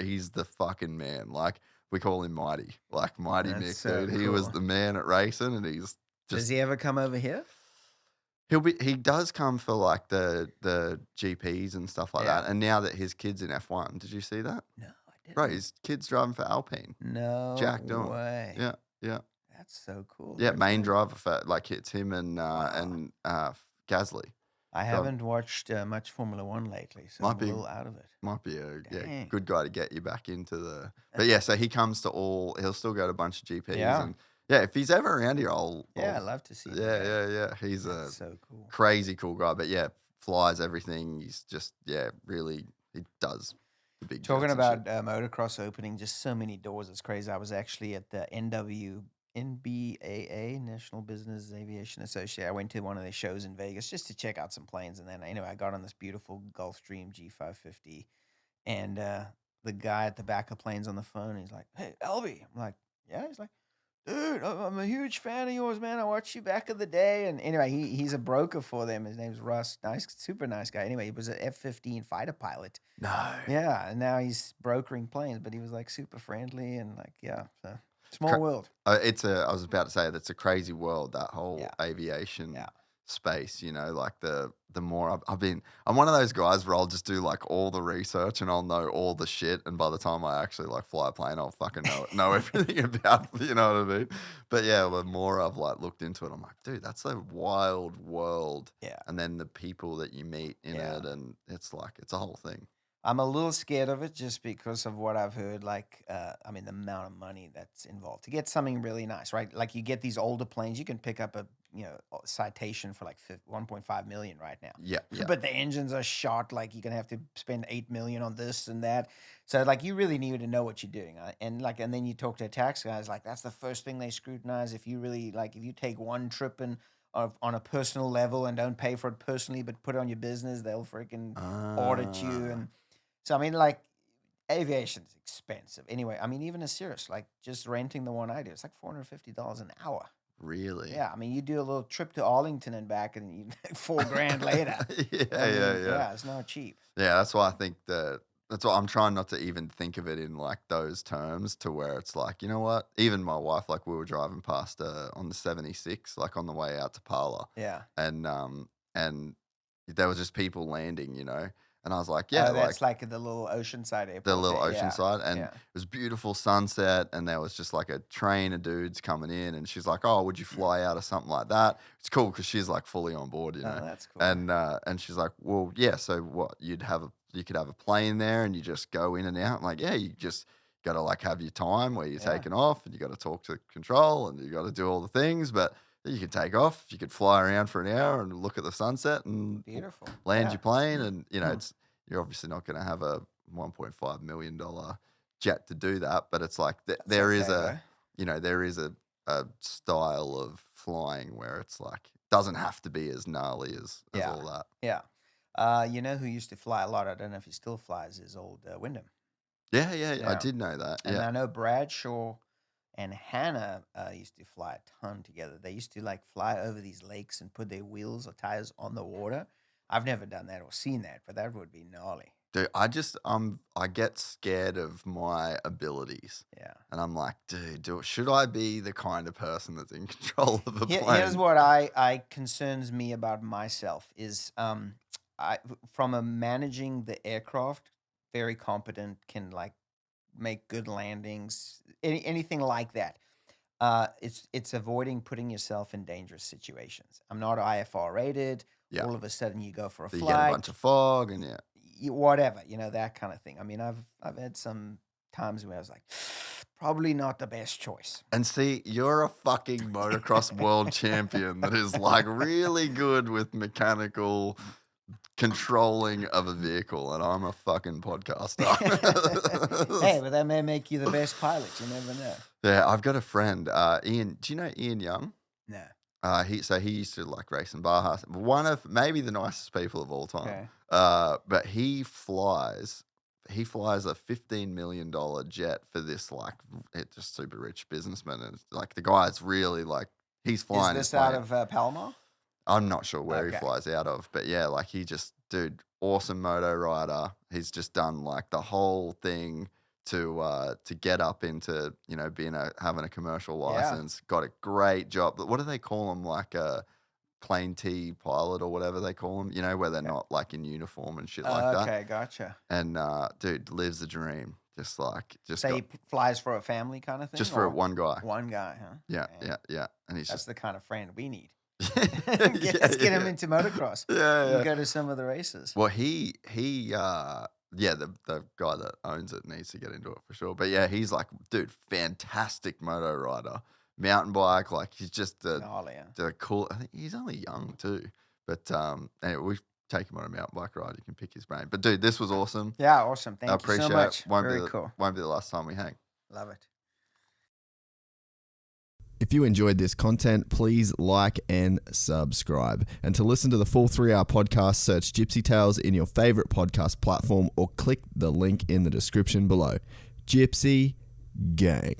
Speaker 6: He's the fucking man. Like we call him Mighty. Like Mighty
Speaker 1: That's
Speaker 6: Mick,
Speaker 1: so
Speaker 6: dude. He was
Speaker 1: cool.
Speaker 6: the man at racing, and he's just.
Speaker 1: Does he ever come over here?
Speaker 6: He does come for like the GPs and stuff like that. And now that his kid's in F1, did you see that?
Speaker 1: No, I didn't.
Speaker 6: Bro, his kid's driving for Alpine.
Speaker 1: No
Speaker 6: Jack doing.
Speaker 1: way.
Speaker 6: Yeah, yeah.
Speaker 1: That's so cool.
Speaker 6: Yeah,
Speaker 1: Very
Speaker 6: main
Speaker 1: cool.
Speaker 6: driver for like it's him and Gasly.
Speaker 1: I haven't watched much Formula One lately, so I'm a little out of it.
Speaker 6: Might be a
Speaker 1: Dang.
Speaker 6: good guy to get you back into the. But yeah, so he comes to he'll still go to a bunch of GPs.
Speaker 1: Yeah.
Speaker 6: And yeah, if he's ever around here,
Speaker 1: I'd love to see him.
Speaker 6: Yeah. He's
Speaker 1: That's
Speaker 6: a
Speaker 1: so cool.
Speaker 6: crazy cool guy. But yeah, flies everything. He's just, really, he does the big
Speaker 1: Talking
Speaker 6: jets and
Speaker 1: about
Speaker 6: shit.
Speaker 1: motocross opening, just so many doors. It's crazy. I was actually at the NBAA, National Business Aviation Association. I went to one of their shows in Vegas just to check out some planes. And then anyway, I got on this beautiful Gulfstream G550. And the the guy at the back of planes on the phone. He's like, "Hey, Albie." I'm like, "Yeah." He's like, "Dude, I'm a huge fan of yours, man. I watched you back in the day." And anyway, he's a broker for them. His name's Russ. Nice, super nice guy. Anyway, he was an F-15 fighter pilot.
Speaker 6: No.
Speaker 1: Yeah, and now he's brokering planes, but he was like super friendly and like, yeah, so small world.
Speaker 6: I was about to say that's a crazy world, that whole aviation space, you know, like the more I'm one of those guys where I'll just do like all the research and I'll know all the shit, and by the time I actually like fly a plane, I'll fucking know everything about, you know what I mean? But yeah, the more I've like looked into it, I'm like, dude, that's a wild world.
Speaker 1: Yeah.
Speaker 6: And then the people that you meet in it, and it's like, it's a whole thing.
Speaker 1: I'm a little scared of it just because of what I've heard. Like, I mean, the amount of money that's involved to get something really nice, right? Like, you get these older planes, you can pick up a citation for like 1.5 million right now.
Speaker 6: Yeah, yeah.
Speaker 1: But the engines are shot. Like, you're gonna have to spend 8 million on this and that. So, like, you really need to know what you're doing. And then you talk to a tax guys, like, that's the first thing they scrutinize. If you really if you take one trip and on a personal level and don't pay for it personally, but put it on your business, they'll freaking audit you. And so, I mean, like, aviation's expensive. Anyway, I mean, even a Cirrus, like, just renting the one I do, it's like $450 an hour.
Speaker 6: Really?
Speaker 1: Yeah, I mean, you do a little trip to Arlington and back, and you $4,000 later.
Speaker 6: Yeah,
Speaker 1: it's not cheap.
Speaker 6: Yeah, that's why I think that's why I'm trying not to even think of it in like those terms, to where it's like, you know what? Even my wife, like, we were driving past on the 76, like on the way out to Parla.
Speaker 1: Yeah.
Speaker 6: And there was just people landing, you know. And I was like, yeah,
Speaker 1: that's like the little Oceanside airport.
Speaker 6: The little Oceanside. And
Speaker 1: yeah.
Speaker 6: it was beautiful sunset, and there was just like a train of dudes coming in, and she's like, "Oh, would you fly out or something like that?" It's cool because she's like fully on board, you know.
Speaker 1: Oh, that's cool.
Speaker 6: And she's like, "Well, yeah, so what, you could have a plane there and you just go in and out." I'm like, yeah, you just got to like have your time where you're taking off, and you got to talk to control, and you got to do all the things, but you could take off, you could fly around for an hour and look at the sunset and
Speaker 1: beautiful
Speaker 6: land your plane. And, you know, you're obviously not going to have a $1.5 million jet to do that, but it's like there is a style of flying where it's like, doesn't have to be as gnarly as all that.
Speaker 1: Yeah. You know who used to fly a lot? I don't know if he still flies, is old Windham.
Speaker 6: Yeah, I did know that.
Speaker 1: And I know Bradshaw and Hannah used to fly a ton together. They used to like fly over these lakes and put their wheels or tires on the water. I've never done that or seen that, but that would be gnarly.
Speaker 6: Dude, I get scared of my abilities. Yeah. And I'm like, dude, should I be the kind of person that's in control of a plane?
Speaker 1: Here's what I concerns me about myself is from a managing the aircraft, very competent, can like make good landings, anything like that. It's avoiding putting yourself in dangerous situations. I'm not IFR rated. Yeah. All of a sudden you go for a flight. You
Speaker 6: get a bunch of fog and
Speaker 1: whatever, that kind of thing. I mean, I've had some times where I was like, probably not the best choice.
Speaker 6: And see, you're a fucking motocross world champion that is like really good with mechanical controlling of a vehicle, and I'm a fucking podcaster.
Speaker 1: Hey, but that may make you the best pilot. You never know.
Speaker 6: Yeah, I've got a friend, Ian. Do you know Ian Young?
Speaker 1: No.
Speaker 6: He used to like race in Baja. One of maybe the nicest people of all time.
Speaker 1: Okay.
Speaker 6: But he flies a $15 million jet for this like just super rich businessman, and like the guy's really like he's flying.
Speaker 1: Is this out of Palomar?
Speaker 6: I'm not sure where he flies out of, but yeah, like dude, awesome moto rider. He's just done like the whole thing to get up into, having a commercial license. Got a great job. What do they call them? Like a plain T pilot or whatever they call them, where they're not like in uniform and shit like that.
Speaker 1: Okay, gotcha.
Speaker 6: And dude, lives the dream. So
Speaker 1: he flies for a family kind of thing?
Speaker 6: Just for one guy.
Speaker 1: One guy, huh?
Speaker 6: Yeah. And
Speaker 1: that's the kind of friend we need. Let's get him into motocross.
Speaker 6: Yeah.
Speaker 1: Go to some of the races.
Speaker 6: Well, the guy that owns it needs to get into it for sure. But yeah, he's like, dude, fantastic moto rider, mountain bike. Like he's just the cool. I think he's only young too. But anyway, we take him on a mountain bike ride. You can pick his brain. But dude, this was awesome.
Speaker 1: Yeah, awesome. Thank you so much.
Speaker 6: It.
Speaker 1: Very cool.
Speaker 6: Won't be the last time we hang.
Speaker 1: Love it.
Speaker 8: If you enjoyed this content, please like and subscribe. And to listen to the full 3-hour podcast, search Gypsy Tales in your favorite podcast platform or click the link in the description below. Gypsy Gang.